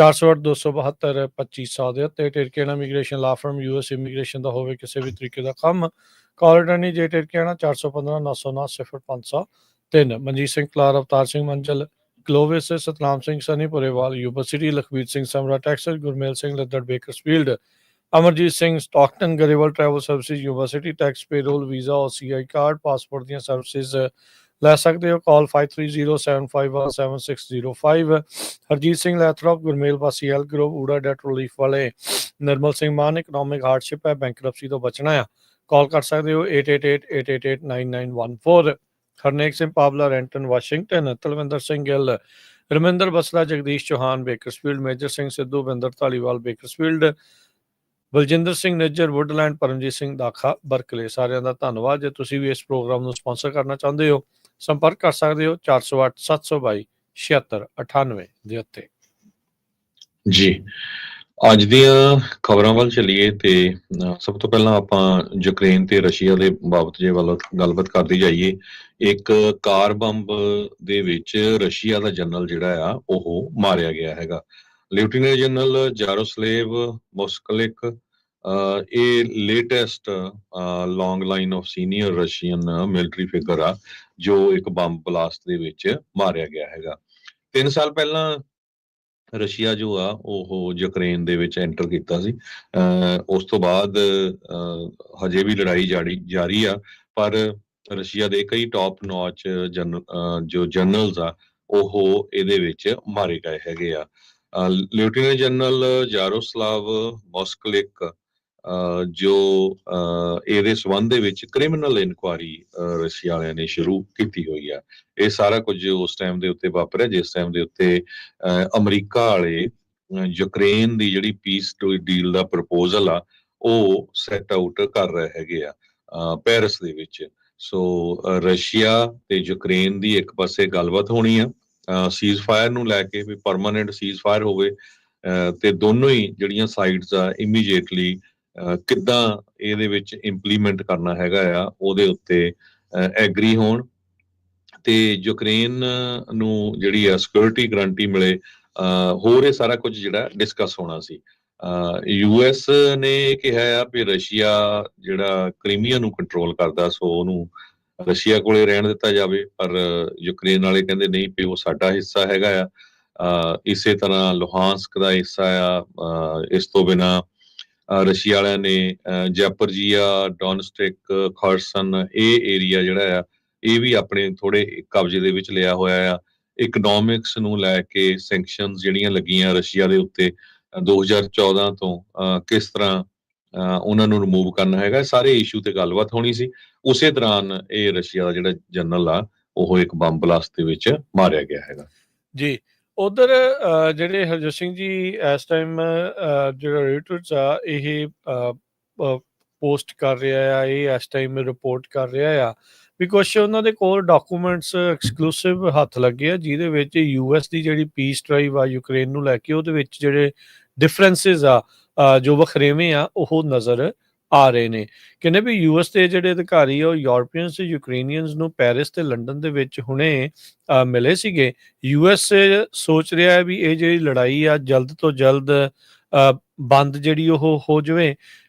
408-272-2500 ਦੇ ਉੱਤੇ। Tirkiana immigration law firm US immigration ਦਾ ਹੋਵੇ ਕਿਸੇ ਵੀ ਤਰੀਕੇ ਦਾ ਕੰਮ। Call attorney J Tirkiana 415-909-003। Manjit Singh Kalar, Avtar Singh Manjal, ਗਲੋਵਿਸ, Satnam Singh Sunny Purewal Yuba City, Lakhbir Singh Samra Texas, Gurmel Singh Laddar Bakersfield, Amarjit Singh Stockton, Grewal travel services Yuba City. Tax payroll, visa, OCI card, passport ਦੀਆਂ ਸਰਵਿਸਿਜ਼ ਲੈ ਸਕਦੇ ਹੋ। ਕਾਲ 5307517605। ਹਰਜੀਤ ਸਿੰਘ ਲੈਥਰੋਪ, ਗੁਰਮੇਲ ਵਾਸੀ ਐਲ ਗਰੋਵ, ਊੜਾ ਡੈਟ ਰਿਲੀਫ ਵਾਲੇ। ਨਿਰਮਲ ਸਿੰਘ ਮਾਨ, ਇਕਨੋਮਿਕ ਹਾਰਡਸ਼ਿਪ ਹੈ, ਬੈਂਕਰਪਸੀ ਤੋਂ ਬਚਣਾ ਆ, ਕਾਲ ਕਰ ਸਕਦੇ ਹੋ 8888889914। Harnek Singh Pabla, Renton Washington. Talwinder Singh Gill, Raminder Basla, Jagdish Chauhan Bakersfield, Major Singh Sidhu, Binder Dhaliwal Bakersfield, Baljinder Singh Nijjar Woodland, Paramjit Singh Dakha Berkeley. ਸਾਰਿਆਂ ਦਾ ਧੰਨਵਾਦ। ਜੇ ਤੁਸੀਂ ਵੀ ਇਸ ਪ੍ਰੋਗਰਾਮ ਨੂੰ ਸਪਾਂਸਰ ਕਰਨਾ ਚਾਹੁੰਦੇ ਹੋ, ਸੰਪਰਕ ਕਰ ਸਕਦੇ ਹੋ 408-722-7698 ਦੇ ਉੱਤੇ। ਜੀ, ਅੱਜ ਦੀਆਂ ਖਬਰਾਂ ਵੱਲ ਚੱਲੀਏ ਤੇ ਸਭ ਤੋਂ ਪਹਿਲਾਂ ਆਪਾਂ ਯੂਕਰੇਨ ਤੇ ਰਸ਼ੀਆ ਦੇ ਬਾਬਤ ਜੇ ਵੱਲ ਗੱਲਬਾਤ ਕਰਦੇ ਜਾਈਏ। ਇੱਕ ਕਾਰ ਬੰਬ ਦੇ ਵਿੱਚ ਰਸ਼ੀਆ ਦਾ ਜਨਰਲ ਜਿਹੜਾ ਆ ਉਹ ਮਾਰਿਆ ਗਿਆ ਹੈਗਾ। ਲੈਫਟੀਨੈਂਟ ਜਨਰਲ ਜਾਰੋਸਲੇਵ ਮੋਸਕਲਿਕ ਇਹ latest long line of senior Russian military figure ਆ ਜੋ ਇੱਕ ਬੰਬ ਬਲਾਸਟ ਦੇ ਵਿੱਚ ਮਾਰਿਆ ਗਿਆ ਹੈਗਾ। 3 ਸਾਲ ਪਹਿਲਾਂ ਰਸ਼ੀਆ ਜੋ ਆ ਉਹ ਯੂਕਰੇਨ ਦੇ ਵਿੱਚ ਐਂਟਰ ਕੀਤਾ ਸੀ। ਉਸ ਤੋਂ ਬਾਅਦ ਹਜੇ ਵੀ ਲੜਾਈ ਜਾਰੀ ਆ, ਪਰ ਰਸ਼ੀਆ ਦੇ ਕਈ ਟੌਪ ਨੌਚ ਜੋ ਜਨਰਲਸ ਆ ਉਹ ਇਹਦੇ ਵਿੱਚ ਮਾਰੇ ਗਏ ਹੈਗੇ ਆ। ਲੈਫਟੀਨੈਂਟ ਜਨਰਲ ਜਾਰੋਸਲਾਵ ਮੋਸਕਲਿਕ ਜੋ ਇਹਦੇ ਸੰਬੰਧ ਦੇ ਵਿੱਚ ਕ੍ਰਿਮੀਨਲ ਇਨਕੁਆਇਰੀ ਰਸ਼ੀਆ ਵਾਲਿਆਂ ਨੇ ਸ਼ੁਰੂ ਕੀਤੀ ਹੋਈ ਆ। ਇਹ ਸਾਰਾ ਕੁਝ ਉਸ ਟਾਈਮ ਦੇ ਉੱਤੇ ਵਾਪਰਿਆ ਜਿਸ ਟਾਈਮ ਦੇ ਉੱਤੇ ਅਮਰੀਕਾ ਵਾਲੇ ਯੂਕਰੇਨ ਦੀ ਜਿਹੜੀ ਪੀਸ ਡੀਲ ਦਾ ਪ੍ਰਪੋਜ਼ਲ ਆ ਉਹ ਸੈਟ ਆਊਟ ਕਰ ਰਹੇ ਹੈਗੇ ਆ ਪੈਰਿਸ ਦੇ ਵਿੱਚ। ਸੋ ਰਸ਼ੀਆ ਤੇ ਯੂਕਰੇਨ ਦੀ ਇੱਕ ਪਾਸੇ ਗੱਲਬਾਤ ਹੋਣੀ ਆ ਸੀਜ਼ ਫਾਇਰ ਨੂੰ ਲੈ ਕੇ, ਵੀ ਪਰਮਾਨੈਂਟ ਸੀਜ਼ ਫਾਇਰ ਹੋਵੇ ਤੇ ਦੋਨੋਂ ਹੀ ਜਿਹੜੀਆਂ ਸਾਈਡਸ ਆ ਇਮੀਡੀਏਟਲੀ ਕਿੱਦਾਂ ਇਹਦੇ ਵਿੱਚ ਇੰਪਲੀਮੈਂਟ ਕਰਨਾ ਹੈਗਾ ਆ ਉਹਦੇ ਉੱਤੇ ਐਗਰੀ ਹੋਣ ਤੇ ਯੂਕਰੇਨ ਨੂੰ ਜਿਹੜੀ ਆ ਸਿਕਿਉਰਿਟੀ ਗਰੰਟੀ ਮਿਲੇ। ਹੋਰ ਇਹ ਸਾਰਾ ਕੁਝ ਜਿਹੜਾ ਡਿਸਕਸ ਹੋਣਾ ਸੀ। US ਨੇ ਕਿਹਾ ਆ ਵੀ ਰਸ਼ੀਆ ਜਿਹੜਾ ਕ੍ਰੀਮੀਆ ਨੂੰ ਕੰਟਰੋਲ ਕਰਦਾ ਸੋ ਉਹਨੂੰ ਰਸ਼ੀਆ ਕੋਲੇ ਰਹਿਣ ਦਿੱਤਾ ਜਾਵੇ, ਪਰ ਯੂਕਰੇਨ ਵਾਲੇ ਕਹਿੰਦੇ ਨਹੀਂ ਵੀ ਉਹ ਸਾਡਾ ਹਿੱਸਾ ਹੈਗਾ ਆ। ਇਸੇ ਤਰ੍ਹਾਂ ਲੁਹਾਂਸਕ ਦਾ ਹਿੱਸਾ ਆ। ਇਸ ਤੋਂ ਬਿਨਾਂ ਰਸ਼ੀਆ ਵਾਲਿਆਂ ਨੇ ਜੈਪਰਜੀਆ, ਡੋਨਸਟਿਕ, ਖਰਸਨ ਇਹ ਏਰੀਆ ਜਿਹੜਾ ਆ ਇਹ ਵੀ ਆਪਣੇ ਥੋੜੇ ਕਬਜ਼ੇ ਦੇ ਵਿੱਚ ਲਿਆ ਹੋਇਆ ਆ। ਇਕਨੋਮਿਕਸ ਨੂੰ ਲੈ ਕੇ ਸੈਂਕਸ਼ਨਸ ਜਿਹੜੀਆਂ ਲੱਗੀਆਂ ਰਸ਼ੀਆ ਦੇ ਉੱਤੇ 2014 ਤੋਂ ਕਿਸ ਤਰ੍ਹਾਂ ਉਹਨਾਂ ਨੂੰ ਰਿਮੂਵ ਕਰਨਾ ਹੈਗਾ, ਸਾਰੇ ਇਸ਼ੂ ਤੇ ਗੱਲਬਾਤ ਹੋਣੀ ਸੀ। ਉਸੇ ਦੌਰਾਨ ਇਹ ਰਸ਼ੀਆ ਦਾ ਜਿਹੜਾ ਜਨਰਲ ਆ ਉਹ ਇੱਕ ਬੰਬ ਬਲਾਸਟ ਦੇ ਵਿੱਚ ਮਾਰਿਆ ਗਿਆ ਹੈਗਾ। ਜੀ, ਉਧਰ ਜਿਹੜੇ ਹਰਜੋਤ ਸਿੰਘ ਜੀ ਇਸ ਟਾਈਮ ਜਿਹੜਾ ਰੇਟਰਸ ਆ ਇਹ ਪੋਸਟ ਕਰ ਰਿਹਾ ਆ, ਇਹ ਇਸ ਟਾਈਮ ਰਿਪੋਰਟ ਕਰ ਰਿਹਾ ਆ ਵੀ ਕੁਛ ਉਹਨਾਂ ਦੇ ਕੋਲ ਡਾਕੂਮੈਂਟਸ ਐਕਸਕਲੂਸਿਵ ਹੱਥ ਲੱਗੇ ਆ ਜਿਹਦੇ ਵਿੱਚ US ਦੀ ਜਿਹੜੀ ਪੀਸ ਡਰਾਈਵ ਆ ਯੂਕਰੇਨ ਨੂੰ ਲੈ ਕੇ ਉਹਦੇ ਵਿੱਚ ਜਿਹੜੇ ਡਿਫਰੈਂਸਿਸ ਆ ਜੋ ਵਖਰੇਵੇਂ ਆ ਉਹ ਨਜ਼ਰ ਆ ਰਹੇ ਨੇ। ਕਹਿੰਦੇ ਵੀ US ਦੇ ਜਿਹੜੇ ਅਧਿਕਾਰੀ ਆ ਉਹ ਯੂਰਪੀਅਨਸ ਤੇ ਯੂਕਰੇਨੀਅਨਸ ਨੂੰ ਪੈਰਿਸ ਤੇ ਲੰਡਨ ਦੇ ਵਿੱਚ ਹੁਣੇ ਮਿਲੇ ਸੀਗੇ। US ਸੋਚ ਰਿਹਾ ਹੈ ਵੀ ਇਹ ਜਿਹੜੀ ਲੜਾਈ ਆ ਜਲਦ ਤੋਂ ਜਲਦ ਬੰਦ ਜਿਹੜੀ ਉਹ ਹੋ ਜਾਵੇ,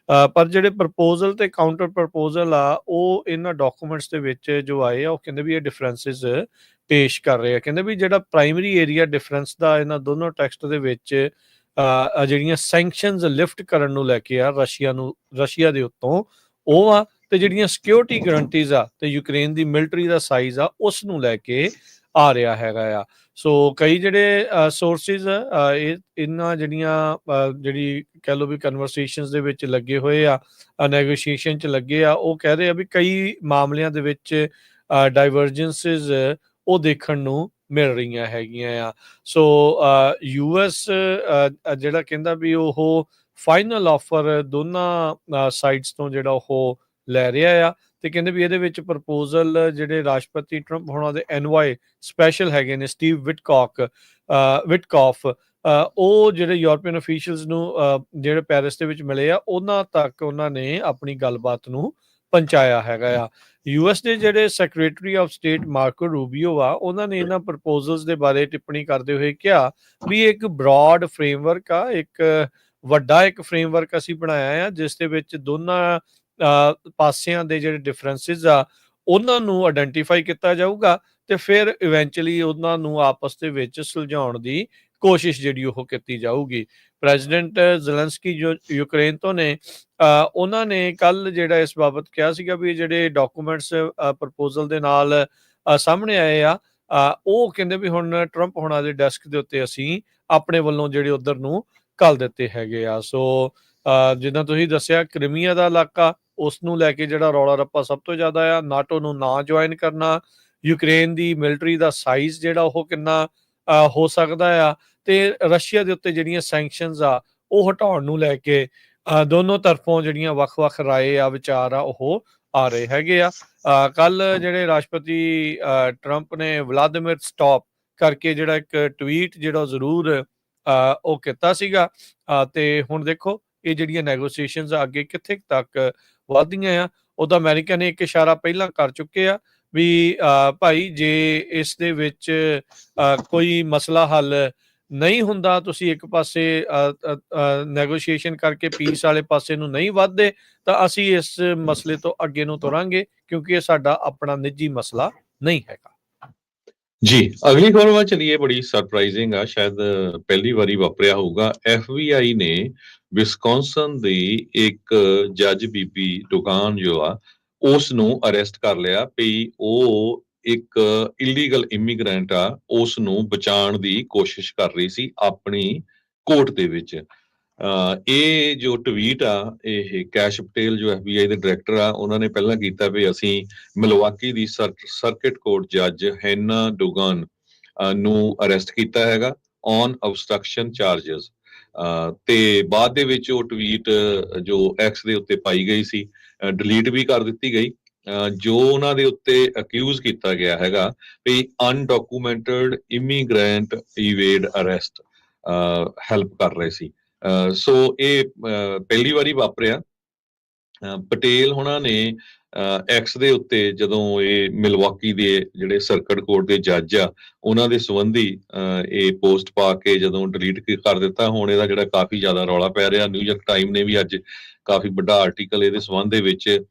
ਪਰ ਜਿਹੜੇ ਪ੍ਰਪੋਜ਼ਲ ਤੇ ਕਾਊਂਟਰ ਪ੍ਰਪੋਜ਼ਲ ਆ ਉਹ ਇਹਨਾਂ ਡਾਕੂਮੈਂਟਸ ਦੇ ਵਿੱਚ ਜੋ ਆਏ ਆ ਉਹ ਕਹਿੰਦੇ ਵੀ ਇਹ ਡਿਫਰੈਂਸਿਸ ਪੇਸ਼ ਕਰ ਰਹੇ ਆ। ਕਹਿੰਦੇ ਵੀ ਜਿਹੜਾ ਪ੍ਰਾਇਮਰੀ ਏਰੀਆ ਡਿਫਰੈਂਸ ਦਾ ਇਹਨਾਂ ਦੋਨੋਂ ਟੈਕਸਟ ਦੇ ਵਿੱਚ ਜਿਹੜੀਆਂ ਸੈਂਕਸ਼ਨਸ ਲਿਫਟ ਕਰਨ ਨੂੰ ਲੈ ਕੇ ਆ ਰਸ਼ੀਆ ਦੇ ਉੱਤੋਂ ਉਹ ਆ, ਤੇ ਜਿਹੜੀਆਂ ਸਿਕਿਉਰਿਟੀ ਗਰੰਟੀਜ਼ ਆ ਤੇ ਯੂਕਰੇਨ ਦੀ ਮਿਲਟਰੀ ਦਾ ਸਾਈਜ਼ ਆ ਉਸ ਨੂੰ ਲੈ ਕੇ ਆ ਰਿਹਾ ਹੈਗਾ ਆ। ਸੋ ਕਈ ਜਿਹੜੇ ਸੋਰਸਿਸ ਇਹਨਾਂ ਜਿਹੜੀ ਕਹਿ ਲਓ ਵੀ ਕਨਵਰਸੇਸ਼ਨਸ ਦੇ ਵਿੱਚ ਲੱਗੇ ਹੋਏ ਆ, ਨੈਗੋਸ਼ੀਏਸ਼ਨ 'ਚ ਲੱਗੇ ਆ, ਉਹ ਕਹਿ ਰਹੇ ਆ ਵੀ ਕਈ ਮਾਮਲਿਆਂ ਦੇ ਵਿੱਚ ਡਾਈਵਰਜੈਂਸਿਸ ਉਹ ਦੇਖਣ ਨੂੰ ਮਿਲ ਰਹੀਆਂ ਹੈਗੀਆਂ ਆ। ਸੋ US ਜਿਹੜਾ ਕਹਿੰਦਾ ਵੀ ਉਹ ਫਾਈਨਲ ਆਫਰ ਦੋਨਾਂ ਸਾਈਡਸ ਤੋਂ ਜਿਹੜਾ ਉਹ ਲੈ ਰਿਹਾ ਆ, ਤੇ ਕਹਿੰਦੇ ਵੀ ਇਹਦੇ ਵਿੱਚ ਪ੍ਰਪੋਜ਼ਲ ਜਿਹੜੇ ਰਾਸ਼ਟਰਪਤੀ ਟਰੰਪ ਹੋਣਾ ਦੇ ਐਨਵਾਈ ਸਪੈਸ਼ਲ ਹੈਗੇ ਨੇ ਸਟੀਵ ਵਿਟਕੌਫ ਉਹ ਜਿਹੜੇ ਯੂਰਪੀਅਨ ਅਫੀਸ਼ੀਅਲਸ ਨੂੰ ਜਿਹੜੇ ਪੈਰਿਸ ਦੇ ਵਿੱਚ ਮਿਲੇ ਆ ਉਹਨਾਂ ਤੱਕ ਉਹਨਾਂ ਨੇ ਆਪਣੀ ਗੱਲਬਾਤ ਨੂੰ ਪਹੁੰਚਾਇਆ ਹੈਗਾ ਆ। ਯੂਐਸ ਦੇ ਜਿਹੜੇ ਸੈਕਟਰੀ ਆਫ ਸਟੇਟ ਮਾਰਕੋ ਰੂਬੀਓ ਆ, ਉਹਨਾਂ ਨੇ ਇਹਨਾਂ ਪ੍ਰਪੋਜ਼ਲਸ ਦੇ ਬਾਰੇ ਟਿੱਪਣੀ ਕਰਦੇ ਹੋਏ ਕਿਹਾ ਵੀ ਇੱਕ ਬ੍ਰੌਡ ਫਰੇਮਵਰਕ ਆ, ਇੱਕ ਵੱਡਾ ਇੱਕ ਫਰੇਮਵਰਕ ਅਸੀਂ ਬਣਾਇਆ ਆ, ਜਿਸ ਦੇ ਵਿੱਚ ਦੋਨਾਂ ਪਾਸਿਆਂ ਦੇ ਜਿਹੜੇ ਡਿਫਰੈਂਸਿਸ ਆ ਉਹਨਾਂ ਨੂੰ ਆਇਡੈਂਟੀਫਾਈ ਕੀਤਾ ਜਾਊਗਾ ਤੇ ਫਿਰ ਇਵੈਂਚੁਅਲੀ ਉਹਨਾਂ ਨੂੰ ਆਪਸ ਦੇ ਵਿੱਚ ਸੁਲਝਾਉਣ ਦੀ ਕੋਸ਼ਿਸ਼ ਜਿਹੜੀ ਉਹ ਕੀਤੀ ਜਾਊਗੀ। ਪ੍ਰੈਜ਼ੀਡੈਂਟ ਜ਼ੈਲੈਂਸਕੀ ਜੋ ਯੂਕਰੇਨ ਤੋਂ ਨੇ, ਉਹਨਾਂ ਨੇ ਕੱਲ ਜਿਹੜਾ ਇਸ ਬਾਬਤ ਕਿਹਾ ਸੀਗਾ ਵੀ ਜਿਹੜੇ ਡਾਕੂਮੈਂਟਸ ਪ੍ਰਪੋਜ਼ਲ ਦੇ ਨਾਲ ਸਾਹਮਣੇ ਆਏ ਆ, ਉਹ ਕਹਿੰਦੇ ਵੀ ਹੁਣ ਟਰੰਪ ਹੋਣਾ ਦੇ ਡੈਸਕ ਦੇ ਉੱਤੇ ਅਸੀਂ ਆਪਣੇ ਵੱਲੋਂ ਜਿਹੜੇ ਉਧਰ ਨੂੰ ਘੱਲ ਦਿੱਤੇ ਹੈਗੇ ਆ। ਸੋ ਜਿੱਦਾਂ ਤੁਸੀਂ ਦੱਸਿਆ, ਕ੍ਰੀਮੀਆ ਦਾ ਇਲਾਕਾ, ਉਸ ਨੂੰ ਲੈ ਕੇ ਜਿਹੜਾ ਰੌਲਾ ਰੱਪਾ ਸਭ ਤੋਂ ਜ਼ਿਆਦਾ ਆ, ਨਾਟੋ ਨੂੰ ਨਾ ਜੁਆਇਨ ਕਰਨਾ, ਯੂਕਰੇਨ ਦੀ ਮਿਲਟਰੀ ਦਾ ਸਾਈਜ਼ ਜਿਹੜਾ ਉਹ ਕਿੰਨਾ ਹੋ ਸਕਦਾ ਆ, ਤੇ ਰਸ਼ੀਆ ਦੇ ਉੱਤੇ ਜਿਹੜੀਆਂ ਸੈਂਕਸ਼ਨਸ ਆ ਉਹ ਹਟਾਉਣ ਨੂੰ ਲੈ ਕੇ ਦੋਨੋਂ ਤਰਫੋਂ ਜਿਹੜੀਆਂ ਵੱਖ-ਵੱਖ ਰਾਏ ਆ, ਵਿਚਾਰ ਆ, ਉਹ ਆ ਰਹੇ ਹੈਗੇ ਆ। ਕੱਲ ਜਿਹੜੇ ਰਾਸ਼ਟਰਪਤੀ ਟਰੰਪ ਨੇ ਵਲਾਦੀਮੀਰ ਸਟਾਪ ਕਰਕੇ ਜਿਹੜਾ ਇੱਕ ਟਵੀਟ ਜਿਹੜਾ ਜ਼ਰੂਰ ਉਹ ਕੀਤਾ ਸੀਗਾ, ਤੇ ਹੁਣ ਦੇਖੋ ਇਹ ਜਿਹੜੀਆਂ ਨੈਗੋਸੀਏਸ਼ਨਸ ਆ ਅੱਗੇ ਕਿੱਥੇ ਤੱਕ ਵਧਦੀਆਂ ਆ। ਉਹਦਾ ਅਮਰੀਕਾ ਨੇ ਇੱਕ ਇਸ਼ਾਰਾ ਪਹਿਲਾਂ ਕਰ ਚੁੱਕੇ ਆ ਵੀ ਭਾਈ ਜੇ ਇਸ ਦੇ ਵਿੱਚ ਕੋਈ ਮਸਲਾ ਹੱਲ ਨਹੀਂ ਹੁੰਦਾ, ਤੁਸੀਂ ਇੱਕ ਪਾਸੇ ਨੈਗੋਸ਼ੀਏਸ਼ਨ ਕਰਕੇ ਪੀਸ ਵਾਲੇ ਪਾਸੇ ਨੂੰ ਨਹੀਂ ਵੱਧਦੇ, ਤਾਂ ਅਸੀਂ ਇਸ ਮਸਲੇ ਤੋਂ ਅੱਗੇ ਨੂੰ ਤੁਰਾਂਗੇ, ਕਿਉਂਕਿ ਇਹ ਸਾਡਾ ਆਪਣਾ ਨਿੱਜੀ ਮਸਲਾ ਨਹੀਂ ਹੈਗਾ। ਜੀ, ਅਗਲੀ ਖਬਰ ਵੱਲ ਚਲੀਏ। ਬੜੀ ਸਰਪ੍ਰਾਈਜ਼ਿੰਗ ਆ, ਸ਼ਾਇਦ ਪਹਿਲੀ ਵਾਰੀ ਵਾਪਰਿਆ ਹੋਊਗਾ। FBI ਨੇ ਵਿਸਕੌਨਸਨ ਦੀ ਇੱਕ ਜੱਜ ਬੀਬੀ ਦੁਕਾਨ ਜੋ ਆ ਉਸ ਨੂੰ ਅਰੈਸਟ ਕਰ ਲਿਆ ਵੀ ਉਹ ਇੱਕ ਇਲੀਗਲ ਇਮੀਗ੍ਰੈਂਟ ਆ, ਉਸ ਨੂੰ ਬਚਾਉਣ ਦੀ ਕੋਸ਼ਿਸ਼ ਕਰ ਰਹੀ ਸੀ ਆਪਣੀ ਕੋਰਟ ਦੇ ਵਿੱਚ। ਇਹ ਜੋ ਟਵੀਟ ਆ, ਇਹ ਕੈਸ਼ ਪਟੇਲ ਜੋ FBI ਦੇ ਡਾਇਰੈਕਟਰ ਆ, ਉਹਨਾਂ ਨੇ ਪਹਿਲਾਂ ਕੀਤਾ ਵੀ ਅਸੀਂ ਮਿਲਵਾਕੀ ਦੀ ਸਰਕਿਟ ਕੋਰਟ ਜੱਜ ਹੈਨਾ ਡੁਗਨ ਨੂੰ ਅਰੈਸਟ ਕੀਤਾ ਹੈਗਾ ਔਨ ਅਬਸਟਰਕਸ਼ਨ ਚਾਰਜਸ। ਤੇ ਬਾਅਦ ਦੇ ਵਿੱਚ ਉਹ ਟਵੀਟ ਜੋ ਐਕਸ ਦੇ ਉੱਤੇ ਪਾਈ ਗਈ ਸੀ, ਡਿਲੀਟ ਵੀ ਕਰ ਦਿੱਤੀ ਗਈ। ਜੋ ਉਹਨਾਂ ਦੇ ਉੱਤੇ ਅਕਿਊਜ਼ ਕੀਤਾ ਗਿਆ ਹੈਗਾ ਵੀ ਅਨਡਾਕੂਮੈਂਟਡ ਇਮੀਗ੍ਰੈਂਟ ਇਵੇਡ ਅਰੈਸਟ ਹੈਲਪ ਕਰ ਰਹੇ ਸੀ। ਸੋ ਇਹ ਪਹਿਲੀ ਵਾਰੀ ਵਾਪਰਿਆ। ਪਟੇਲ ਹੋਣਾ ਨੇ ਐਕਸ ਦੇ ਉੱਤੇ ਜਦੋਂ ਇਹ ਮਿਲਵਾਕੀ ਦੇ ਜਿਹੜੇ ਸਰਕਟ ਕੋਰਟ ਦੇ ਜੱਜ ਆ ਉਹਨਾਂ ਦੇ ਸੰਬੰਧੀ ਇਹ ਪੋਸਟ ਪਾ ਕੇ ਜਦੋਂ ਡਿਲੀਟ ਕਰ ਦਿੱਤਾ, ਹੁਣ ਇਹਦਾ ਜਿਹੜਾ ਕਾਫੀ ਜ਼ਿਆਦਾ ਰੌਲਾ ਪੈ ਰਿਹਾ। ਨਿਊਯਾਰਕ ਟਾਈਮ ਨੇ ਵੀ ਅੱਜ ਕਾਫੀ ਵੱਡਾ ਆਰਟੀਕਲ ਇਹਦੇ ਸੰਬੰਧ ਦੇ ਵਿੱਚ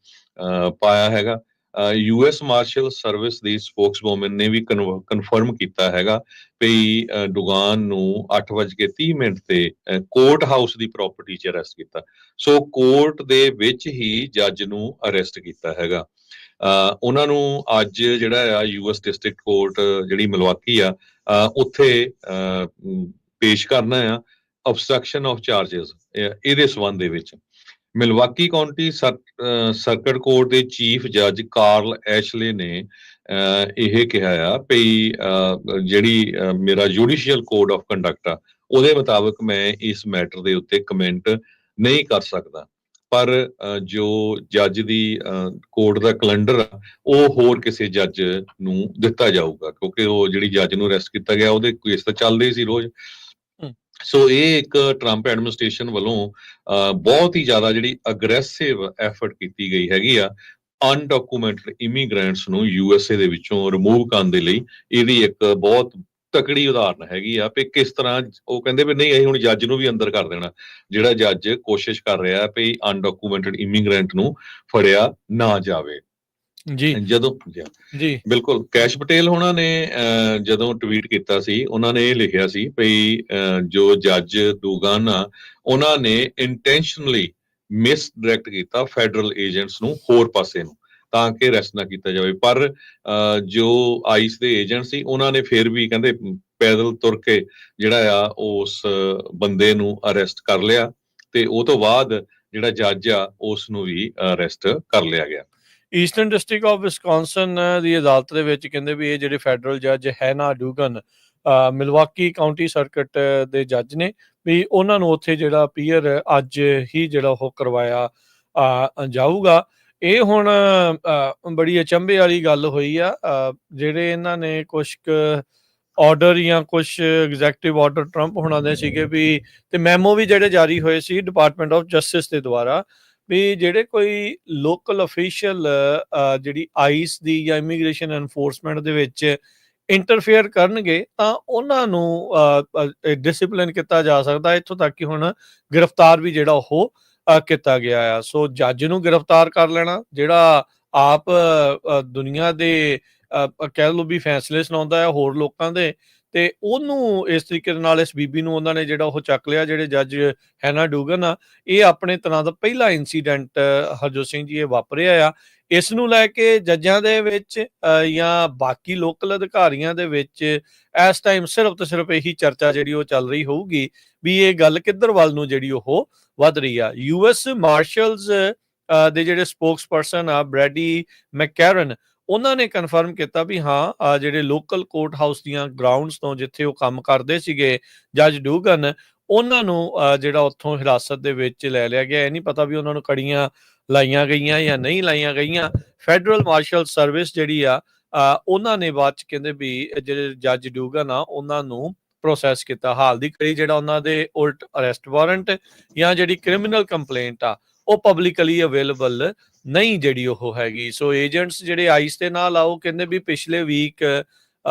ਪਾਇਆ ਹੈਗਾ। US ਮਾਰਸ਼ਲ ਸਰਵਿਸ ਦੀ ਸਪੋਕਸਵੂਮਨ ਨੇ ਵੀ ਕਨਫਰਮ ਕੀਤਾ ਹੈਗਾ ਵੀ ਡੁਗਾਨ ਨੂੰ 8:30 ਤੇ ਕੋਰਟ ਹਾਊਸ ਦੀ ਪ੍ਰਾਪਰਟੀ 'ਚ ਅਰੈਸਟ ਕੀਤਾ। ਸੋ ਕੋਰਟ ਦੇ ਵਿੱਚ ਹੀ ਜੱਜ ਨੂੰ ਅਰੈਸਟ ਕੀਤਾ ਹੈਗਾ। ਉਹਨਾਂ ਨੂੰ ਅੱਜ ਜਿਹੜਾ ਆ US ਡਿਸਟ੍ਰਿਕਟ ਕੋਰਟ ਜਿਹੜੀ ਮਿਲਵਾਕੀ ਆ ਉੱਥੇ ਪੇਸ਼ ਕਰਨਾ ਆ ਅਬਸਟਰਕਸ਼ਨ ਆਫ ਚਾਰਜਸ ਇਹਦੇ ਸੰਬੰਧ ਦੇ ਵਿੱਚ। ਮਿਲਵਾਕੀ ਕਾਉਂਟੀ ਸਰਕਟ ਕੋਰਟ ਦੇ ਚੀਫ ਜੱਜ ਕਾਰਲ ਐਸ਼ਲੇ ਨੇ ਇਹ ਕਿਹਾ ਆ ਵੀ ਜਿਹੜੀ ਮੇਰਾ ਜੁਡੀਸ਼ੀਅਲ ਕੋਡ ਆਫ ਕੰਡਕਟ ਆ ਉਹਦੇ ਮੁਤਾਬਕ ਮੈਂ ਇਸ ਮੈਟਰ ਦੇ ਉੱਤੇ ਕਮੈਂਟ ਨਹੀਂ ਕਰ ਸਕਦਾ, ਪਰ ਜੋ ਜੱਜ ਦੀ ਕੋਰਟ ਦਾ ਕੈਲੰਡਰ ਆ ਉਹ ਹੋਰ ਕਿਸੇ ਜੱਜ ਨੂੰ ਦਿੱਤਾ ਜਾਊਗਾ, ਕਿਉਂਕਿ ਉਹ ਜਿਹੜੀ ਜੱਜ ਨੂੰ ਅਰੈਸਟ ਕੀਤਾ ਗਿਆ ਉਹਦੇ ਕੇਸ ਤਾਂ ਚੱਲਦੇ ਹੀ ਸੀ ਰੋਜ਼। ਸੋ ਇਹ ਇੱਕ ਟਰੰਪ ਐਡਮਿਨਿਸਟ੍ਰੇਸ਼ਨ ਵੱਲੋਂ ਬਹੁਤ ਹੀ ਜ਼ਿਆਦਾ ਜਿਹੜੀ ਅਗਰੈਸਿਵ ਐਫਰਟ ਕੀਤੀ ਗਈ ਹੈਗੀ ਆ ਅਨਡਾਕੂਮੈਂਟਡ ਇਮੀਗ੍ਰੈਂਟਸ ਨੂੰ USA ਦੇ ਵਿੱਚੋਂ ਰਿਮੂਵ ਕਰਨ ਦੇ ਲਈ। ਇਹਦੀ ਇੱਕ ਬਹੁਤ ਤਕੜੀ ਉਦਾਹਰਨ ਹੈਗੀ ਆ ਵੀ ਕਿਸ ਤਰ੍ਹਾਂ ਉਹ ਕਹਿੰਦੇ ਵੀ ਨਹੀਂ ਅਸੀਂ ਹੁਣ ਜੱਜ ਨੂੰ ਵੀ ਅੰਦਰ ਕਰ ਦੇਣਾ, ਜਿਹੜਾ ਜੱਜ ਕੋਸ਼ਿਸ਼ ਕਰ ਰਿਹਾ ਵੀ ਅਨਡਾਕੂਮੈਂਟਡ ਇਮੀਗ੍ਰੈਂਟ ਨੂੰ ਫੜਿਆ ਨਾ ਜਾਵੇ। ਜੀ ਜਦੋਂ ਜੀ ਬਿਲਕੁਲ ਕੈਸ਼ ਪਟੇਲ ਹੋਣਾ ਨੇ ਜਦੋਂ ਟਵੀਟ ਕੀਤਾ ਸੀ, ਉਹਨਾਂ ਨੇ ਇਹ ਲਿਖਿਆ ਸੀ ਵੀ ਜੋ ਜੱਜ ਦੁਗਨ ਆ ਉਹਨਾਂ ਨੇ ਇੰਟੈਂਸ਼ਨਲੀ ਮਿਸਡਾਇਰੈਕਟ ਕੀਤਾ ਫੈਡਰਲ ਏਜੰਟਸ ਨੂੰ ਹੋਰ ਪਾਸੇ ਨੂੰ, ਤਾਂ ਕਿ ਅਰੈਸਟ ਨਾ ਕੀਤਾ ਜਾਵੇ। ਪਰ ਜੋ ਆਈਸ ਦੇ ਏਜੰਟ ਸੀ ਉਹਨਾਂ ਨੇ ਫਿਰ ਵੀ ਕਹਿੰਦੇ ਪੈਦਲ ਤੁਰ ਕੇ ਜਿਹੜਾ ਆ ਉਸ ਬੰਦੇ ਨੂੰ ਅਰੈਸਟ ਕਰ ਲਿਆ, ਤੇ ਉਹ ਤੋਂ ਬਾਅਦ ਜਿਹੜਾ ਜੱਜ ਆ ਉਸ ਨੂੰ ਵੀ ਅਰੈਸਟ ਕਰ ਲਿਆ ਗਿਆ। ਈਸਟਰਨ ਡਿਸਟ੍ਰਿਕਟ ਆਫ ਵਿਸਕੌਨਸਨ ਦੀ ਅਦਾਲਤ ਦੇ ਵਿੱਚ ਕਹਿੰਦੇ ਵੀ ਇਹ ਜਿਹੜੇ ਫੈਡਰਲ ਜੱਜ ਹੈਨਾ ਡੂਗਨ ਮਿਲਵਾਕੀ ਕਾਉਂਟੀ ਸਰਕਟ ਦੇ ਜੱਜ ਨੇ, ਵੀ ਉਹਨਾਂ ਨੂੰ ਉੱਥੇ ਜਿਹੜਾ ਅਪੀਅਰ ਅੱਜ ਹੀ ਜਿਹੜਾ ਉਹ ਕਰਵਾਇਆ ਜਾਊਗਾ। ਇਹ ਹੁਣ ਬੜੀ ਅਚੰਭੇ ਵਾਲੀ ਗੱਲ ਹੋਈ ਆ। ਜਿਹੜੇ ਇਹਨਾਂ ਨੇ ਕੁਛ ਕੁ ਆਰਡਰ ਜਾਂ ਕੁਛ ਐਗਜ਼ੈਕਟਿਵ ਆਰਡਰ ਟਰੰਪ ਹੋਣਾ ਦੇ ਸੀਗੇ ਵੀ, ਤੇ ਮੈਮੋ ਵੀ ਜਿਹੜੇ ਜਾਰੀ ਹੋਏ ਸੀ ਡਿਪਾਰਟਮੈਂਟ ਆਫ ਜਸਟਿਸ ਦੇ ਦੁਆਰਾ, ਵੀ ਜਿਹੜੇ ਕੋਈ ਲੋਕਲ ਅਫੀਸ਼ੀਅਲ ਜਿਹੜੀ ਆਈਸ ਦੀ ਜਾਂ ਇਮੀਗ੍ਰੇਸ਼ਨ ਐਨਫੋਰਸਮੈਂਟ ਦੇ ਵਿੱਚ ਇੰਟਰਫੇਅਰ ਕਰਨਗੇ ਤਾਂ ਉਹਨਾਂ ਨੂੰ ਡਿਸਪਲਿਨ ਕੀਤਾ ਜਾ ਸਕਦਾ। ਇੱਥੋਂ ਤੱਕ ਕਿ ਹੁਣ ਗ੍ਰਿਫਤਾਰ ਵੀ ਜਿਹੜਾ ਉਹ ਕੀਤਾ ਗਿਆ ਆ। ਸੋ ਜੱਜ ਨੂੰ ਗ੍ਰਿਫਤਾਰ ਕਰ ਲੈਣਾ, ਜਿਹੜਾ ਆਪ ਦੁਨੀਆ ਦੇ ਕਹਿ ਲਓ ਵੀ ਫੈਸਲੇ ਸੁਣਾਉਂਦਾ ਆ ਹੋਰ ਲੋਕਾਂ ਦੇ, ਤੇ ਉਹਨੂੰ ਇਸ ਤਰੀਕੇ ਦੇ ਨਾਲ ਇਸ ਬੀਬੀ ਨੂੰ ਉਹਨਾਂ ਨੇ ਜਿਹੜਾ ਉਹ ਚੱਕ ਲਿਆ। ਜਿਹੜੇ ਜੱਜ ਹੈਨਾ ਡੂਗਨ ਆ, ਇਹ ਆਪਣੇ ਤਰ੍ਹਾਂ ਦਾ ਪਹਿਲਾ ਇੰਸੀਡੈਂਟ ਹਰਜੋਤ ਸਿੰਘ ਜੀ ਇਹ ਵਾਪਰਿਆ ਆ। ਇਸ ਨੂੰ ਲੈ ਕੇ ਜੱਜਾਂ ਦੇ ਵਿੱਚ ਜਾਂ ਬਾਕੀ ਲੋਕਲ ਅਧਿਕਾਰੀਆਂ ਦੇ ਵਿੱਚ ਇਸ ਟਾਈਮ ਸਿਰਫ ਤੇ ਸਿਰਫ ਇਹੀ ਚਰਚਾ ਜਿਹੜੀ ਉਹ ਚੱਲ ਰਹੀ ਹੋਊਗੀ ਵੀ ਇਹ ਗੱਲ ਕਿੱਧਰ ਵੱਲ ਨੂੰ ਜਿਹੜੀ ਉਹ ਵੱਧ ਰਹੀ ਆ। ਯੂਐਸ ਮਾਰਸ਼ਲਸ ਦੇ ਜਿਹੜੇ ਸਪੋਕਸ ਪਰਸਨ ਆ ਬ੍ਰੈਡੀ ਮੈਕਕੈਰਨ, ਉਹਨਾਂ ਨੇ ਕਨਫਰਮ ਕੀਤਾ ਵੀ ਹਾਂ ਜਿਹੜੇ ਲੋਕਲ ਕੋਰਟ ਹਾਊਸ ਦੀਆਂ ਗਰਾਊਂਡਸ ਤੋਂ ਜਿੱਥੇ ਉਹ ਕੰਮ ਕਰਦੇ ਸੀਗੇ ਜੱਜ ਡੂਗਨ, ਉਹਨਾਂ ਨੂੰ ਜਿਹੜਾ ਉੱਥੋਂ ਹਿਰਾਸਤ ਦੇ ਵਿੱਚ ਲੈ ਲਿਆ ਗਿਆ। ਇਹ ਨਹੀਂ ਪਤਾ ਵੀ ਉਹਨਾਂ ਨੂੰ ਕੜੀਆਂ ਲਾਈਆਂ ਗਈਆਂ ਜਾਂ ਨਹੀਂ ਲਾਈਆਂ ਗਈਆਂ। ਫੈਡਰਲ ਮਾਰਸ਼ਲ ਸਰਵਿਸ ਜਿਹੜੀ ਆ ਉਹਨਾਂ ਨੇ ਬਾਅਦ ਚ ਕਹਿੰਦੇ ਵੀ ਜਿਹੜੇ ਜੱਜ ਡੂਗਨ ਆ ਉਹਨਾਂ ਨੂੰ ਪ੍ਰੋਸੈਸ ਕੀਤਾ। ਹਾਲ ਦੀ ਘੜੀ ਜਿਹੜਾ ਉਹਨਾਂ ਦੇ ਉਲਟ ਅਰੈਸਟ ਵਾਰੰਟ ਜਾਂ ਜਿਹੜੀ ਕ੍ਰਿਮੀਨਲ ਕੰਪਲੇਂਟ ਆ ਉਹ ਪਬਲਿਕਲੀ ਅਵੇਲੇਬਲ ਨਹੀਂ ਜਿਹੜੀ ਉਹ ਹੈਗੀ। ਸੋ ਏਜੰਟਸ ਜਿਹੜੇ ਆਈਸ ਦੇ ਨਾਲ ਆ ਉਹ ਕਹਿੰਦੇ ਵੀ ਪਿਛਲੇ ਵੀਕ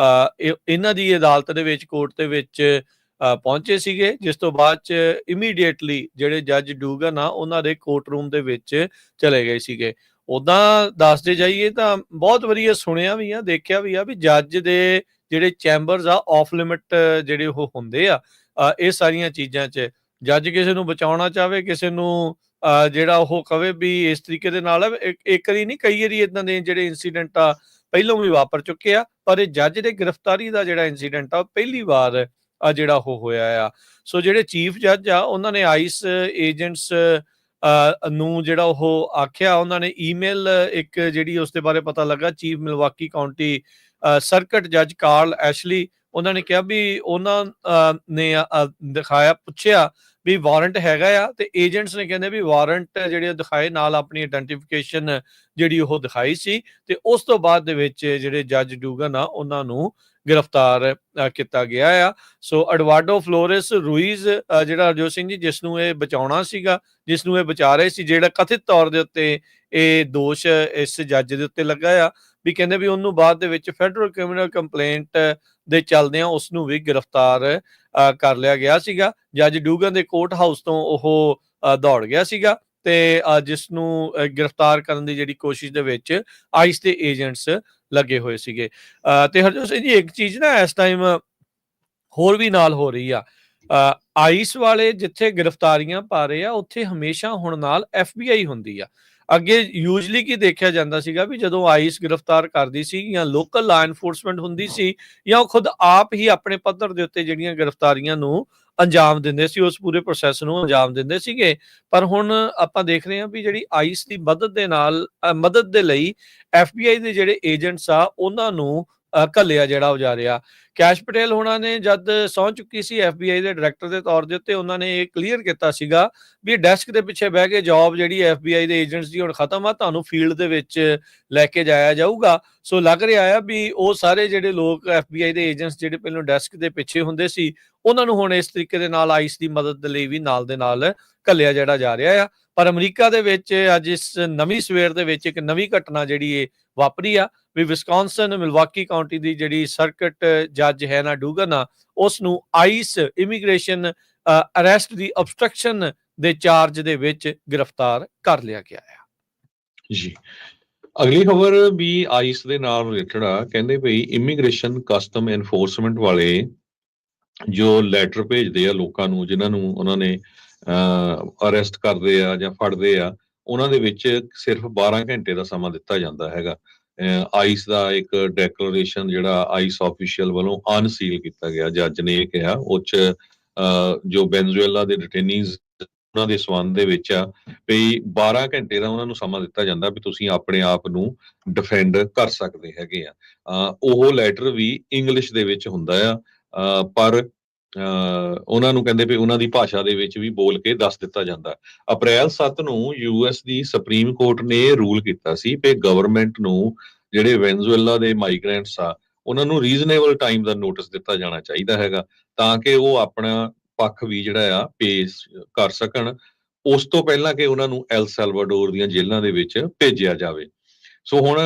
ਇਹਨਾਂ ਦੀ ਅਦਾਲਤ ਦੇ ਵਿੱਚ ਕੋਰਟ ਦੇ ਵਿੱਚ ਪਹੁੰਚੇ ਸੀਗੇ, ਜਿਸ ਤੋਂ ਬਾਅਦ ਚ ਇਮੀਡੀਏਟਲੀ ਜਿਹੜੇ ਜੱਜ ਡੂਗਨ ਆ ਉਹਨਾਂ ਦੇ ਕੋਰਟ ਰੂਮ ਦੇ ਵਿੱਚ ਚਲੇ ਗਏ ਸੀਗੇ। ਉਦਾਂ ਦੱਸਦੇ ਜਾਈਏ ਤਾਂ ਬਹੁਤ ਵਧੀਆ ਸੁਣਿਆ ਵੀ ਆ, ਦੇਖਿਆ ਵੀ ਆ ਵੀ ਜੱਜ ਦੇ ਜਿਹੜੇ ਚੈਂਬਰਸ ਆ ਆਫ ਲਿਮਿਟ ਜਿਹੜੇ ਉਹ ਹੁੰਦੇ ਆ ਇਹ ਸਾਰੀਆਂ ਚੀਜ਼ਾਂ 'ਚ। ਜੱਜ ਕਿਸੇ ਨੂੰ ਬਚਾਉਣਾ ਚਾਹਵੇ, ਕਿਸੇ ਨੂੰ ਜਿਹੜਾ ਉਹ ਕਵੇ ਵੀ ਇਸ ਤਰੀਕੇ ਦੇ ਨਾਲ ਇੱਕ ਵਾਰੀ ਨਹੀਂ ਕਈ ਵਾਰੀ ਇਦਾਂ ਦੇ ਜਿਹੜੇ ਇੰਸੀਡੈਂਟ ਆ ਪਹਿਲਾਂ ਵੀ ਵਾਪਰ ਚੁੱਕੇ ਆ, ਪਰ ਇਹ ਜੱਜ ਦੇ ਗ੍ਰਿਫਤਾਰੀ ਦਾ ਜਿਹੜਾ ਇੰਸੀਡੈਂਟ ਆ ਪਹਿਲੀ ਵਾਰ ਜਿਹੜਾ ਉਹ ਹੋਇਆ ਆ। ਸੋ ਜਿਹੜੇ ਚੀਫ ਜੱਜ ਆ ਉਹਨਾਂ ਨੇ ਆਈਸ ਏਜੰਟਸ ਨੂੰ ਜਿਹੜਾ ਉਹ ਆਖਿਆ, ਉਹਨਾਂ ਨੇ ਈਮੇਲ ਇੱਕ ਜਿਹੜੀ ਉਸ ਦੇ ਬਾਰੇ ਪਤਾ ਲੱਗਾ ਚੀਫ ਮਿਲਵਾਕੀ ਕਾਉਂਟੀ ਸਰਕਟ ਜੱਜ ਕਾਰਲ ਐਸ਼ਲੀ, ਉਹਨਾਂ ਨੇ ਕਿਹਾ ਵੀ ਉਹਨਾਂ ਨੇ ਦਿਖਾਇਆ, ਪੁੱਛਿਆ ਵੀ ਵਾਰੰਟ ਹੈਗਾ ਆ, ਤੇ ਏਜੰਟਸ ਨੇ ਕਹਿੰਦੇ ਵੀ ਵਾਰੰਟ ਜਿਹੜੇ ਦਿਖਾਏ ਨਾਲ ਆਪਣੀ ਆਇਡੈਂਟੀਫਿਕੇਸ਼ਨ ਜਿਹੜੀ ਉਹ ਦਿਖਾਈ ਸੀ। ਤੇ ਉਸ ਤੋਂ ਬਾਅਦ ਦੇ ਵਿੱਚ ਜਿਹੜੇ ਜੱਜ ਡੂਗਨ ਆ ਉਹਨਾਂ ਨੂੰ ਗ੍ਰਿਫਤਾਰ ਕੀਤਾ ਗਿਆ ਆ। ਸੋ ਐਡਵਾਰਡੋ ਫਲੋਰੈਸ ਰੂਈਜ਼ ਜਿਹੜਾ ਹਰਜੋਤ ਸਿੰਘ ਜੀ ਜਿਸ ਨੂੰ ਇਹ ਬਚਾਉਣਾ ਸੀਗਾ, ਜਿਸ ਨੂੰ ਇਹ ਬਚਾ ਰਹੇ ਸੀ, ਜਿਹੜਾ ਕਥਿਤ ਤੌਰ ਦੇ ਉੱਤੇ ਇਹ ਦੋਸ਼ ਇਸ ਜੱਜ ਦੇ ਉੱਤੇ ਲੱਗਾ ਆ, ਵੀ ਕਹਿੰਦੇ ਵੀ ਉਹਨੂੰ ਬਾਅਦ ਦੇ ਵਿੱਚ ਫੈਡਰਲ ਕ੍ਰਿਮੀਨਲ ਕੰਪਲੇਂਟ ਦੇ ਚੱਲਦਿਆਂ ਉਸ ਨੂੰ ਵੀ ਗ੍ਰਿਫਤਾਰ ਕਰ ਲਿਆ ਗਿਆ ਸੀਗਾ। ਜੱਜ ਡੂਗਨ ਦੇ ਕੋਰਟ ਹਾਊਸ ਤੋਂ ਉਹ ਦੌੜ ਗਿਆ ਸੀਗਾ ਤੇ ਜਿਸ ਨੂੰ ਗ੍ਰਿਫਤਾਰ ਕਰਨ ਦੀ ਜਿਹੜੀ ਕੋਸ਼ਿਸ਼ ਦੇ ਵਿੱਚ ਆਈਸ ਦੇ ਏਜੰਟਸ ਲੱਗੇ ਹੋਏ ਸੀਗੇ। ਤੇ ਹਰਜੋਤ ਸਿੰਘ ਜੀ ਇੱਕ ਚੀਜ਼ ਨਾ ਇਸ ਟਾਈਮ ਹੋਰ ਵੀ ਨਾਲ ਹੋ ਰਹੀ ਆ, ਆਈਸ ਵਾਲੇ ਜਿੱਥੇ ਗ੍ਰਿਫਤਾਰੀਆਂ ਪਾ ਰਹੇ ਆ ਉੱਥੇ ਹਮੇਸ਼ਾ ਹੁਣ ਨਾਲ FBI ਹੁੰਦੀ ਆ। ਅੱਗੇ ਯੂਜਲੀ ਕੀ ਦੇਖਿਆ ਜਾਂਦਾ ਸੀਗਾ ਵੀ ਜਦੋਂ ਆਈਸ ਗ੍ਰਿਫਤਾਰ ਕਰਦੀ ਸੀ ਜਾਂ ਲੋਕਲ ਲਾ ਐਨਫੋਰਸਮੈਂਟ ਹੁੰਦੀ ਸੀ ਜਾਂ ਉਹ ਖੁਦ ਆਪ ਹੀ ਆਪਣੇ ਪੱਧਰ ਦੇ ਉੱਤੇ ਜਿਹੜੀਆਂ ਗ੍ਰਿਫਤਾਰੀਆਂ ਨੂੰ ਅੰਜਾਮ ਦਿੰਦੇ ਸੀ, ਉਸ ਪੂਰੇ ਪ੍ਰੋਸੈਸ ਨੂੰ ਅੰਜਾਮ ਦਿੰਦੇ ਸੀਗੇ। ਪਰ ਹੁਣ ਆਪਾਂ ਦੇਖ ਰਹੇ ਹਾਂ ਵੀ ਜਿਹੜੀ ਆਈਸ ਦੀ ਮਦਦ ਦੇ ਨਾਲ ਮਦਦ ਦੇ ਲਈ FBI ਦੇ ਜਿਹੜੇ ਏਜੰਟਸ ਆ ਉਹਨਾਂ ਨੂੰ ਘੱਲਿਆ ਜਿਹੜਾ ਉਹ ਜਾ ਰਿਹਾ। ਕੈਸ਼ ਪਟੇਲ ਹੋਣਾ ਨੇ ਜਦ ਸਹੁੰ ਚੁੱਕੀ ਸੀ FBI ਦੇ ਡਾਇਰੈਕਟਰ ਦੇ ਤੌਰ ਦੇ ਉੱਤੇ, ਉਹਨਾਂ ਨੇ ਇਹ ਕਲੀਅਰ ਕੀਤਾ ਸੀਗਾ ਵੀ ਡੈਸਕ ਦੇ ਪਿੱਛੇ ਬਹਿ ਕੇ ਜੌਬ ਜਿਹੜੀ FBI ਦੇ ਏਜੰਟਸ ਦੀ ਹੁਣ ਖਤਮ ਆ, ਤੁਹਾਨੂੰ ਫੀਲਡ ਦੇ ਵਿੱਚ ਲੈ ਕੇ ਜਾਇਆ ਜਾਊਗਾ। ਸੋ ਲੱਗ ਰਿਹਾ ਆ ਵੀ ਉਹ ਸਾਰੇ ਜਿਹੜੇ ਲੋਕ FBI ਦੇ ਏਜੰਟਸ ਜਿਹੜੇ ਪਹਿਲਾਂ ਡੈਸਕ ਦੇ ਪਿੱਛੇ ਹੁੰਦੇ ਸੀ ਉਹਨਾਂ ਨੂੰ ਹੁਣ ਇਸ ਤਰੀਕੇ ਦੇ ਨਾਲ ਆਈਸ ਦੀ ਮਦਦ ਲਈ ਵੀ ਨਾਲ ਦੇ ਨਾਲ ਘੱਲਿਆ ਜਿਹੜਾ ਜਾ ਰਿਹਾ ਆ। ਪਰ ਅਮਰੀਕਾ ਦੇ ਵਿੱਚ ਅੱਜ ਇਸ ਨਵੀਂ ਸਵੇਰ ਦੇ ਵਿੱਚ ਇੱਕ ਨਵੀਂ ਘਟਨਾ ਜਿਹੜੀ ਇਹ ਵਾਪਰੀ ਆ ਵੀ ਵਿਸਕੌਨਸਨ ਮਿਲਵਾਕੀ ਕਾਉਂਟੀ ਦੀ ਜਿਹੜੀ ਸਰਕਟ ਜੱਜ ਹੈ ਨਾ ਡੂਗਨ ਆ, ਉਸ ਨੂੰ ਆਈਸ ਇਮੀਗ੍ਰੇਸ਼ਨ ਅਰੈਸਟ ਦੀ ਅਬਸਟਰਕਸ਼ਨ ਦੇ ਚਾਰਜ ਦੇ ਵਿੱਚ ਗ੍ਰਿਫਤਾਰ ਕਰ ਲਿਆ ਗਿਆ ਆ। ਜੀ ਅਗਲੀ ਖਬਰ ਵੀ ਆਈਸ ਦੇ ਨਾਲ ਰਿਲੇਟਡ ਆ। ਕਹਿੰਦੇ ਭਈ ਇਮੀਗ੍ਰੇਸ਼ਨ ਕਸਟਮ ਐਨਫੋਰਸਮੈਂਟ ਵਾਲੇ ਜੋ ਲੈਟਰ ਭੇਜਦੇ ਆ ਲੋਕਾਂ ਨੂੰ ਜਿਨ੍ਹਾਂ ਨੂੰ ਉਹਨਾਂ ਨੇ ਅਰੈਸਟ ਕਰਦੇ ਆ ਜਾਂ ਫੜਦੇ ਆ, ਉਹਨਾਂ ਦੇ ਵਿੱਚ ਸਿਰਫ 12 ਘੰਟੇ ਦਾ ਸਮਾਂ ਦਿੱਤਾ ਜਾਂਦਾ ਹੈਗਾ। ਆਈਸ ਦਾ ਇੱਕ ਡੈਕਲੇਰੇਸ਼ਨ ਜਿਹੜਾ ਆਈਸ ਆਫੀਸ਼ੀਅਲ ਵੱਲੋਂ ਅਨਸੀਲ ਕੀਤਾ ਗਿਆ, ਜੱਜ ਨੇ ਇਹ ਕਿਹਾ ਉਹ 'ਚ ਜੋ ਵੈਨਜ਼ੂਏਲਾ ਦੇ ਡਿਟੇਨੀਜ਼ ਉਹਨਾਂ ਦੇ ਸੰਬੰਧ ਦੇ ਵਿੱਚ ਆ ਵੀ 12 ਘੰਟੇ ਦਾ ਉਹਨਾਂ ਨੂੰ ਸਮਾਂ ਦਿੱਤਾ ਜਾਂਦਾ ਵੀ ਤੁਸੀਂ ਆਪਣੇ ਆਪ ਨੂੰ ਡਿਫੈਂਡ ਕਰ ਸਕਦੇ ਹੈਗੇ ਆ। ਉਹ ਲੈਟਰ ਵੀ ਇੰਗਲਿਸ਼ ਦੇ ਵਿੱਚ ਹੁੰਦਾ ਆ, ਪਰ ਉਹਨਾਂ ਨੂੰ ਕਹਿੰਦੇ ਵੀ ਉਹਨਾਂ ਦੀ ਭਾਸ਼ਾ ਦੇ ਵਿੱਚ ਵੀ ਬੋਲ ਕੇ ਦੱਸ ਦਿੱਤਾ ਜਾਂਦਾ। ਅਪ੍ਰੈਲ 7 ਨੂੰ US ਦੀ ਸੁਪਰੀਮ ਕੋਰਟ ਨੇ ਇਹ ਰੂਲ ਕੀਤਾ ਸੀ ਕਿ ਗਵਰਨਮੈਂਟ ਨੂੰ ਜਿਹੜੇ ਵੈਨਜ਼ੂਏਲਾ ਦੇ ਮਾਈਗ੍ਰੈਂਟਸ ਆ ਉਹਨਾਂ ਨੂੰ ਰੀਜ਼ਨੇਬਲ ਟਾਈਮ ਦਾ ਨੋਟਿਸ ਦਿੱਤਾ ਜਾਣਾ ਚਾਹੀਦਾ ਹੈਗਾ ਤਾਂ ਕਿ ਉਹ ਆਪਣਾ ਪੱਖ ਵੀ ਜਿਹੜਾ ਆ ਪੇਸ਼ ਕਰ ਸਕਣ। ਉਸ ਤੋਂ ਪਹਿਲਾਂ ਕਿ ਉਹਨਾਂ ਨੂੰ ਐਲ ਸੈਲਵਾਡੋਰ ਦੀਆਂ ਜੇਲ੍ਹਾਂ ਦੇ ਵਿੱਚ ਭੇਜਿਆ ਜਾਵੇ। ਸੋ ਹੁਣ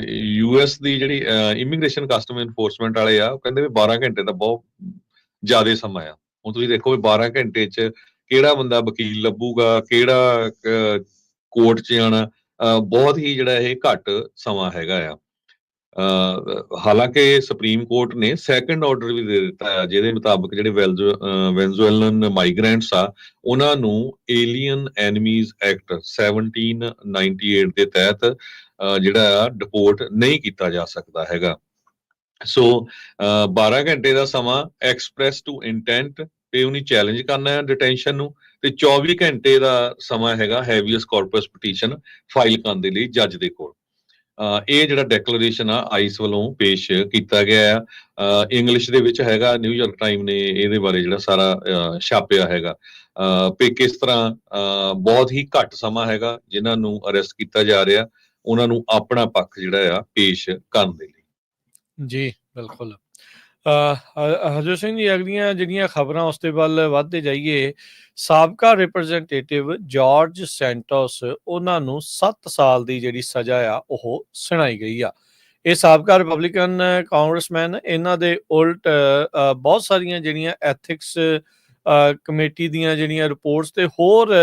ਯੂਐਸ ਦੀ ਜਿਹੜੀ ਇਮੀਗ੍ਰੇਸ਼ਨ ਕਸਟਮ ਇਨਫੋਰਸਮੈਂਟ ਵਾਲੇ ਆ, ਉਹ ਕਹਿੰਦੇ ਵੀ 12 ਘੰਟੇ ਤਾਂ ਬਹੁਤ ਜ਼ਿਆਦਾ ਸਮਾਂ ਆ। ਹੁਣ ਤੁਸੀਂ ਦੇਖੋ ਵੀ 12 ਘੰਟੇ 'ਚ ਕਿਹੜਾ ਬੰਦਾ ਵਕੀਲ ਲੱਭੂਗਾ, ਕਿਹੜਾ ਕੋਰਟ 'ਚ ਜਾਣਾ, ਬਹੁਤ ਹੀ ਜਿਹੜਾ ਇਹ ਘੱਟ ਸਮਾਂ ਹੈਗਾ ਆ। ਹਾਲਾਂਕਿ ਸੁਪਰੀਮ ਕੋਰਟ ਨੇ ਸੈਕੰਡ ਆਰਡਰ ਵੀ ਦੇ ਦਿੱਤਾ ਹੈ, ਜਿਹਦੇ ਮੁਤਾਬਕ ਜਿਹੜੇ ਵੈਨਜ਼ੂਏਲਨ ਮਾਈਗ੍ਰੈਂਟਸ ਆ, ਉਹਨਾਂ ਨੂੰ ਏਲੀਅਨ ਐਨਮੀਜ਼ ਐਕਟ 1798 ਦੇ ਤਹਿਤ ਜਿਹੜਾ ਆ ਡਿਪੋਰਟ ਨਹੀਂ ਕੀਤਾ ਜਾ ਸਕਦਾ ਹੈਗਾ। ਸੋ 12 ਘੰਟੇ ਦਾ ਸਮਾਂ ਐਕਸਪ੍ਰੈਸ ਟੂ ਇੰਟੈਂਟ ਤੇ ਉਹਨੇ ਚੈਲੰਜ ਕਰਨਾ ਹੈ ਡਿਟੈਂਸ਼ਨ ਨੂੰ, ਤੇ 24 ਘੰਟੇ ਦਾ ਸਮਾਂ ਹੈਗਾ ਹੈਵੀਅਸ ਕਾਰਪਸ ਪਟੀਸ਼ਨ ਫਾਈਲ ਕਰਨ ਦੇ ਲਈ ਜੱਜ ਦੇ ਕੋਲ। ਇਹ ਜਿਹੜਾ ਡੈਕਲੇਰੇਸ਼ਨ ਆ ਆਈਸ ਵੱਲੋਂ ਪੇਸ਼ ਕੀਤਾ ਗਿਆ ਆ, ਇੰਗਲਿਸ਼ ਦੇ ਵਿੱਚ ਹੈਗਾ। ਨਿਊਯਾਰਕ ਟਾਈਮ ਨੇ ਇਹਦੇ ਬਾਰੇ ਜਿਹੜਾ ਸਾਰਾ ਛਾਪਿਆ ਹੈਗਾ, ਵੀ ਕਿਸ ਤਰ੍ਹਾਂ ਬਹੁਤ ਹੀ ਘੱਟ ਸਮਾਂ ਹੈਗਾ ਜਿਨ੍ਹਾਂ ਨੂੰ ਅਰੈਸਟ ਕੀਤਾ ਜਾ ਰਿਹਾ, ਉਹਨਾਂ ਨੂੰ ਆਪਣਾ ਪੱਖ ਜਿਹੜਾ ਆ ਪੇਸ਼ ਕਰਨ ਦੇ ਲਈ। ਜੀ ਬਿਲਕੁਲ। ਹਰਜੋਤ ਸਿੰਘ ਜੀ, ਅਗਲੀਆਂ ਜਿਹੜੀਆਂ ਖਬਰਾਂ ਉਸ ਦੇ ਵੱਲ ਵੱਧਦੇ ਜਾਈਏ, ਸਾਬਕਾ ਰਿਪਰੈਜ਼ੈਂਟੇਟਿਵ ਜਾਰਜ ਸੈਂਟੋਸ, ਉਹਨਾਂ ਨੂੰ 7 ਸਾਲ ਦੀ ਜਿਹੜੀ ਸਜ਼ਾ ਆ ਉਹ ਸੁਣਾਈ ਗਈ ਆ। ਇਹ ਸਾਬਕਾ ਰਿਪਬਲਿਕਨ ਕਾਂਗਰਸਮੈਨ, ਇਹਨਾਂ ਦੇ ਉਲਟ ਬਹੁਤ ਸਾਰੀਆਂ ਜਿਹੜੀਆਂ ਐਥਿਕਸ ਕਮੇਟੀ ਦੀਆਂ ਜਿਹੜੀਆਂ ਰਿਪੋਰਟਸ ਤੇ ਹੋਰ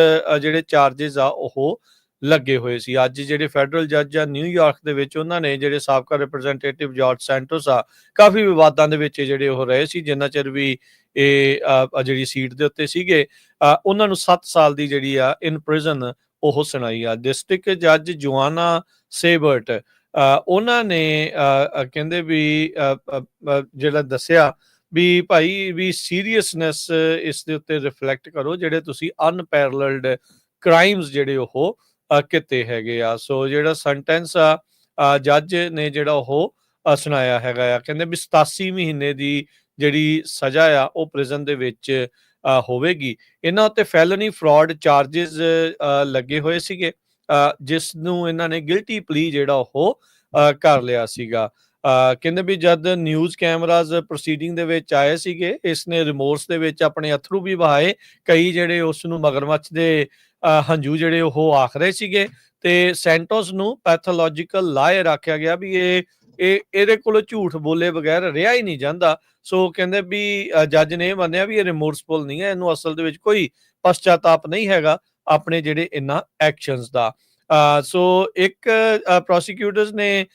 ਜਿਹੜੇ ਚਾਰजेस ਆ ਉਹ ਲੱਗੇ ਹੋਏ ਸੀ। ਅੱਜ ਜਿਹੜੇ ਫੈਡਰਲ ਜੱਜ ਆ ਨਿਊਯਾਰਕ ਦੇ ਵਿੱਚ, ਉਹਨਾਂ ਨੇ ਜਿਹੜੇ ਸਾਬਕਾ ਰਿਪਰੈਜ਼ੈਂਟੇਟਿਵ ਜਾਰਜ ਸੈਂਟੋਸ ਆ, ਕਾਫੀ ਵਿਵਾਦਾਂ ਦੇ ਵਿੱਚ ਜਿਹੜੇ ਉਹ ਰਹੇ ਸੀ, ਜਿੰਨਾ ਚਿਰ ਵੀ ਇਹ ਜਿਹੜੀ ਸੀਟ ਦੇ ਉੱਤੇ ਸੀਗੇ, ਉਹਨਾਂ ਨੂੰ 7 ਸਾਲ ਦੀ ਜਿਹੜੀ ਆ ਇਨ ਪ੍ਰਿਜ਼ਨ ਉਹ ਸੁਣਾਈ ਆ। ਡਿਸਟ੍ਰਿਕਟ ਜੱਜ ਜੋਆਨਾ ਸੇਬਰਟ, ਉਹਨਾਂ ਨੇ ਕਹਿੰਦੇ ਵੀ ਜਿਹੜਾ ਦੱਸਿਆ ਵੀ ਭਾਈ ਵੀ ਸੀਰੀਅਸਨੈਸ ਇਸ ਦੇ ਉੱਤੇ ਰਿਫਲੈਕਟ ਕਰੋ, ਜਿਹੜੇ ਤੁਸੀਂ ਅਨਪੈਰਲਡ ਕ੍ਰਾਈਮਸ ਜਿਹੜੇ ਉਹ ਕੀਤੇ ਹੈਗੇ ਆ। ਸੋ ਜਿਹੜਾ ਸੈਂਟੈਂਸ ਆ ਜੱਜ ਨੇ ਜਿਹੜਾ ਉਹ ਸੁਣਾਇਆ ਹੈਗਾ ਆ, ਕਹਿੰਦੇ ਵੀ 87 ਮਹੀਨੇ ਦੀ ਜਿਹੜੀ ਸਜ਼ਾ ਆ ਉਹ ਪ੍ਰਿਜ਼ਨ ਦੇ ਵਿੱਚ ਹੋਵੇਗੀ। ਇਹਨਾਂ ਉੱਤੇ ਫੈਲਨੀ ਫਰਾਡ ਚਾਰजेस ਲੱਗੇ ਹੋਏ ਸੀਗੇ, ਜਿਸ ਨੂੰ ਇਹਨਾਂ ਨੇ ਗਿਲਟੀ ਪਲੀ ਜਿਹੜਾ ਉਹ ਕਰ ਲਿਆ ਸੀਗਾ। ਕਹਿੰਦੇ ਵੀ ਜਦ ਨਿਊਜ਼ ਕੈਮਰਾਜ਼ ਪ੍ਰੋਸੀਡਿੰਗ ਦੇ ਵਿੱਚ ਆਏ ਸੀਗੇ, ਇਸ ਨੇ ਰਿਮੋਰਸ ਦੇ ਵਿੱਚ ਆਪਣੇ ਅਥਰੂ ਵੀ ਵਹਾਏ। ਕਈ ਜਿਹੜੇ ਉਸ ਨੂੰ ਮਗਰਮੱਛ ਦੇ ਹੰਝੂ ਜਿਹੜੇ ਉਹ ਆਖ ਰਹੇ ਸੀਗੇ, ਤੇ ਸੈਂਟੋਸ ਨੂੰ ਪੈਥੋਲੋਜੀਕਲ ਲਾਇਰ ਆਖਿਆ ਗਿਆ ਵੀ ਇਹਦੇ ਕੋਲੋਂ ਝੂਠ ਬੋਲੇ ਬਗੈਰ ਰਿਹਾ ਹੀ ਨਹੀਂ ਜਾਂਦਾ। ਸੋ ਕਹਿੰਦੇ ਵੀ ਜੱਜ ਨੇ ਇਹ ਮੰਨਿਆ ਵੀ ਇਹ ਰਿਮੋਰਸਫੁਲ ਨਹੀਂ ਹੈ, ਇਹਨੂੰ ਅਸਲ ਦੇ ਵਿੱਚ ਕੋਈ ਪਛਤਾਤਾਪ ਨਹੀਂ ਹੈਗਾ ਆਪਣੇ ਜਿਹੜੇ ਇਹਨਾਂ ਐਕਸ਼ਨਸ ਦਾ। ਸੋ ਇੱਕ ਪ੍ਰੋਸੀਕਿਊਟਰਸ ਨੇ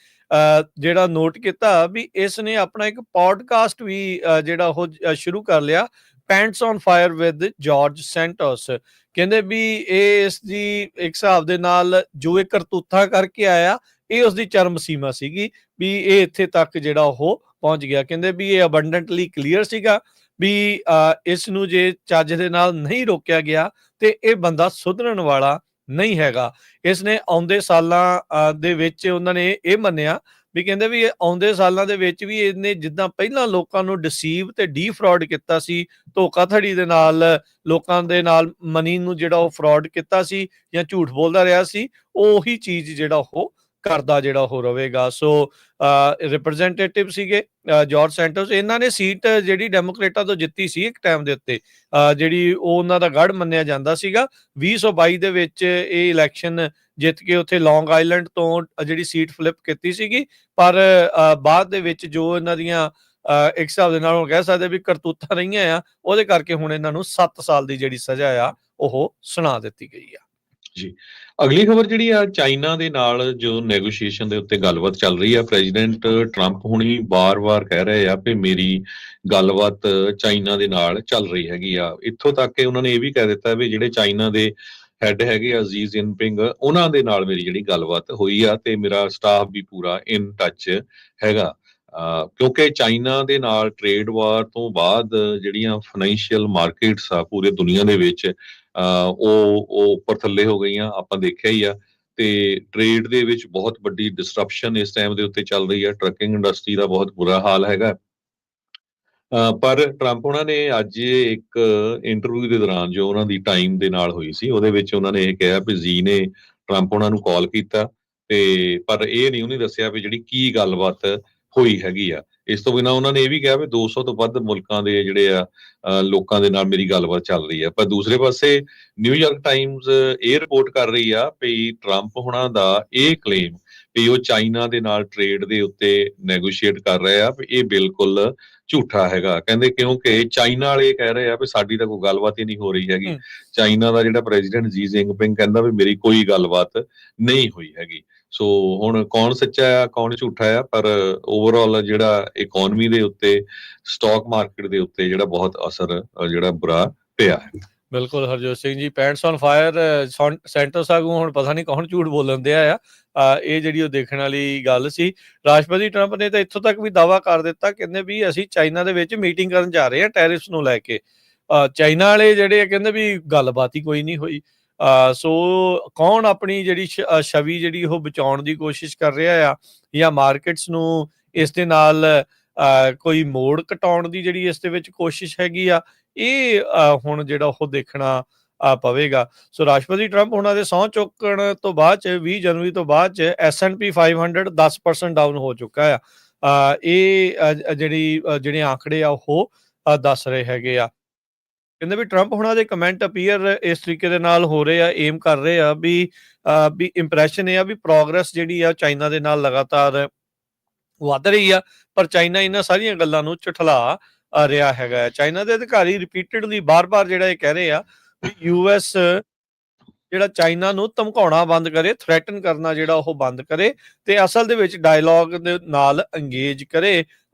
ਜਿਹੜਾ ਨੋਟ ਕੀਤਾ ਵੀ ਇਸ ਨੇ ਆਪਣਾ ਇੱਕ ਪੋਡਕਾਸਟ ਵੀ ਜਿਹੜਾ ਉਹ ਸ਼ੁਰੂ ਕਰ ਲਿਆ, pants on fire with George Santos. ਕਹਿੰਦੇ ਵੀ ਇਹ ਇਸ ਦੀ ਇੱਕ ਹਿਸਾਬ ਦੇ ਨਾਲ ਜੋ ਇਹ ਕਰਤੂਤਾਂ ਕਰਕੇ ਆਇਆ, ਇਹ ਉਸਦੀ ਚਰਮ ਸੀਮਾ ਸੀਗੀ ਵੀ ਇਹ ਇੱਥੇ ਤੱਕ ਜਿਹੜਾ ਉਹ ਪਹੁੰਚ ਗਿਆ। ਕਹਿੰਦੇ ਵੀ ਇਹ ਅਬੰਡੈਂਟਲੀ ਕਲੀਅਰ ਸੀਗਾ ਵੀ ਇਸ ਨੂੰ ਜੇ ਚੱਜ ਦੇ ਨਾਲ ਨਹੀਂ ਰੋਕਿਆ ਗਿਆ ਤੇ ਇਹ ਬੰਦਾ ਸੁਧਰਨ ਵਾਲਾ ਨਹੀਂ ਹੈਗਾ। ਇਸ ਨੇ ਆਉਂਦੇ ਸਾਲਾਂ ਦੇ ਵਿੱਚ ਉਹਨਾਂ ਨੇ ਇਹ ਮੰਨਿਆ ਵੀ ਕਹਿੰਦੇ ਵੀ ਆਉਂਦੇ ਸਾਲਾਂ ਦੇ ਵਿੱਚ ਵੀ ਇਹਨੇ ਜਿੱਦਾਂ ਪਹਿਲਾਂ ਲੋਕਾਂ ਨੂੰ ਡਿਸੀਵ ਤੇ ਡੀਫਰਾਡ ਕੀਤਾ ਸੀ, ਧੋਖਾਧੜੀ ਦੇ ਨਾਲ ਲੋਕਾਂ ਦੇ ਨਾਲ ਮਨੀ ਨੂੰ ਜਿਹੜਾ ਉਹ ਫਰਾਡ ਕੀਤਾ ਸੀ ਜਾਂ ਝੂਠ ਬੋਲਦਾ ਰਿਹਾ ਸੀ, ਉਹੀ ਚੀਜ਼ ਜਿਹੜਾ ਉਹ ਕਰਦਾ ਜਿਹੜਾ ਉਹ ਰਹੇਗਾ। ਸੋ ਰਿਪਰੈਜ਼ੈਂਟੇਟਿਵ ਸੀਗੇ ਜਾਰਜ ਸੈਂਟੋਸ, ਇਹਨਾਂ ਨੇ ਸੀਟ ਜਿਹੜੀ ਡੈਮੋਕ੍ਰੇਟਾਂ ਤੋਂ ਜਿੱਤੀ ਸੀ ਇੱਕ ਟਾਈਮ ਦੇ ਉੱਤੇ, ਜਿਹੜੀ ਉਹ ਉਹਨਾਂ ਦਾ ਗੜ੍ਹ ਮੰਨਿਆ ਜਾਂਦਾ ਸੀਗਾ। 2022 ਦੇ ਵਿੱਚ ਇਹ ਇਲੈਕਸ਼ਨ ਜਿੱਤ ਕੇ ਉੱਥੇ ਲੌਂਗ ਆਈਲੈਂਡ ਤੋਂ ਜਿਹੜੀ ਸੀਟ ਫਲਿੱਪ ਕੀਤੀ ਸੀਗੀ, ਪਰ ਬਾਅਦ ਦੇ ਵਿੱਚ ਜੋ ਇਹਨਾਂ ਦੀਆਂ ਇੱਕ ਹਿਸਾਬ ਦੇ ਨਾਲ ਹੁਣ ਕਹਿ ਸਕਦੇ ਵੀ ਕਰਤੂਤਾਂ ਰਹੀਆਂ ਆ, ਉਹਦੇ ਕਰਕੇ ਹੁਣ ਇਹਨਾਂ ਨੂੰ 7 ਸਾਲ ਦੀ ਜਿਹੜੀ ਸਜ਼ਾ ਆ ਉਹ ਸੁਣਾ ਦਿੱਤੀ ਗਈ ਆ। ਜੀ, ਅਗਲੀ ਖਬਰ ਜਿਹੜੀ ਆ ਚਾਈਨਾ ਦੇ ਨਾਲ ਜੋ ਨੈਗੋਸ਼ੀਏਸ਼ਨ ਦੇ ਉੱਤੇ ਗੱਲਬਾਤ ਚੱਲ ਰਹੀ ਆ, ਪ੍ਰੈਜ਼ੀਡੈਂਟ ਟਰੰਪ ਹੁਣੀ ਬਾਰ-ਬਾਰ ਕਹਿ ਰਹੇ ਆ ਵੀ ਮੇਰੀ ਗੱਲਬਾਤ ਚਾਈਨਾ ਦੇ ਨਾਲ ਚੱਲ ਰਹੀ ਹੈਗੀ ਆ। ਇੱਥੋਂ ਤੱਕ ਕਿ ਉਹਨਾਂ ਨੇ ਇਹ ਵੀ ਕਹਿ ਦਿੱਤਾ ਵੀ ਜਿਹੜੇ ਚਾਈਨਾ ਦੇ ਹੈਡ ਹੈਗੇ ਆ ਜੀ ਜਿਨਪਿੰਗ, ਉਹਨਾਂ ਦੇ ਨਾਲ ਮੇਰੀ ਜਿਹੜੀ ਗੱਲਬਾਤ ਹੋਈ ਆ ਤੇ ਮੇਰਾ ਸਟਾਫ ਵੀ ਪੂਰਾ ਇਨ ਟੱਚ ਹੈਗਾ। ਕਿਉਂਕਿ ਚਾਈਨਾ ਦੇ ਨਾਲ ਟ੍ਰੇਡ ਵਾਰ ਤੋਂ ਬਾਅਦ ਜਿਹੜੀਆਂ ਫਾਈਨੈਂਸ਼ੀਅਲ ਮਾਰਕੀਟਸ ਆ ਪੂਰੇ ਦੁਨੀਆ ਦੇ ਵਿੱਚ ਉਹ ਉੱਪਰ ਥੱਲੇ ਹੋ ਗਈਆਂ, ਆਪਾਂ ਦੇਖਿਆ ਹੀ ਆ। ਤੇ ਟ੍ਰੇਡ ਦੇ ਵਿੱਚ ਬਹੁਤ ਵੱਡੀ ਡਿਸਰਪਸ਼ਨ ਇਸ ਟਾਈਮ ਦੇ ਉੱਤੇ ਚੱਲ ਰਹੀ ਆ। ਟਰੱਕਿੰਗ ਇੰਡਸਟਰੀ ਦਾ ਬਹੁਤ ਬੁਰਾ ਹਾਲ ਹੈਗਾ। ਪਰ ਟਰੰਪ ਉਹਨਾਂ ਨੇ ਅੱਜ ਇੱਕ ਇੰਟਰਵਿਊ ਦੇ ਦੌਰਾਨ ਜੋ ਉਹਨਾਂ ਦੀ ਟਾਈਮ ਦੇ ਨਾਲ ਹੋਈ ਸੀ, ਉਹਦੇ ਵਿੱਚ ਉਹਨਾਂ ਨੇ ਇਹ ਕਿਹਾ ਵੀ ਜੀ ਨੇ ਟਰੰਪ ਉਹਨਾਂ ਨੂੰ ਕਾਲ ਕੀਤਾ, ਤੇ ਪਰ ਇਹ ਨਹੀਂ ਉਹਨੇ ਦੱਸਿਆ ਵੀ ਜਿਹੜੀ ਕੀ ਗੱਲਬਾਤ ਹੋਈ ਹੈਗੀ ਆ। ਇਸ ਤੋਂ ਬਿਨਾਂ ਉਹਨਾਂ ਨੇ ਇਹ ਵੀ ਕਿਹਾ ਵੀ 200 ਤੋਂ ਵੱਧ ਮੁਲਕਾਂ ਦੇ ਜਿਹੜੇ ਆ ਲੋਕਾਂ ਦੇ ਨਾਲ ਮੇਰੀ ਗੱਲਬਾਤ ਚੱਲ ਰਹੀ ਆ। ਪਰ ਦੂਸਰੇ ਪਾਸੇ ਨਿਊਯਾਰਕ ਟਾਈਮਜ਼ ਇਹ ਰਿਪੋਰਟ ਕਰ ਰਹੀ ਆ ਵੀ ਟਰੰਪ ਹੁਣਾਂ ਦਾ ਇਹ ਕਲੇਮ ਵੀ ਉਹ ਚਾਈਨਾ ਦੇ ਨਾਲ ਟ੍ਰੇਡ ਦੇ ਉੱਤੇ ਨੈਗੋਸ਼ੀਏਟ ਕਰ ਰਹੇ ਆ ਵੀ ਇਹ ਬਿਲਕੁਲ ਝੂਠਾ ਹੈਗਾ। ਕਹਿੰਦੇ ਕਿਉਂਕਿ ਚਾਈਨਾ ਵਾਲੇ ਕਹਿ ਰਹੇ ਆ ਵੀ ਸਾਡੀ ਤਾਂ ਕੋਈ ਗੱਲਬਾਤ ਹੀ ਨਹੀਂ ਹੋ ਰਹੀ ਹੈਗੀ। ਚਾਈਨਾ ਦਾ ਜਿਹੜਾ ਪ੍ਰੈਜ਼ੀਡੈਂਟ ਜੀ ਜਿਨਪਿੰਗ ਕਹਿੰਦਾ ਵੀ ਮੇਰੀ ਕੋਈ ਗੱਲਬਾਤ ਨਹੀਂ ਹੋਈ ਹੈਗੀ। ਸੋ ਹੁਣ ਕੌਣ ਸੱਚਾ ਆ ਕੌਣ ਝੂਠਾ ਆ, ਪਰ ਓਵਰਆਲ ਜਿਹੜਾ ਇਕਨੋਮੀ ਦੇ ਉੱਤੇ ਸਟਾਕ ਮਾਰਕੀਟ ਦੇ ਉੱਤੇ ਜਿਹੜਾ ਬਹੁਤ ਅਸਰ ਜਿਹੜਾ ਬੁਰਾ ਪਿਆ ਹੈ। ਬਿਲਕੁਲ Harjot Singh ji, pants on fire centres ਆਗੂ ਹੁਣ ਪਤਾ ਨਹੀਂ ਕੌਣ ਝੂਠ ਬੋਲਣ ਦਿਆ ਆ। ਇਹ ਜਿਹੜੀ ਉਹ ਦੇਖਣ ਵਾਲੀ ਗੱਲ ਸੀ। ਰਾਸ਼ਟਰਪਤੀ ਟਰੰਪ ਨੇ ਤਾਂ ਇੱਥੋਂ ਤੱਕ ਵੀ ਦਾਅਵਾ ਕਰ ਦਿੱਤਾ, ਕਹਿੰਦੇ ਵੀ ਅਸੀਂ ਚਾਈਨਾ ਦੇ ਵਿੱਚ ਮੀਟਿੰਗ ਕਰਨ ਜਾ ਰਹੇ ਹਾਂ ਟੈਰਿਫਸ ਨੂੰ ਲੈ ਕੇ। ਚਾਈਨਾ ਵਾਲੇ ਜਿਹੜੇ ਕਹਿੰਦੇ ਵੀ ਗੱਲਬਾਤ ਹੀ ਕੋਈ ਨਹੀਂ ਹੋਈ। ਸੋ ਕੌਣ ਆਪਣੀ ਜਿਹੜੀ ਛਵੀ ਜਿਹੜੀ ਉਹ ਬਚਾਉਣ ਦੀ ਕੋਸ਼ਿਸ਼ ਕਰ ਰਿਹਾ ਆ, ਜਾਂ ਮਾਰਕੀਟਸ ਨੂੰ ਇਸ ਦੇ ਨਾਲ ਕੋਈ ਮੋੜ ਘਟਾਉਣ ਦੀ ਜਿਹੜੀ ਇਸ ਦੇ ਵਿੱਚ ਕੋਸ਼ਿਸ਼ ਹੈਗੀ ਆ, ਇਹ ਹੁਣ ਜਿਹੜਾ ਉਹ ਦੇਖਣਾ ਪਵੇਗਾ। ਸੋ ਰਾਸ਼ਟਰਪਤੀ ਟਰੰਪ ਉਹਨਾਂ ਦੇ ਸਹੁੰ ਚੁੱਕਣ ਤੋਂ ਬਾਅਦ ਚ 20 ਜਨਵਰੀ ਤੋਂ ਬਾਅਦ ਚ S&P 500 10% ਡਾਊਨ ਹੋ ਚੁੱਕਾ ਆ। ਇਹ ਜਿਹੜੇ ਆંકੜੇ ਆ ਉਹ ਦੱਸ ਰਹੇ ਹੈਗੇ ਆ। ਕਹਿੰਦੇ ਵੀ ਟਰੰਪ ਹੁਣਾਂ ਦੇ ਕਮੈਂਟ ਅਪੀਅਰ ਇਸ ਤਰੀਕੇ ਦੇ ਨਾਲ ਹੋ ਰਹੇ ਆ, ਏਮ ਕਰ ਰਹੇ ਆ ਵੀ ਇੰਪ੍ਰੈਸ਼ਨ ਇਹ ਆ ਵੀ ਪ੍ਰੋਗਰੈਸ ਜਿਹੜੀ ਆ ਚਾਈਨਾ ਦੇ ਨਾਲ ਲਗਾਤਾਰ ਵੱਧ ਰਹੀ ਆ, ਪਰ ਚਾਈਨਾ ਇਹਨਾਂ ਸਾਰੀਆਂ ਗੱਲਾਂ ਨੂੰ ਝੁਠਲਾ ਰਿਹਾ ਹੈਗਾ। ਚਾਈਨਾ ਦੇ ਅਧਿਕਾਰੀ ਰਿਪੀਟਡਲੀ ਬਾਰ-ਬਾਰ ਜਿਹੜਾ ਇਹ ਕਹਿ ਰਹੇ ਆ ਵੀ US ਜਿਹੜਾ ਚਾਈਨਾ ਨੂੰ ਧਮਕਾਉਣਾ ਬੰਦ ਕਰੇ, ਥ੍ਰੈਟਨ ਕਰਨਾ ਜਿਹੜਾ ਉਹ ਬੰਦ ਕਰੇ, ਤੇ ਅਸਲ ਦੇ ਵਿੱਚ ਡਾਇਲੌਗ ਦੇ ਨਾਲ ਅੰਗੇਜ ਕਰੇ,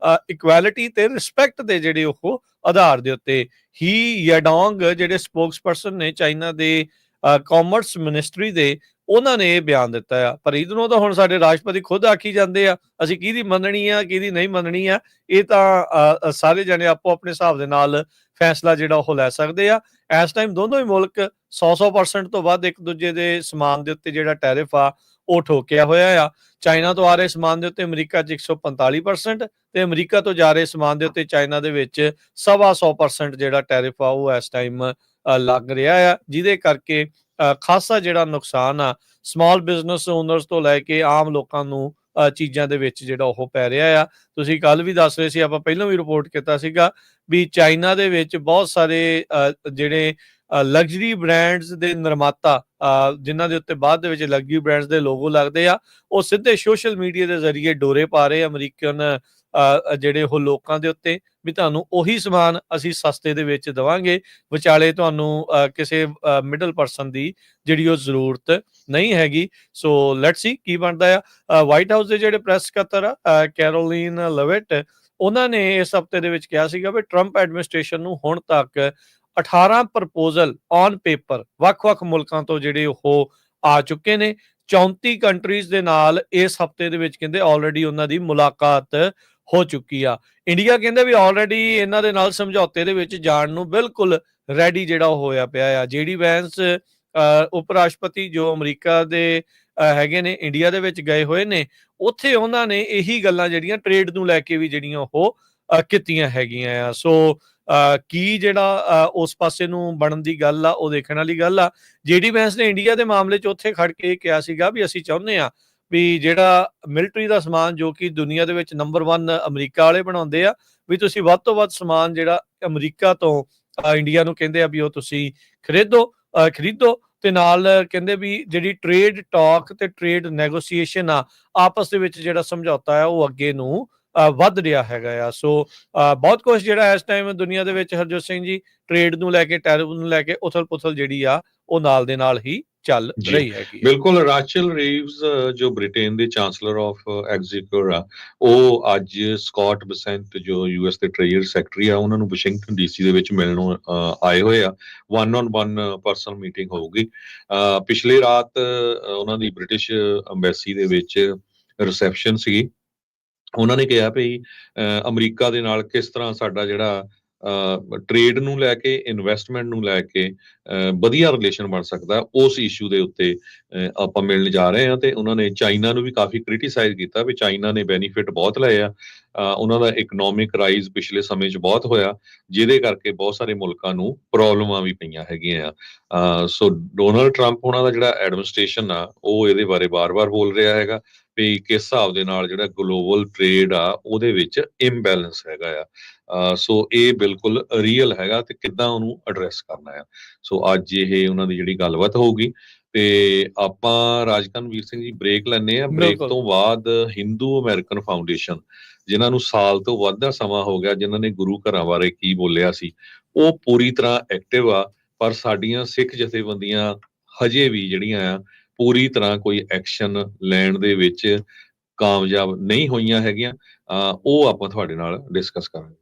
ਇਕੁਐਲਿਟੀ ਤੇ ਰਿਸਪੈਕਟ ਦੇ ਜਿਹੜੇ ਉਹ ਆਧਾਰ ਦੇ ਉੱਤੇ। ਹੀ ਯਡੋਂਗ ਜਿਹੜੇ ਸਪੋਕਸਪਰਸਨ ਨੇ ਚਾਈਨਾ ਦੇ ਕਾਮਰਸ ਮਿਨਿਸਟਰੀ ਦੇ, ਉਹਨਾਂ ਨੇ ਇਹ ਬਿਆਨ ਦਿੱਤਾ ਆ। ਪਰ ਇਹਦੋਂ ਤਾਂ ਹੁਣ ਸਾਡੇ ਰਾਸ਼ਟਰਪਤੀ ਖੁਦ ਆਖੀ ਜਾਂਦੇ ਆ ਅਸੀਂ ਕਿਹਦੀ ਮੰਨਣੀ ਆ ਕਿਹਦੀ ਨਹੀਂ ਮੰਨਣੀ ਆ। ਇਹ ਤਾਂ ਸਾਰੇ ਜਣੇ ਆਪੋ ਆਪਣੇ ਹਿਸਾਬ ਦੇ ਨਾਲ ਫੈਸਲਾ ਜਿਹੜਾ ਉਹ ਲੈ ਸਕਦੇ ਆ। ਇਸ ਟਾਈਮ ਦੋਨੋਂ ਹੀ ਮੁਲਕ 100% ਤੋਂ ਵੱਧ ਇੱਕ ਦੂਜੇ ਦੇ ਸਮਾਨ ਦੇ ਉੱਤੇ ਜਿਹੜਾ ਟੈਰਿਫ ਆ ਉਹ ਠੋਕਿਆ ਹੋਇਆ ਆ। ਚਾਈਨਾ ਤੋਂ ਆ ਰਹੇ ਸਮਾਨ ਦੇ ਉੱਤੇ ਅਮਰੀਕਾ 'ਚ 145% ਤੇ ਅਮਰੀਕਾ ਤੋਂ ਜਾ ਰਹੇ ਸਮਾਨ ਦੇ ਉੱਤੇ ਚਾਈਨਾ ਦੇ ਵਿੱਚ 125% ਜਿਹੜਾ ਟੈਰਿਫ ਆ ਉਹ ਇਸ ਟਾਈਮ ਲੱਗ ਰਿਹਾ ਆ, ਜਿਹਦੇ ਕਰਕੇ ਖਾਸਾ ਜਿਹੜਾ ਨੁਕਸਾਨ ਆ ਸਮਾਲ ਬਿਜ਼ਨਸ ਓਨਰਸ ਤੋਂ ਲੈ ਕੇ ਆਮ ਲੋਕਾਂ ਨੂੰ ਚੀਜ਼ਾਂ ਦੇ ਵਿੱਚ ਜਿਹੜਾ ਉਹ ਪੈ ਰਿਹਾ ਆ। ਤੁਸੀਂ ਕੱਲ ਵੀ ਦੱਸ ਰਹੇ ਸੀ, ਆਪਾਂ ਪਹਿਲਾਂ ਵੀ ਰਿਪੋਰਟ ਕੀਤਾ ਸੀਗਾ ਵੀ ਚਾਈਨਾ ਦੇ ਵਿੱਚ ਬਹੁਤ ਸਾਰੇ ਜਿਹੜੇ ਲਗਜ਼ਰੀ ਬ੍ਰਾਂਡਸ ਦੇ ਨਿਰਮਾਤਾ ਜਿਨ੍ਹਾਂ ਦੇ ਉੱਤੇ ਬਾਅਦ ਦੇ ਵਿੱਚ ਲਗਜ਼ਰੀ ਬ੍ਰਾਂਡਸ ਦੇ ਲੋਗੋ ਲੱਗਦੇ ਆ, ਉਹ ਸਿੱਧੇ ਸੋਸ਼ਲ ਮੀਡੀਆ ਦੇ ਜ਼ਰੀਏ ਡੋਰੇ ਪਾ ਰਹੇ ਅਮਰੀਕਨ ਜਿਹੜੇ ਉਹ ਲੋਕਾਂ ਦੇ ਉੱਤੇ ਵੀ ਤੁਹਾਨੂੰ ਉਹੀ ਸਮਾਨ ਅਸੀਂ ਸਸਤੇ ਦੇ ਵਿੱਚ ਦੇਵਾਂਗੇ, ਵਿਚਾਲੇ ਤੁਹਾਨੂੰ ਕਿਸੇ ਮਿਡਲ ਪਰਸਨ ਦੀ ਜਿਹੜੀ ਉਹ ਜ਼ਰੂਰਤ ਨਹੀਂ ਹੈਗੀ। ਸੋ ਲੈਟਸ ਸੀ ਕੀ ਬਣਦਾ ਆ। ਵਾਈਟ ਹਾਊਸ ਦੇ ਜਿਹੜੇ ਪ੍ਰੈਸ ਸਕੱਤਰ ਆ ਕੈਰੋਲੀਨ ਲਵਿਟ, ਉਹਨਾਂ ਨੇ ਇਸ ਹਫ਼ਤੇ ਦੇ ਵਿੱਚ ਕਿਹਾ ਸੀਗਾ ਵੀ ਟਰੰਪ ਐਡਮਿਨਿਸਟ੍ਰੇਸ਼ਨ ਨੂੰ ਹੁਣ ਤੱਕ 18 ਪ੍ਰਪੋਜ਼ਲ ਔਨ ਪੇਪਰ ਵੱਖ-ਵੱਖ ਮੁਲਕਾਂ ਤੋਂ ਜਿਹੜੇ ਉਹ ਆ ਚੁੱਕੇ ਨੇ। 34 ਕੰਟਰੀਜ਼ ਦੇ ਨਾਲ ਇਸ ਹਫ਼ਤੇ ਦੇ ਵਿੱਚ ਕਹਿੰਦੇ ਆਲਰੇਡੀ ਉਹਨਾਂ ਦੀ ਮੁਲਾਕਾਤ ਹੋ ਚੁੱਕੀ ਆ। ਇੰਡੀਆ ਕਹਿੰਦੇ ਵੀ ਆਲਰੇਡੀ ਇਹਨਾਂ ਦੇ ਨਾਲ ਸਮਝੌਤੇ ਦੇ ਵਿੱਚ ਜਾਣ ਨੂੰ ਬਿਲਕੁਲ ਰੈਡੀ ਜਿਹੜਾ ਉਹ ਹੋਇਆ ਪਿਆ ਆ। JD ਵੈਂਸ ਉਪ ਰਾਸ਼ਟਰਪਤੀ ਜੋ ਅਮਰੀਕਾ ਦੇ ਹੈਗੇ ਨੇ, ਇੰਡੀਆ ਦੇ ਵਿੱਚ ਗਏ ਹੋਏ ਨੇ, ਉੱਥੇ ਉਹਨਾਂ ਨੇ ਇਹੀ ਗੱਲਾਂ ਜਿਹੜੀਆਂ ਟ੍ਰੇਡ ਨੂੰ ਲੈ ਕੇ ਵੀ ਜਿਹੜੀਆਂ ਉਹ ਕੀਤੀਆਂ ਹੈਗੀਆਂ ਆ। ਸੋ ਕੀ ਜਿਹੜਾ ਉਸ ਪਾਸੇ ਨੂੰ ਬਣਨ ਦੀ ਗੱਲ ਆ ਉਹ ਦੇਖਣ ਵਾਲੀ ਗੱਲ ਆ। JD ਵੈਂਸ ਨੇ ਇੰਡੀਆ ਦੇ ਮਾਮਲੇ 'ਚ ਉੱਥੇ ਖੜ ਕੇ ਕਿਹਾ ਸੀਗਾ ਵੀ ਅਸੀਂ ਚਾਹੁੰਦੇ ਆ ਵੀ ਜਿਹੜਾ ਮਿਲਟਰੀ ਦਾ ਸਮਾਨ ਜੋ ਕਿ ਦੁਨੀਆ ਦੇ ਵਿੱਚ ਨੰਬਰ 1 ਅਮਰੀਕਾ ਵਾਲੇ ਬਣਾਉਂਦੇ ਆ, ਵੀ ਤੁਸੀਂ ਵੱਧ ਤੋਂ ਵੱਧ ਸਮਾਨ ਜਿਹੜਾ ਅਮਰੀਕਾ ਤੋਂ ਇੰਡੀਆ ਨੂੰ ਕਹਿੰਦੇ ਆ ਵੀ ਉਹ ਤੁਸੀਂ ਖਰੀਦੋ ਤੇ ਨਾਲ ਕਹਿੰਦੇ ਵੀ ਜਿਹੜੀ ਟ੍ਰੇਡ ਟਾਕ ਤੇ ਟ੍ਰੇਡ ਨੈਗੋਸੀਏਸ਼ਨ ਆ ਆਪਸ ਦੇ ਵਿੱਚ ਜਿਹੜਾ ਸਮਝੌਤਾ ਆ ਉਹ ਅੱਗੇ ਨੂੰ ਵੱਧ ਰਿਹਾ ਹੈਗਾ ਆ। ਸੋ ਬਹੁਤ ਕੁਝ ਜਿਹੜਾ ਇਸ ਟਾਈਮ ਦੁਨੀਆ ਦੇ ਵਿੱਚ ਹਰਜੋਤ ਸਿੰਘ ਜੀ ਟ੍ਰੇਡ ਨੂੰ ਲੈ ਕੇ ਟੈਰਿਫ ਨੂੰ ਲੈ ਕੇ ਉਥਲ ਪੁਥਲ ਜਿਹੜੀ ਆ ਉਹ ਨਾਲ ਦੇ ਨਾਲ ਹੀ ਚੱਲ ਰਹੀ ਹੈਗੀ। ਬਿਲਕੁਲ। ਰਾਚਲ ਰੀਵਜ਼ ਜੋ ਬ੍ਰਿਟੇਨ ਦੇ ਚਾਂਸਲਰ ਆਫ ਐਗਜ਼ੀਕਿਊਟਿਵ ਆ, ਉਹ ਅੱਜ ਸਕਾਟ ਬਸੈਂਟ ਜੋ US ਦੇ ਟ੍ਰੇਜਰੀ ਸੈਕਟਰੀ ਆ ਉਹਨਾਂ ਨੂੰ ਵਾਸ਼ਿੰਗਟਨ DC ਦੇ ਵਿੱਚ ਮਿਲਣ ਆਏ ਹੋਏ ਆ। 1-on-1 ਪਰਸਨਲ ਮੀਟਿੰਗ ਹੋਊਗੀ। ਪਿਛਲੇ ਰਾਤ ਉਹਨਾਂ ਦੀ ਬ੍ਰਿਟਿਸ਼ ਅੰਬੈਸੀ ਦੇ ਵਿੱਚ ਰਿਸੈਪਸ਼ਨ ਸੀਗੀ। ਉਹਨਾਂ ਨੇ ਕਿਹਾ ਵੀ ਅਮਰੀਕਾ ਦੇ ਨਾਲ ਕਿਸ ਤਰ੍ਹਾਂ ਸਾਡਾ ਜਿਹੜਾ ਟ੍ਰੇਡ ਨੂੰ ਲੈ ਕੇ ਇਨਵੈਸਟਮੈਂਟ ਨੂੰ ਲੈ ਕੇ ਵਧੀਆ ਰਿਲੇਸ਼ਨ ਬਣ ਸਕਦਾ, ਉਸ ਇਸ਼ੂ ਦੇ ਉੱਤੇ ਆਪਾਂ ਮਿਲਣ ਜਾ ਰਹੇ ਹਾਂ। ਤੇ ਉਹਨਾਂ ਨੇ ਚਾਈਨਾ ਨੂੰ ਵੀ ਕਾਫੀ ਕ੍ਰਿਟੀਸਾਈਜ਼ ਕੀਤਾ ਵੀ ਚਾਈਨਾ ਨੇ ਬੈਨੀਫਿਟ ਬਹੁਤ ਲਏ ਆ। ਉਹਨਾਂ ਦਾ ਇਕਨੋਮਿਕ ਰਾਈਜ਼ ਪਿਛਲੇ ਸਮੇਂ 'ਚ ਬਹੁਤ ਹੋਇਆ, ਜਿਹਦੇ ਕਰਕੇ ਬਹੁਤ ਸਾਰੇ ਮੁਲਕਾਂ ਨੂੰ ਪ੍ਰੋਬਲਮਾਂ ਵੀ ਪਈਆਂ ਹੈਗੀਆਂ ਆ। ਸੋ ਡੋਨਲਡ ਟਰੰਪ ਉਹਨਾਂ ਦਾ ਜਿਹੜਾ ਐਡਮਿਨਿਸਟ੍ਰੇਸ਼ਨ ਆ ਉਹ ਇਹਦੇ ਬਾਰੇ ਬਾਰ-ਬਾਰ ਬੋਲ ਰਿਹਾ ਹੈਗਾ ਵੀ ਕਿਸ ਹਿਸਾਬ ਦੇ ਨਾਲ ਜਿਹੜਾ ਗਲੋਬਲ ਟ੍ਰੇਡ ਆ ਉਹਦੇ ਵਿੱਚ ਇੰਬੈਲੈਂਸ ਹੈਗਾ ਆ। ਸੋ ਇਹ ਬਿਲਕੁਲ ਰੀਅਲ ਹੈਗਾ ਤੇ ਕਿੱਦਾਂ ਉਹਨੂੰ ਐਡਰੈਸ ਕਰਨਾ ਆ। ਸੋ ਅੱਜ ਇਹ ਉਹਨਾਂ ਦੀ ਜਿਹੜੀ ਗੱਲਬਾਤ ਹੋਊਗੀ ਤੇ ਆਪਾਂ ਰਾਜਕਨਵੀਰ ਸਿੰਘ ਜੀ ਬ੍ਰੇਕ ਲੈਂਦੇ ਆ। ਬ੍ਰੇਕ ਬਿਲਕੁਲ ਤੋਂ ਬਾਅਦ ਹਿੰਦੂ ਅਮਰੀਕਨ ਫਾਊਂਡੇਸ਼ਨ, ਜਿਨ੍ਹਾਂ ਨੂੰ ਸਾਲ ਤੋਂ ਵੱਧ ਦਾ ਸਮਾਂ ਹੋ ਗਿਆ, ਜਿਨ੍ਹਾਂ ਨੇ ਗੁਰੂ ਘਰਾਂ ਬਾਰੇ ਕੀ ਬੋਲਿਆ ਸੀ, ਉਹ ਪੂਰੀ ਤਰ੍ਹਾਂ ਐਕਟਿਵ ਆ। ਪਰ ਸਾਡੀਆਂ ਸਿੱਖ ਜਥੇਬੰਦੀਆਂ ਹਜੇ ਵੀ ਜਿਹੜੀਆਂ ਆ ਪੂਰੀ ਤਰ੍ਹਾਂ ਕੋਈ ਐਕਸ਼ਨ ਲੈਣ ਦੇ ਵਿੱਚ ਕਾਮਯਾਬ ਨਹੀਂ ਹੋਈਆਂ ਹੈਗੀਆਂ। ਉਹ ਆਪਾਂ ਤੁਹਾਡੇ ਨਾਲ ਡਿਸਕਸ ਕਰਾਂਗੇ।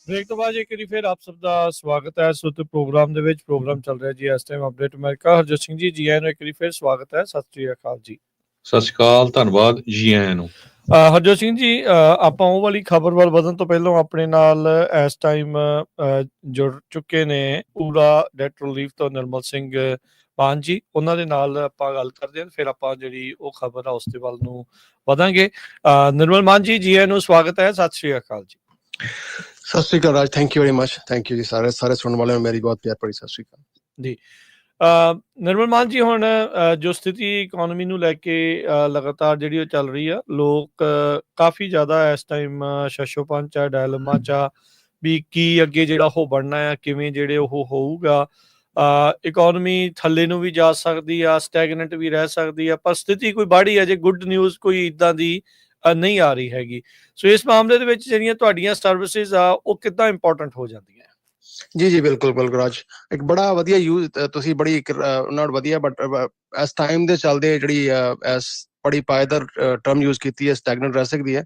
ਬ੍ਰੇਕ ਤੋਂ ਬਾਅਦ ਇੱਕ ਵਾਰੀ ਫਿਰ ਆਪ ਸਭ ਦਾ ਸਵਾਗਤ ਹੈ ਸੁਤ ਪ੍ਰੋਗਰਾਮ ਦੇ ਵਿੱਚ। ਪ੍ਰੋਗਰਾਮ ਚੱਲ ਰਿਹਾ ਜੀ ਇਸ time update America. Harjot Singh ji ਆਇਆਂ ਨੂੰ ਇੱਕ ਵਾਰੀ ਫਿਰ ਸਵਾਗਤ ਹੈ। ਸਤਿ ਸ੍ਰੀ ਅਕਾਲ ਜੀ। ਸਤਿ ਸ਼੍ਰੀ ਅਕਾਲ, ਧੰਨਵਾਦ ਜੀ ਆਇਆਂ ਨੂੰ। ਹਰਜੋਤ ਸਿੰਘ ਜੀ, ਆਪਾਂ ਉਹ ਵਾਲੀ ਖਬਰ ਵੱਲ ਵਧਣ ਤੋਂ ਪਹਿਲਾਂ ਆਪਣੇ ਨਾਲ ਇਸ ਟਾਈਮ ਜੁੜ ਚੁੱਕੇ ਨੇ ਪੂਰਾ ਡੈਟ ਰਿਲੀਫ ਤੋਂ ਨਿਰਮਲ ਸਿੰਘ ਮਾਨ ਜੀ। ਉਹਨਾਂ ਦੇ ਨਾਲ ਆਪਾਂ ਗੱਲ ਕਰਦੇ ਹਾਂ, ਫਿਰ ਆਪਾਂ ਜਿਹੜੀ ਉਹ ਖਬਰ ਆ ਉਸ ਦੇ ਵੱਲ ਨੂੰ ਵਧਾਂਗੇ। ਨਿਰਮਲ ਮਾਨ ਜੀ ਆਇਆਂ ਨੂੰ ਸਵਾਗਤ ਹੈ। Sat Sri Akal ji. Sat Shri Akal Raj, thank you very much. Thank you ji ਸਾਰੇ ਸੁਣਨ ਵਾਲਿਆਂ ਨੂੰ ਮੇਰੀ ਬਹੁਤ ਪਿਆਰ ਭਰੀ ਸਤਿ ਸ਼੍ਰੀ ਅਕਾਲ ਜੀ। ਨਿਰਮਲ ਮਾਨ ਜੀ, ਹੁਣ ਜੋ ਸਥਿਤੀ ਇਕਨੋਮੀ ਨੂੰ ਲੈ ਕੇ ਲਗਾਤਾਰ ਜਿਹੜੀ ਉਹ ਚੱਲ ਰਹੀ ਆ, ਲੋਕ ਕਾਫੀ ਜ਼ਿਆਦਾ ਇਸ ਟਾਈਮ ਸ਼ਸ਼ੋਪੰਚ ਆ, ਡਾਇਲਮਾ ਚ ਆ ਵੀ ਕੀ ਅੱਗੇ ਜਿਹੜਾ ਉਹ ਬਣਨਾ ਆ, ਕਿਵੇਂ ਜਿਹੜੇ ਉਹ ਹੋਊਗਾ। ਇਕਨੋਮੀ ਥੱਲੇ ਨੂੰ ਵੀ ਜਾ ਸਕਦੀ ਆ, ਸਟੈਗਨੈਂਟ ਵੀ ਰਹਿ ਸਕਦੀ ਆ, ਪਰ ਸਥਿਤੀ ਕੋਈ ਬਾੜੀ ਅਜੇ ਗੁੱਡ ਨਿਊਜ਼ ਕੋਈ ਇੱਦਾਂ ਦੀ ਨਹੀਂ ਆ ਰਹੀ ਹੈਗੀ। ਸੋ ਇਸ ਮਾਮਲੇ ਦੇ ਵਿੱਚ ਜਿਹੜੀਆਂ ਤੁਹਾਡੀਆਂ ਸਰਵਿਸਿਜ਼ ਆ ਉਹ ਕਿੱਦਾਂ ਇੰਪੋਰਟੈਂਟ ਹੋ ਜਾਂਦੀਆਂ? ਜੀ ਬਿਲਕੁਲ ਰਾਜ, ਇੱਕ ਬੜਾ ਵਧੀਆ ਯੂਜ਼ ਤੁਸੀਂ ਬੜੀ ਨਾਟ ਵਧੀਆ ਬਟ ਇਸ ਟਾਈਮ ਦੇ ਚੱਲਦੇ ਜਿਹੜੀ ਬੜੀ ਪਾਇਦਾਰ ਟਰਮ ਯੂਜ਼ ਕੀਤੀ ਹੈ, ਸਟੈਗਨੈਂਟ ਰਹਿ ਸਕਦੀ ਹੈ।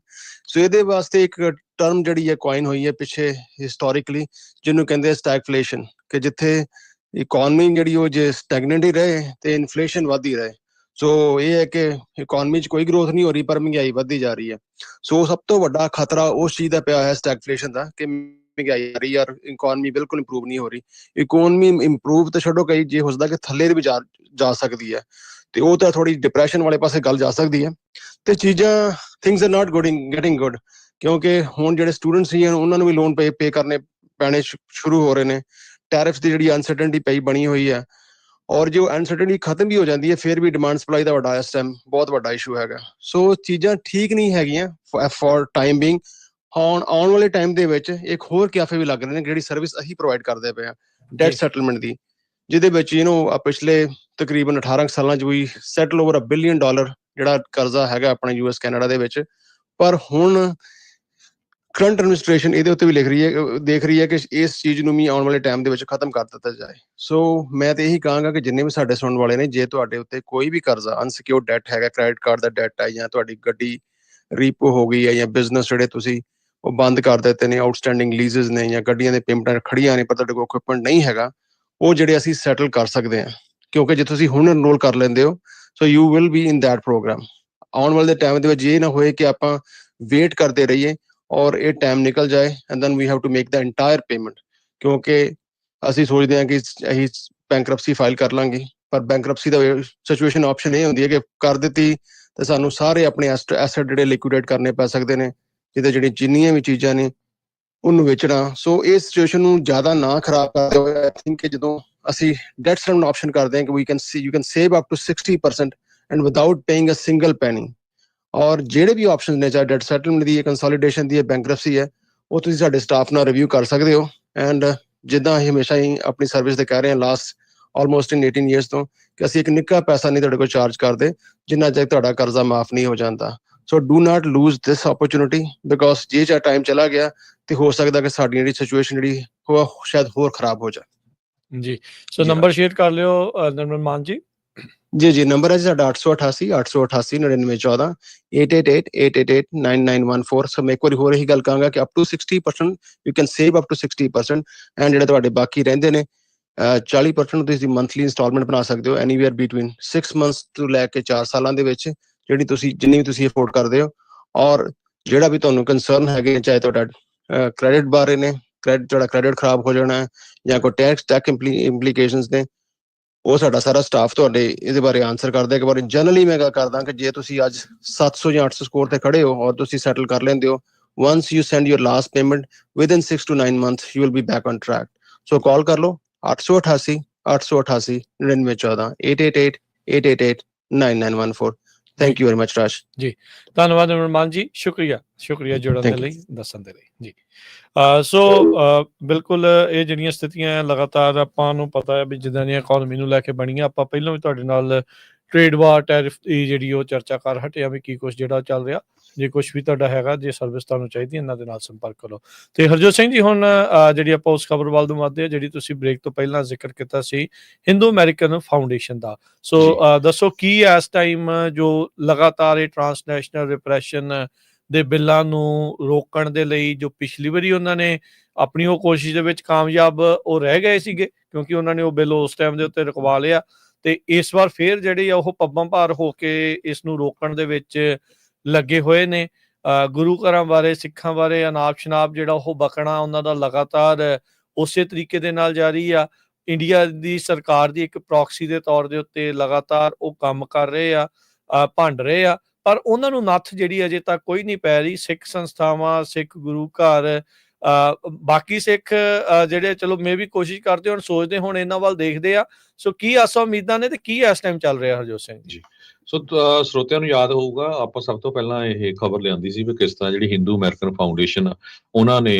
ਸੋ ਇਹਦੇ ਵਾਸਤੇ ਇੱਕ ਟਰਮ ਜਿਹੜੀ ਹੈ ਕੁਆਇਨ ਹੋਈ ਹੈ ਪਿੱਛੇ ਹਿਸਟੋਰਿਕਲੀ, ਜਿਹਨੂੰ ਕਹਿੰਦੇ ਸਟੈਗਫਲੇਸ਼ਨ, ਕਿ ਜਿੱਥੇ ਇਕਨੋਮੀ ਜਿਹੜੀ ਉਹ ਜੇ ਸਟੈਗਨੈਂਟ ਹੀ ਰਹੇ ਤੇ ਇਨਫਲੇਸ਼ਨ ਵੱਧਦੀ ਰਹੇ। ਸੋ ਇਹ ਹੈ ਕਿ ਇਕਨੋਮੀ 'ਚ ਕੋਈ ਗਰੋਥ ਨਹੀਂ ਹੋ ਰਹੀ ਪਰ ਮਹਿੰਗਾਈ ਵੱਧਦੀ ਜਾ ਰਹੀ ਹੈ। ਸੋ ਸਭ ਤੋਂ ਵੱਡਾ ਖਤਰਾ ਉਸ ਚੀਜ਼ ਦਾ ਪਿਆ ਹੈ ਸਟੈਗਫਲੇਸ਼ਨ ਦਾ, ਕਿ ਮਹਿੰਗਾਈ ਆ ਰਹੀ ਯਾਰ, ਇਕਨੋਮੀ ਬਿਲਕੁਲ ਇੰਪਰੂਵ ਨਹੀਂ ਹੋ ਰਹੀ। ਇਕਨੋਮੀ ਇੰਪਰੂਵ ਤਾਂ ਛੱਡੋ, ਕਈ ਜੇ ਹੋ ਸਕਦਾ ਕਿ ਥੱਲੇ ਵੀ ਜਾ ਸਕਦੀ ਹੈ, ਤੇ ਉਹ ਤਾਂ ਥੋੜੀ ਡਿਪਰੈਸ਼ਨ ਵਾਲੇ ਪਾਸੇ ਗੱਲ ਜਾ ਸਕਦੀ ਹੈ। ਤੇ ਚੀਜ਼ਾਂ things are not getting good, ਕਿਉਂਕਿ ਹੁਣ ਜਿਹੜੇ ਸਟੂਡੈਂਟਸ ਸੀ ਉਹਨਾਂ ਨੂੰ ਵੀ ਲੋਨ ਪੇ ਕਰਨੇ ਪੈਣੇ ਸ਼ੁਰੂ ਹੋ ਰਹੇ ਨੇ। ਟੈਰਿਫਸ ਦੀ ਜਿਹੜੀ ਅਨਸਰਟਨਟੀ ਪਈ ਬਣੀ ਹੋਈ ਹੈ, ਔਰ ਜੋ ਅਨਸਰਟਨਟੀ ਖਤਮ ਵੀ ਹੋ ਜਾਂਦੀ ਹੈ ਫਿਰ ਵੀ ਡਿਮਾਂਡ ਸਪਲਾਈ ਦਾ ਵੱਡਾ ਇਸ ਟਾਈਮ ਬਹੁਤ ਵੱਡਾ ਇਸ਼ੂ ਹੈਗਾ। ਸੋ ਚੀਜ਼ਾਂ ਠੀਕ ਨਹੀਂ ਹੈਗੀਆਂ ਫॉर ਟਾਈਮ ਬੀਇੰਗ। ਹੁਣ ਆਉਣ ਵਾਲੇ ਟਾਈਮ ਦੇ ਵਿੱਚ ਇੱਕ ਹੋਰ ਕੈਫੇ ਵੀ ਲੱਗ ਰਹੇ ਨੇ, ਜਿਹੜੀ ਸਰਵਿਸ ਅਸੀਂ ਪ੍ਰੋਵਾਈਡ ਕਰਦੇ ਪਏ ਹਾਂ ਡੈਟ ਸੈਟਲਮੈਂਟ ਦੀ, ਜਿਹਦੇ ਵਿੱਚ ਪਿਛਲੇ ਤਕਰੀਬਨ 18 ਸਾਲਾਂ 'ਚ ਵੀ ਸੈਟਲ ਓਵਰ $1 ਬਿਲੀਅਨ ਜਿਹੜਾ ਕਰਜ਼ਾ ਹੈਗਾ ਆਪਣਾ US ਕੈਨੇਡਾ ਦੇ ਵਿੱਚ। ਪਰ ਹੁਣ ਕਰੰਟ ਐਡਮਿਨਿਸਟ੍ਰੇਸ਼ਨ ਇਹਦੇ ਉੱਤੇ ਵੀ ਦੇਖ ਰਹੀ ਹੈ ਕਿ ਇਸ ਚੀਜ਼ ਨੂੰ ਵੀ ਆਉਣ ਵਾਲੇ ਟਾਈਮ ਦੇ ਵਿੱਚ ਖਤਮ ਕਰ ਦਿੱਤਾ ਜਾਏ। ਸੋ ਮੈਂ ਤੇ ਇਹੀ ਕਹਾਂਗਾ ਕਿ ਜਿੰਨੇ ਵੀ ਸਾਡੇ ਸੁਣਨ ਵਾਲੇ ਨੇ, ਜੇ ਤੁਹਾਡੇ ਉੱਤੇ ਕੋਈ ਵੀ ਕਰਜ਼ਾ ਅਨਸਿਕਿਉਰਡ ਡੈਟ ਹੈਗਾ, ਕ੍ਰੈਡਿਟ ਕਾਰਡ ਦਾ ਡੈਟ ਹੈ, ਜਾਂ ਤੁਹਾਡੀ ਗੱਡੀ ਰੀਪੋ ਹੋ ਗਈ ਹੈ, ਜਾਂ ਬਿਜ਼ਨਸ ਜਿਹੜੇ ਤੁਸੀਂ ਉਹ ਬੰਦ ਕਰ ਦਿੱਤੇ ਨੇ, ਆਊਟਸਟੈਂਡਿੰਗ ਲੀਜ਼ਸ ਨੇ, ਜਾਂ ਗੱਡੀਆਂ ਦੇ ਪੇਮੈਂਟਾਂ ਖੜੀਆਂ ਨੇ ਪਰ ਤੁਹਾਡੇ ਕੋਲ ਇਕਵਿਪਮੈਂਟ ਨਹੀਂ ਹੈਗਾ, ਉਹ ਜਿਹੜੇ ਅਸੀਂ ਸੈਟਲ ਕਰ ਸਕਦੇ ਹਾਂ। ਕਿਉਂਕਿ ਜੇ ਤੁਸੀਂ ਹੁਣ ਐਨਰੋਲ ਕਰ ਲੈਂਦੇ ਹੋ so you will be in that programme. ਆਉਣ ਵਾਲੇ ਟਾਈਮ ਦੇ ਵਿੱਚ ਇਹ ਨਾ ਹੋਏ ਕਿ ਆਪਾਂ ਵੇਟ ਕਰਦੇ ਰਹੀਏ ਔਰ ਇਹ ਟਾਈਮ ਨਿਕਲ ਜਾਏ and then we have to make the entire payment. ਕਿਉਂਕਿ ਅਸੀਂ ਸੋਚਦੇ ਹਾਂ ਕਿ ਅਸੀਂ ਬੈਂਕਰਪਸੀ ਫਾਈਲ ਕਰ ਲਾਂਗੇ, ਪਰ ਬੈਂਕਰਪਸੀ ਦਾ ਸਿਚੁਏਸ਼ਨ ਆਪਸ਼ਨ ਇਹ ਹੁੰਦੀ ਹੈ ਕਿ ਕਰ ਦਿੱਤੀ ਤੇ ਸਾਨੂੰ ਸਾਰੇ ਆਪਣੇ ਐਸੈਟ ਜਿਹੜੇ ਲਿਕੁਇਡੇਟ ਕਰਨੇ ਪੈ ਸਕਦੇ ਨੇ, ਜਿਹਦੇ ਜਿਹੜੀਆਂ ਜਿੰਨੀਆਂ ਵੀ ਚੀਜ਼ਾਂ ਨੇ ਉਹਨੂੰ ਵੇਚਣਾ। ਸੋ ਇਸ ਸਿਚੁਏਸ਼ਨ ਨੂੰ ਜ਼ਿਆਦਾ ਨਾ ਖਰਾਬ ਕਰਦੇ ਹੋਏ ਆਈ ਥਿੰਕ ਕਿ ਜਦੋਂ ਅਸੀਂ ਡੈਟ ਸੈਟਲਮੈਂਟ ਆਪਸ਼ਨ ਕਰਦੇ ਹਾਂ ਕਿ you can save up to 60% and without paying a single penny. ਔਰ ਜਿਹੜੇ ਵੀ ਆਪਸ਼ਨ ਨੇ, ਚਾਹੇ ਡੈਟ ਸੈਟਲਮੈਂਟ ਦੀ ਹੈ, ਕੰਸੋਲੀਡੇਸ਼ਨ ਦੀ ਹੈ, ਬੈਂਕਰਪਸੀ ਹੈ, ਉਹ ਤੁਸੀਂ ਸਾਡੇ ਸਟਾਫ ਨਾਲ ਰਿਵਿਊ ਕਰ ਸਕਦੇ ਹੋ। ਐਂਡ ਜਿੱਦਾਂ ਅਸੀਂ ਹਮੇਸ਼ਾ ਹੀ ਆਪਣੀ ਸਰਵਿਸ ਤੇ ਕਹਿ ਰਹੇ ਹਾਂ ਲਾਸਟ ਆਲਮੋਸਟ ਇਨ 18 years ਤੋਂ, ਕਿ ਅਸੀਂ ਇੱਕ ਨਿੱਕਾ ਪੈਸਾ ਨਹੀਂ ਤੁਹਾਡੇ ਕੋਲ ਚਾਰਜ ਕਰਦੇ ਜਿੰਨਾ ਚਿਰ ਤੁਹਾਡਾ ਕਰਜ਼ਾ ਮਾਫ ਨਹੀਂ ਹੋ ਜਾਂਦਾ। So do not lose this opportunity, because ਜੇ ਟਾਈਮ ਚਲਾ ਗਿਆ ਤੇ ਹੋ ਸਕਦਾ ਕਿ ਸਾਡੀ ਜਿਹੜੀ ਸਿਚੁਏਸ਼ਨ ਜਿਹੜੀ ਉਹ ਸ਼ਾਇਦ ਹੋਰ ਖਰਾਬ ਹੋ ਜਾਏ। ਜੀ ਸੋ ਨੰਬਰ ਸ਼ੇਅਰ ਕਰ ਲਿਓ ਨਿਰਮਲ ਮਾਨ ਜੀ। ਜੀ ਨੰਬਰ ਹੈ ਸਾਡਾ 888 888 9914 8888889914। ਸੋ ਮੈਂ ਇੱਕ ਵਾਰੀ ਹੋਰ ਇਹੀ ਗੱਲ ਕਹਾਂਗਾ ਕਿ up to 60% you can save up to 60%। And ਜਿਹੜੇ ਤੁਹਾਡੇ ਬਾਕੀ ਰਹਿੰਦੇ ਨੇ 40% ਤੁਸੀਂ ਮੰਥਲੀ ਇੰਸਟਾਲਮੈਂਟ ਬਣਾ ਸਕਦੇ ਹੋ ਐਨੀਵੇਅਰ ਬਿਟਵੀਨ 6 months ਤੋਂ ਲੈ ਕੇ 4 ਸਾਲਾਂ ਦੇ ਵਿੱਚ, ਜਿੰਨੀ ਵੀ ਤੁਸੀਂ ਅਫੋਰਡ ਕਰਦੇ ਹੋ। ਔਰ ਜਿਹੜਾ ਵੀ ਤੁਹਾਨੂੰ ਕੰਸਰਨ ਹੈਗੇ, ਚਾਹੇ ਤੁਹਾਡਾ ਕ੍ਰੈਡਿਟ ਬਾਰੇ ਨੇ, ਤੁਹਾਡਾ ਕ੍ਰੈਡਿਟ ਖਰਾਬ ਹੋ ਜਾਣਾ ਜਾਂ ਕੋਈ ਟੈਕਸ ਇੰਪਲੀਕੇਸ਼ਨਸ ਨੇ, ਉਹ ਸਾਡਾ ਸਾਰਾ ਸਟਾਫ ਤੁਹਾਡੇ ਇਹਦੇ ਬਾਰੇ ਆਨਸਰ ਕਰਦਾ। ਇੱਕ ਵਾਰੀ ਜਨਰਲੀ ਮੈਂ ਗੱਲ ਕਰਦਾ ਕਿ ਜੇ ਤੁਸੀਂ ਅੱਜ 700 ਜਾਂ 800 ਸਕੋਰ ਤੇ ਖੜੇ ਹੋ ਔਰ ਤੁਸੀਂ ਸੈਟਲ ਕਰ ਲੈਂਦੇ ਹੋ, once you send your last payment, within 6 to 9 months you will be back on track. So call कर लो 888 888 9914 888 888 9914. Thank you very much, Raj. ਜੀ ਧੰਨਵਾਦ ਇਮਰਾਨ ਜੀ, ਸ਼ੁਕਰੀਆ ਜੁੜਨ ਦੇ Thank you. ਲਈ, ਦੱਸਣ ਦੇ ਲਈ ਜੀ। ਸੋ ਬਿਲਕੁਲ ਇਹ ਜਿਹੜੀਆਂ ਸਥਿਤੀਆਂ ਲਗਾਤਾਰ ਆਪਾਂ ਨੂੰ ਪਤਾ ਹੈ ਵੀ ਜਿੱਦਾਂ ਦੀਆਂ ਇਕੋਨਮੀ ਨੂੰ ਲੈ ਕੇ ਬਣੀਆਂ, ਆਪਾਂ ਪਹਿਲਾਂ ਵੀ ਤੁਹਾਡੇ ਨਾਲ ਟ੍ਰੇਡ ਵਾਰ, ਟੈਰਿਫ ਦੀ ਜਿਹੜੀ ਉਹ ਚਰਚਾ ਕਰ ਹਟਿਆ ਵੀ ਕੀ ਕੁਛ ਜਿਹੜਾ ਚੱਲ ਰਿਹਾ। ਜੇ ਕੁਛ ਵੀ ਤੁਹਾਡਾ ਹੈਗਾ, ਜੇ ਸਰਵਿਸ ਤੁਹਾਨੂੰ ਚਾਹੀਦੀ, ਇਹਨਾਂ ਦੇ ਨਾਲ ਸੰਪਰਕ ਕਰੋ। ਤੇ ਹਰਜੋਤ ਸਿੰਘ ਜੀ, ਹੁਣ ਜਿਹੜੀ ਆਪਾਂ ਉਸ ਖਬਰ ਵੱਲ ਨੂੰ ਵੱਧਦੇ ਆ ਜਿਹੜੀ ਤੁਸੀਂ ਬ੍ਰੇਕ ਤੋਂ ਪਹਿਲਾਂ ਜ਼ਿਕਰ ਕੀਤਾ ਸੀ, ਹਿੰਦੂ ਅਮਰੀਕਨ ਫਾਊਂਡੇਸ਼ਨ ਦਾ। ਸੋ ਦੱਸੋ ਕੀ ਇਸ ਟਾਈਮ ਜੋ ਲਗਾਤਾਰ ਇਹ ਟਰਾਂਸਨੈਸ਼ਨਲ ਰਿਪਰੈਸ਼ਨ ਦੇ ਬਿੱਲਾਂ ਨੂੰ ਰੋਕਣ ਦੇ ਲਈ ਜੋ ਪਿਛਲੀ ਵਾਰੀ ਉਹਨਾਂ ਨੇ ਆਪਣੀ ਉਹ ਕੋਸ਼ਿਸ਼ ਦੇ ਵਿੱਚ ਕਾਮਯਾਬ ਉਹ ਰਹਿ ਗਏ ਸੀਗੇ, ਕਿਉਂਕਿ ਉਹਨਾਂ ਨੇ ਉਹ ਬਿੱਲ ਉਸ ਟਾਈਮ ਦੇ ਉੱਤੇ ਰੁਕਵਾ ਲਿਆ, ਤੇ ਇਸ ਵਾਰ ਫੇਰ ਜਿਹੜੀ ਆ ਉਹ ਪੱਬਾਂ ਭਾਰ ਹੋ ਕੇ ਇਸ ਨੂੰ ਰੋਕਣ ਦੇ ਵਿੱਚ ਲੱਗੇ ਹੋਏ ਨੇ। ਗੁਰੂ ਘਰਾਂ ਬਾਰੇ, ਸਿੱਖਾਂ ਬਾਰੇ ਅਨਾਪ ਸ਼ਨਾਪ ਜਿਹੜਾ ਉਹ ਬਕਣਾ ਉਹਨਾਂ ਦਾ ਲਗਾਤਾਰ ਉਸੇ ਤਰੀਕੇ ਦੇ ਨਾਲ ਜਾਰੀ ਆ। ਇੰਡੀਆ ਦੀ ਸਰਕਾਰ ਦੀ ਇੱਕ ਪ੍ਰੋਕਸੀ ਦੇ ਤੌਰ ਦੇ ਉੱਤੇ ਲਗਾਤਾਰ ਉਹ ਕੰਮ ਕਰ ਰਹੇ ਆ, ਭੰਡ ਰਹੇ ਆ, ਪਰ ਉਹਨਾਂ ਨੂੰ ਨੱਥ ਜਿਹੜੀ ਅਜੇ ਤੱਕ ਕੋਈ ਨਹੀਂ ਪੈ ਰਹੀ। ਸਿੱਖ ਸੰਸਥਾਵਾਂ, ਸਿੱਖ ਗੁਰੂ ਘਰ, ਬਾਕੀ ਸਿੱਖ ਜਿਹੜੇ ਚਲੋ ਮੇ ਵੀ ਕੋਸ਼ਿਸ਼ ਕਰਦੇ ਹੁਣ, ਸੋਚਦੇ ਹੁਣ, ਇਹਨਾਂ ਵੱਲ ਦੇਖਦੇ ਆ। ਸੋ ਕੀ ਆਸਾਂ ਉਮੀਦਾਂ ਨੇ ਤੇ ਕੀ ਇਸ ਟਾਈਮ ਚੱਲ ਰਿਹਾ ਹਰਜੋਤ ਸਿੰਘ ਜੀ? ਸੋ ਸਰੋਤਿਆਂ ਨੂੰ ਯਾਦ ਹੋਊਗਾ, ਆਪਾਂ ਸਭ ਤੋਂ ਪਹਿਲਾਂ ਇਹ ਖਬਰ ਲਿਆਂਦੀ ਸੀ ਵੀ ਕਿਸ ਤਰ੍ਹਾਂ ਜਿਹੜੀ ਹਿੰਦੂ ਅਮਰੀਕਨ ਫਾਊਂਡੇਸ਼ਨ ਆ, ਉਹਨਾਂ ਨੇ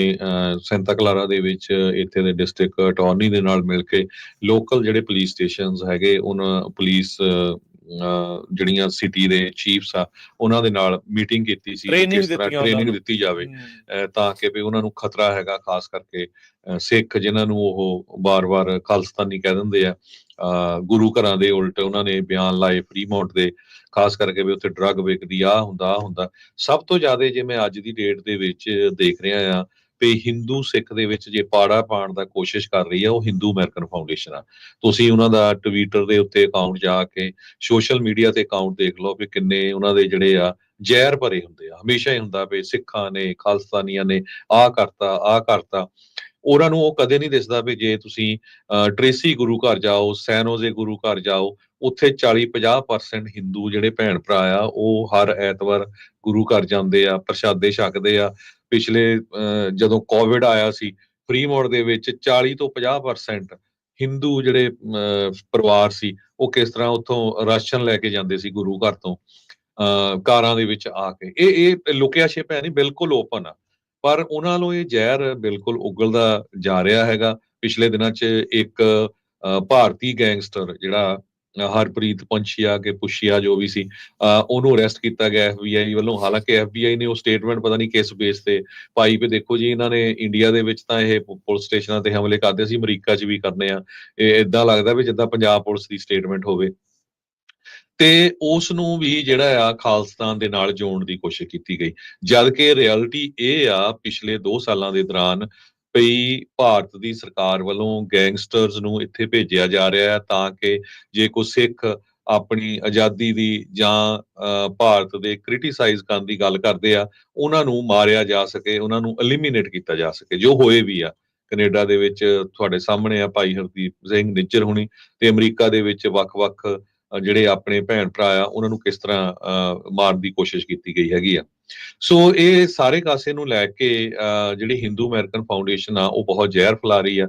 ਸੈਂਟਾ ਕਲਾਰਾ ਦੇ ਵਿੱਚ ਇੱਥੇ ਦੇ ਡਿਸਟ੍ਰਿਕਟ ਅਟਾਰਨੀ ਦੇ ਨਾਲ ਮਿਲ ਕੇ ਲੋਕਲ ਜਿਹੜੇ ਪੁਲਿਸ ਸਟੇਸ਼ਨਸ ਹੈਗੇ, ਉਹਨਾਂ ਪੁਲਿਸ ਜਿਹੜੀਆਂ ਸਿਟੀ ਦੇ ਚੀਫਸ ਆ, ਉਹਨਾਂ ਦੇ ਨਾਲ ਮੀਟਿੰਗ ਕੀਤੀ ਸੀ, ਕਿਸ ਤਰ੍ਹਾਂ ਟ੍ਰੇਨਿੰਗ ਦਿੱਤੀ ਜਾਵੇ ਤਾਂ ਕਿ ਵੀ ਉਹਨਾਂ ਨੂੰ ਖਤਰਾ ਹੈਗਾ, ਖਾਸ ਕਰਕੇ ਸਿੱਖ ਜਿਨ੍ਹਾਂ ਨੂੰ ਉਹ ਵਾਰ-ਵਾਰ ਖਾਲਿਸਤਾਨੀ ਕਹਿ ਦਿੰਦੇ ਆ। ਗੁਰੂ ਘਰਾਂ ਦੇ ਉਲਟ ਉਹਨਾਂ ਨੇ ਬਿਆਨ ਲਾਏ ਫਰੀਮਾਉਂਟ ਦੇ, ਖਾਸ ਕਰਕੇ ਵੀ ਉੱਥੇ ਡਰੱਗ ਵਿਕਦੀ, ਆਹ ਹੁੰਦਾ। ਸਭ ਤੋਂ ਜ਼ਿਆਦਾ ਜੇ ਮੈਂ ਅੱਜ ਦੀ ਡੇਟ ਦੇ ਵਿੱਚ ਦੇਖ ਰਿਹਾ ਆ ਵੀ ਹਿੰਦੂ ਸਿੱਖ ਦੇ ਵਿੱਚ ਜੇ ਪਾੜਾ ਪਾਉਣ ਦਾ ਕੋਸ਼ਿਸ਼ ਕਰ ਰਹੀ ਆ, ਉਹ ਹਿੰਦੂ ਅਮਰੀਕਨ ਫਾਊਂਡੇਸ਼ਨ ਆ। ਤੁਸੀਂ ਉਹਨਾਂ ਦਾ ਟਵਿੱਟਰ ਦੇ ਉੱਤੇ ਅਕਾਊਂਟ ਜਾ ਕੇ, ਸੋਸ਼ਲ ਮੀਡੀਆ ਤੇ ਅਕਾਊਂਟ ਦੇਖ ਲਓ ਵੀ ਕਿੰਨੇ ਉਹਨਾਂ ਦੇ ਜਿਹੜੇ ਆ ਜ਼ਹਿਰ ਭਰੇ ਹੁੰਦੇ ਆ। ਹਮੇਸ਼ਾ ਹੀ ਹੁੰਦਾ ਵੀ ਸਿੱਖਾਂ ਨੇ, ਖਾਲਿਸਤਾਨੀਆਂ ਨੇ ਆਹ ਕਰਤਾ। ਉਹਨਾਂ ਨੂੰ ਉਹ ਕਦੇ ਨਹੀਂ ਦਿਸਦਾ ਵੀ ਜੇ ਤੁਸੀਂ ਟ੍ਰੇਸੀ ਗੁਰੂ ਘਰ ਜਾਓ, ਸੈਨੋਜ਼ੇ ਗੁਰੂ ਘਰ ਜਾਓ, ਉੱਥੇ 40-50% ਹਿੰਦੂ ਜਿਹੜੇ ਭੈਣ ਭਰਾ ਆ, ਉਹ ਹਰ ਐਤਵਾਰ ਗੁਰੂ ਘਰ ਜਾਂਦੇ ਆ, ਪ੍ਰਸ਼ਾਦੇ ਛਕਦੇ ਆ। ਪਿਛਲੇ ਜਦੋਂ ਕੋਵਿਡ ਆਇਆ ਸੀ, ਫਰੀਮੌਂਟ ਦੇ ਵਿੱਚ 40 ਤੋਂ 50% ਹਿੰਦੂ ਜਿਹੜੇ ਪਰਿਵਾਰ ਸੀ, ਉਹ ਕਿਸ ਤਰ੍ਹਾਂ ਉੱਥੋਂ ਰਾਸ਼ਨ ਲੈ ਕੇ ਜਾਂਦੇ ਸੀ ਗੁਰੂ ਘਰ ਤੋਂ ਕਾਰਾਂ ਦੇ ਵਿੱਚ ਆ ਕੇ। ਇਹ ਲੁਕਿਆ ਛਿਪਿਆ ਨਹੀਂ, ਬਿਲਕੁਲ ਓਪਨ ਆ, ਪਰ ਉਹਨਾਂ ਨੂੰ ਇਹ ਜ਼ਹਿਰ ਬਿਲਕੁਲ ਉਗਲਦਾ ਜਾ ਰਿਹਾ ਹੈਗਾ। ਪਿਛਲੇ ਦਿਨਾਂ 'ਚ ਇੱਕ ਭਾਰਤੀ ਗੈਂਗਸਟਰ ਜਿਹੜਾ ਹਰਪ੍ਰੀਤ ਪੰਛੀਆ ਕੇ ਪੁਸ਼ੀਆ ਜੋ ਵੀ ਸੀ, ਉਹਨੂੰ ਅਰੈਸਟ ਕੀਤਾ ਗਿਆ FBI ਵੱਲੋਂ। ਹਾਲਾਂਕਿ FBI ਨੇ ਉਹ ਸਟੇਟਮੈਂਟ ਪਤਾ ਨਹੀਂ ਕਿਸ ਬੇਸ ਤੇ ਪਾਈ ਵੀ ਦੇਖੋ ਜੀ, ਇਹਨਾਂ ਨੇ ਇੰਡੀਆ ਦੇ ਵਿੱਚ ਤਾਂ ਇਹ ਪੁਲਿਸ ਸਟੇਸ਼ਨਾਂ ਤੇ ਹਮਲੇ ਕਰਦੇ ਸੀ, ਅਮਰੀਕਾ 'ਚ ਵੀ ਕਰਨੇ ਆ। ਇਹ ਏਦਾਂ ਲੱਗਦਾ ਵੀ ਜਿੱਦਾਂ ਪੰਜਾਬ ਪੁਲਿਸ ਦੀ ਸਟੇਟਮੈਂਟ ਹੋਵੇ, ਤੇ ਉਸ ਨੂੰ ਵੀ ਜਿਹੜਾ ਆ ਖਾਲਿਸਤਾਨ ਦੇ ਨਾਲ ਜੋੜਨ ਦੀ ਕੋਸ਼ਿਸ਼ ਕੀਤੀ ਗਈ। ਜਦ ਕਿ ਰਿਐਲਿਟੀ ਇਹ ਆ, ਪਿਛਲੇ 2 ਸਾਲਾਂ ਦੇ ਦੌਰਾਨ ਪਈ ਭਾਰਤ ਦੀ ਸਰਕਾਰ ਵੱਲੋਂ ਗੈਂਗਸਟਰਸ ਨੂੰ ਇੱਥੇ ਭੇਜਿਆ ਜਾ ਰਿਹਾ ਹੈ ਤਾਂ ਕਿ ਜੇ ਕੋਈ ਸਿੱਖ ਆਪਣੀ ਆਜ਼ਾਦੀ ਦੀ ਜਾਂ ਭਾਰਤ ਦੇ ਕ੍ਰਿਟੀਸਾਈਜ਼ ਕਰਨ ਦੀ ਗੱਲ ਕਰਦੇ ਆ, ਉਹਨਾਂ ਨੂੰ ਮਾਰਿਆ ਜਾ ਸਕੇ, ਉਹਨਾਂ ਨੂੰ ਐਲੀਮੀਨੇਟ ਕੀਤਾ ਜਾ ਸਕੇ, ਜੋ ਹੋਏ ਵੀ ਆ। ਕੈਨੇਡਾ ਦੇ ਵਿੱਚ ਤੁਹਾਡੇ ਸਾਹਮਣੇ ਆ ਭਾਈ ਹਰਦੀਪ ਸਿੰਘ ਨਿੱਜਰ ਹੁਣੀ, ਤੇ ਅਮਰੀਕਾ ਦੇ ਵਿੱਚ ਵੱਖ-ਵੱਖ ਜਿਹੜੇ ਆਪਣੇ ਭੈਣ ਭਰਾ ਆ, ਉਹਨਾਂ ਨੂੰ ਕਿਸ ਤਰ੍ਹਾਂ ਮਾਰਨ ਦੀ ਕੋਸ਼ਿਸ਼ ਕੀਤੀ ਗਈ ਹੈਗੀ ਆ। ਸੋ ਇਹ ਸਾਰੇ ਕਾਸੇ ਨੂੰ ਲੈ ਕੇ ਜਿਹੜੀ ਹਿੰਦੂ ਅਮਰੀਕਨ ਫਾਊਂਡੇਸ਼ਨ ਆ, ਉਹ ਬਹੁਤ ਜ਼ਹਿਰ ਫੈਲਾ ਰਹੀ ਆ।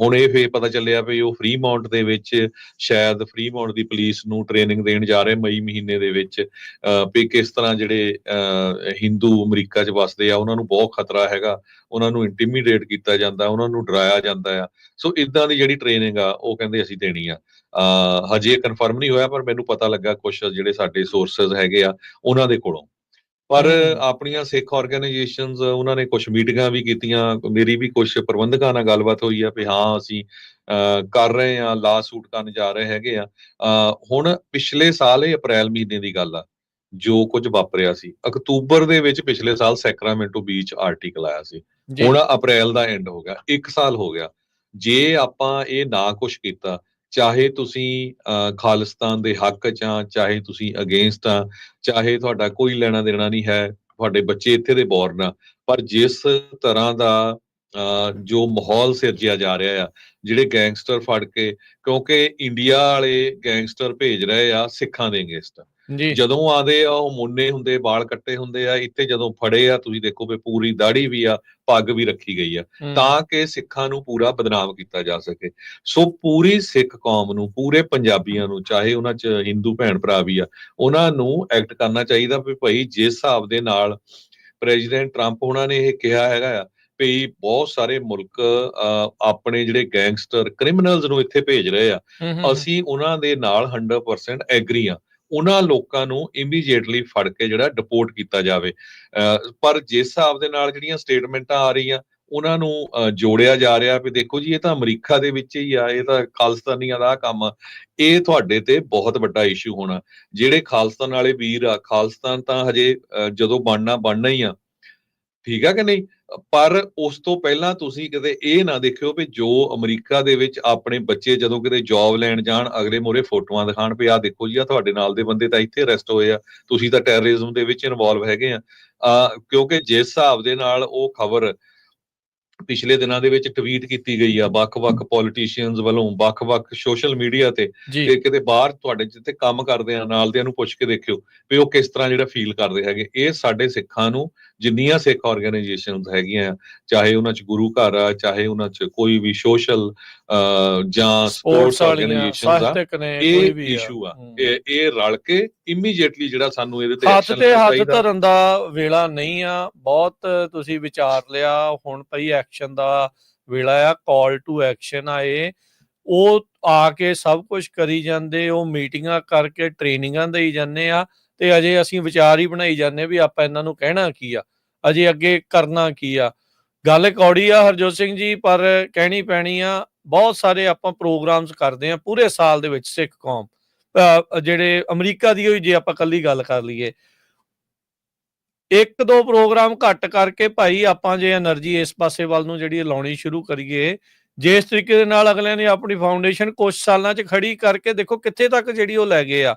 ਹੁਣ ਇਹ ਫੇਰ ਪਤਾ ਚੱਲਿਆ ਵੀ ਉਹ ਫਰੀਮਾਉਂਟ ਦੇ ਵਿੱਚ ਸ਼ਾਇਦ ਫਰੀਮਾਉਂਟ ਦੀ ਪੁਲਿਸ ਨੂੰ ਟ੍ਰੇਨਿੰਗ ਦੇਣ ਜਾ ਰਹੇ ਮਈ ਮਹੀਨੇ ਦੇ ਵਿੱਚ, ਵੀ ਕਿਸ ਤਰ੍ਹਾਂ ਜਿਹੜੇ ਹਿੰਦੂ ਅਮਰੀਕਾ 'ਚ ਵੱਸਦੇ ਆ, ਉਹਨਾਂ ਨੂੰ ਬਹੁਤ ਖਤਰਾ ਹੈਗਾ, ਉਹਨਾਂ ਨੂੰ ਇੰਟੀਮੀਡੇਟ ਕੀਤਾ ਜਾਂਦਾ, ਉਹਨਾਂ ਨੂੰ ਡਰਾਇਆ ਜਾਂਦਾ ਆ। ਸੋ ਇਦਾਂ ਦੀ ਜਿਹੜੀ ਟ੍ਰੇਨਿੰਗ ਆ, ਉਹ ਕਹਿੰਦੇ ਅਸੀਂ ਦੇਣੀ ਆ। ਹਜੇ ਕਨਫਰਮ ਨਹੀਂ ਹੋਇਆ, ਪਰ ਮੈਨੂੰ ਪਤਾ ਲੱਗਾ ਕੁਛ ਜਿਹੜੇ ਸਾਡੇ ਸੋਰਸਸ ਹੈਗੇ ਆ ਉਹਨਾਂ ਦੇ ਕੋਲੋਂ। ਪਰ ਆਪਣੀਆਂ ਸਿੱਖ ਆਰਗੇਨਾਈਜੇਸ਼ਨਸ ਉਹਨਾਂ ਨੇ ਕੁਛ ਮੀਟਿੰਗਾਂ ਵੀ ਕੀਤੀਆਂ, ਮੇਰੀ ਵੀ ਕੁਛ ਪ੍ਰਬੰਧਕਾਂ ਨਾਲ ਗੱਲਬਾਤ ਹੋਈ ਆ ਵੀ ਹਾਂ ਅਸੀਂ ਕਰ ਰਹੇ ਆ, ਲਾ ਸੂਟ ਕਰਨ ਜਾ ਰਹੇ ਹੈਗੇ ਆ। ਹੁਣ ਪਿਛਲੇ ਸਾਲ, ਇਹ ਅਪ੍ਰੈਲ ਮਹੀਨੇ ਦੀ ਗੱਲ ਆ, ਜੋ ਕੁਝ ਵਾਪਰਿਆ ਸੀ ਅਕਤੂਬਰ ਦੇ ਵਿੱਚ ਪਿਛਲੇ ਸਾਲ ਸੈਕਰਾਮੈਂਟੋ ਬੀਚ ਆਰਟੀਕਲ ਆਇਆ ਸੀ। ਹੁਣ ਅਪ੍ਰੈਲ ਦਾ ਐਂਡ ਹੋ ਗਿਆ, 1 ਸਾਲ ਹੋ ਗਿਆ। ਜੇ ਆਪਾਂ ਇਹ ਨਾ ਕੁਛ ਕੀਤਾ, ਚਾਹੇ ਤੁਸੀਂ ਖਾਲਿਸਤਾਨ ਦੇ ਹੱਕ 'ਚ ਆ, ਚਾਹੇ ਤੁਸੀਂ ਅਗੇਂਸਟ ਆ, ਚਾਹੇ ਤੁਹਾਡਾ ਕੋਈ ਲੈਣਾ ਦੇਣਾ ਨਹੀਂ ਹੈ, ਤੁਹਾਡੇ ਬੱਚੇ ਇੱਥੇ ਦੇ ਬੋਰਨ ਆ, ਪਰ ਜਿਸ ਤਰ੍ਹਾਂ ਦਾ ਜੋ ਮਾਹੌਲ ਸਿਰਜਿਆ ਜਾ ਰਿਹਾ ਆ, ਜਿਹੜੇ ਗੈਂਗਸਟਰ ਫੜ ਕੇ, ਕਿਉਂਕਿ ਇੰਡੀਆ ਵਾਲੇ ਗੈਂਗਸਟਰ ਭੇਜ ਰਹੇ ਆ ਸਿੱਖਾਂ ਦੇ ਅਗੇਂਸਟ, ਜੀ ਜਦੋਂ ਆਉਂਦੇ ਆ ਉਹ ਮੁੰਨੇ ਹੁੰਦੇ, ਵਾਲ ਕੱਟੇ ਹੁੰਦੇ ਆ। ਇੱਥੇ ਜਦੋਂ ਫੜੇ ਆ ਤੁਸੀਂ ਦੇਖੋ ਵੀ ਪੂਰੀ ਦਾੜੀ ਵੀ ਆ, ਪੱਗ ਵੀ ਰੱਖੀ ਗਈ ਆ, ਤਾਂ ਕਿ ਸਿੱਖਾਂ ਨੂੰ ਪੂਰਾ ਬਦਨਾਮ ਕੀਤਾ ਜਾ ਸਕੇ। ਸੋ ਪੂਰੀ ਸਿੱਖ ਕੌਮ ਨੂੰ, ਪੂਰੇ ਪੰਜਾਬੀਆਂ ਨੂੰ, ਚਾਹੇ ਉਹਨਾਂ 'ਚ ਹਿੰਦੂ ਭੈਣ ਭਰਾ ਵੀ ਆ, ਉਹਨਾਂ ਨੂੰ ਐਕਟ ਕਰਨਾ ਚਾਹੀਦਾ ਵੀ ਭਾਈ ਜਿਸ ਹਿਸਾਬ ਦੇ ਨਾਲ ਪ੍ਰੈਜ਼ੀਡੈਂਟ ਟਰੰਪ ਉਹਨਾਂ ਨੇ ਇਹ ਕਿਹਾ ਹੈਗਾ ਆ ਵੀ ਬਹੁਤ ਸਾਰੇ ਮੁਲਕ ਆਪਣੇ ਜਿਹੜੇ ਗੈਂਗਸਟਰ ਕ੍ਰਿਮੀਨਲਸ ਨੂੰ ਇੱਥੇ ਭੇਜ ਰਹੇ ਆ, ਅਸੀਂ ਉਹਨਾਂ ਦੇ ਨਾਲ 100% ਐਗਰੀ ਆ। ਉਹਨਾਂ ਲੋਕਾਂ ਨੂੰ ਇਮੀਡੀਏਟਲੀ ਫੜ ਕੇ ਜਿਹੜਾ ਡਿਪੋਰਟ ਕੀਤਾ ਜਾਵੇ। ਪਰ ਜਿਸ ਹਿਸਾਬ ਦੇ ਨਾਲ ਜਿਹੜੀਆਂ ਸਟੇਟਮੈਂਟਾਂ ਆ ਰਹੀਆਂ, ਉਹਨਾਂ ਨੂੰ ਜੋੜਿਆ ਜਾ ਰਿਹਾ ਵੀ ਦੇਖੋ ਜੀ ਇਹ ਤਾਂ ਅਮਰੀਕਾ ਦੇ ਵਿੱਚ ਹੀ ਆ, ਇਹ ਤਾਂ ਖਾਲਿਸਤਾਨੀਆਂ ਦਾ ਕੰਮ ਆ। ਇਹ ਤੁਹਾਡੇ ਤੇ ਬਹੁਤ ਵੱਡਾ ਇਸ਼ੂ ਹੋਣਾ। ਜਿਹੜੇ ਖਾਲਿਸਤਾਨ ਵਾਲੇ ਵੀਰ ਆ, ਖਾਲਿਸਤਾਨ ਤਾਂ ਹਜੇ ਜਦੋਂ ਬਣਨਾ ਹੀ ਆ, ਠੀਕ ਆ ਕਿ ਨਹੀਂ? ਪਰ ਉਸ ਤੋਂ ਪਹਿਲਾਂ ਤੁਸੀਂ ਕਿਤੇ ਇਹ ਨਾ ਦੇਖਿਓ ਵੀ ਜੋ ਅਮਰੀਕਾ ਦੇ ਵਿੱਚ ਆਪਣੇ ਬੱਚੇ ਜਦੋਂ ਕਿਤੇ ਜੌਬ ਲੈਣ ਜਾਣ, ਅਗਲੇ ਮੂਹਰੇ ਫੋਟੋਆਂ ਦਿਖਾਣ ਵੀ ਆਹ ਦੇਖੋ ਜੀ ਆ ਤੁਹਾਡੇ ਨਾਲ ਦੇ ਬੰਦੇ ਤਾਂ ਇੱਥੇ ਅਰੈਸਟ ਹੋਏ ਆ, ਤੁਸੀਂ ਤਾਂ ਟੈਰਰਿਜ਼ਮ ਦੇ ਵਿੱਚ ਇਨਵੋਲਵ ਹੈਗੇ ਆ। ਕਿਉਂਕਿ ਜਿਸ ਹਿਸਾਬ ਦੇ ਨਾਲ ਉਹ ਖਬਰ ਪਿਛਲੇ ਦਿਨਾਂ ਦੇ ਵਿੱਚ ਟਵੀਟ ਕੀਤੀ ਗਈ ਆ ਵੱਖ-ਵੱਖ ਪੋਲੀਟੀਸ਼ੀਅਨਸ ਵੱਲੋਂ, ਵੱਖ-ਵੱਖ ਸੋਸ਼ਲ ਮੀਡੀਆ ਤੇ ਕਿਤੇ ਬਾਹਰ ਤੁਹਾਡੇ ਜਿੱਥੇ ਕੰਮ ਕਰਦੇ ਆ ਨਾਲ ਦਿਆਂ ਨੂੰ ਪੁੱਛ ਕੇ ਦੇਖਿਓ ਵੀ ਉਹ ਕਿਸ ਤਰ੍ਹਾਂ ਜਿਹੜਾ ਫੀਲ ਕਰਦੇ ਹੈਗੇ। ਇਹ ਸਾਡੇ ਸਿੱਖਾਂ ਨੂੰ, ਜਿੰਨੀਆਂ ਸਿੱਖ ਆਰਗੇਨਾਈਜੇਸ਼ਨਸ ਹੈਗੀਆਂ, ਚਾਹੇ ਉਹਨਾਂ 'ਚ ਗੁਰੂ ਘਰ ਆ, ਚਾਹੇ ਉਹਨਾਂ 'ਚ ਕੋਈ ਵੀ ਸੋਸ਼ਲ ਜਾਂ ਸਪੋਰਟਸ ਆਰਗੇਨਾਈਜੇਸ਼ਨਸ ਆ, ਇਹ ਇਸ਼ੂ ਆ। ਇਹ ਰਲ ਕੇ ਇਮੀਡੀਏਟਲੀ ਜਿਹੜਾ ਸਾਨੂੰ ਇਹਦੇ ਤੇ ਹੱਥ ਤੇ ਹੱਥ ਧਰਨ ਦਾ ਵੇਲਾ ਨਹੀਂ ਆ। ਬਹੁਤ ਤੁਸੀਂ ਵਿਚਾਰ ਲਿਆ, ਹੁਣ ਪਈ ਐਕਸ਼ਨ ਦਾ ਵੇਲਾ ਆ, ਕਾਲ ਟੂ ਐਕਸ਼ਨ ਆ। ਉਹ ਆ ਕੇ ਸਭ ਕੁਝ ਕਰੀ ਜਾਂਦੇ, ਉਹ ਮੀਟਿੰਗਾਂ ਕਰਕੇ ਟ੍ਰੇਨਿੰਗਾਂ ਦੇਈ ਜਾਂਦੇ ਆ, ਤੇ ਅਜੇ ਅਸੀਂ ਵਿਚਾਰ ਹੀ ਬਣਾਈ ਜਾਂਦੇ ਵੀ ਆਪਾਂ ਇਹਨਾਂ ਨੂੰ ਕਹਿਣਾ ਕੀ ਆ, ਅਜੇ ਅੱਗੇ ਕਰਨਾ ਕੀ ਆ। ਗੱਲ ਕੌੜੀ ਆ ਹਰਜੋਤ ਸਿੰਘ ਜੀ, ਪਰ ਕਹਿਣੀ ਪੈਣੀ ਆ। ਬਹੁਤ ਸਾਰੇ ਆਪਾਂ ਪ੍ਰੋਗਰਾਮਸ ਕਰਦੇ ਆ ਪੂਰੇ ਸਾਲ ਦੇ ਵਿੱਚ। ਸਿੱਖ ਕੌਮ ਜਿਹੜੇ ਅਮਰੀਕਾ ਦੀ ਹੋਈ ਜੇ ਆਪਾਂ ਕੱਲੀ ਗੱਲ ਕਰ ਲਈਏ, 1-2 ਪ੍ਰੋਗਰਾਮ ਘੱਟ ਕਰਕੇ ਭਾਈ ਆਪਾਂ ਜੇ એનર્ਜੀ ਇਸ ਪਾਸੇ ਵੱਲ ਨੂੰ ਜਿਹੜੀ ਲਾਉਣੀ ਸ਼ੁਰੂ ਕਰੀਏ, ਜਿਸ ਤਰੀਕੇ ਦੇ ਨਾਲ ਅਗਲਿਆਂ ਨੇ ਆਪਣੀ ਫਾਊਂਡੇਸ਼ਨ ਕੁਝ ਸਾਲਾਂ 'ਚ ਖੜੀ ਕਰਕੇ ਦੇਖੋ ਕਿੱਥੇ ਤੱਕ ਜਿਹੜੀ ਉਹ ਲੈ ਗਏ ਆ।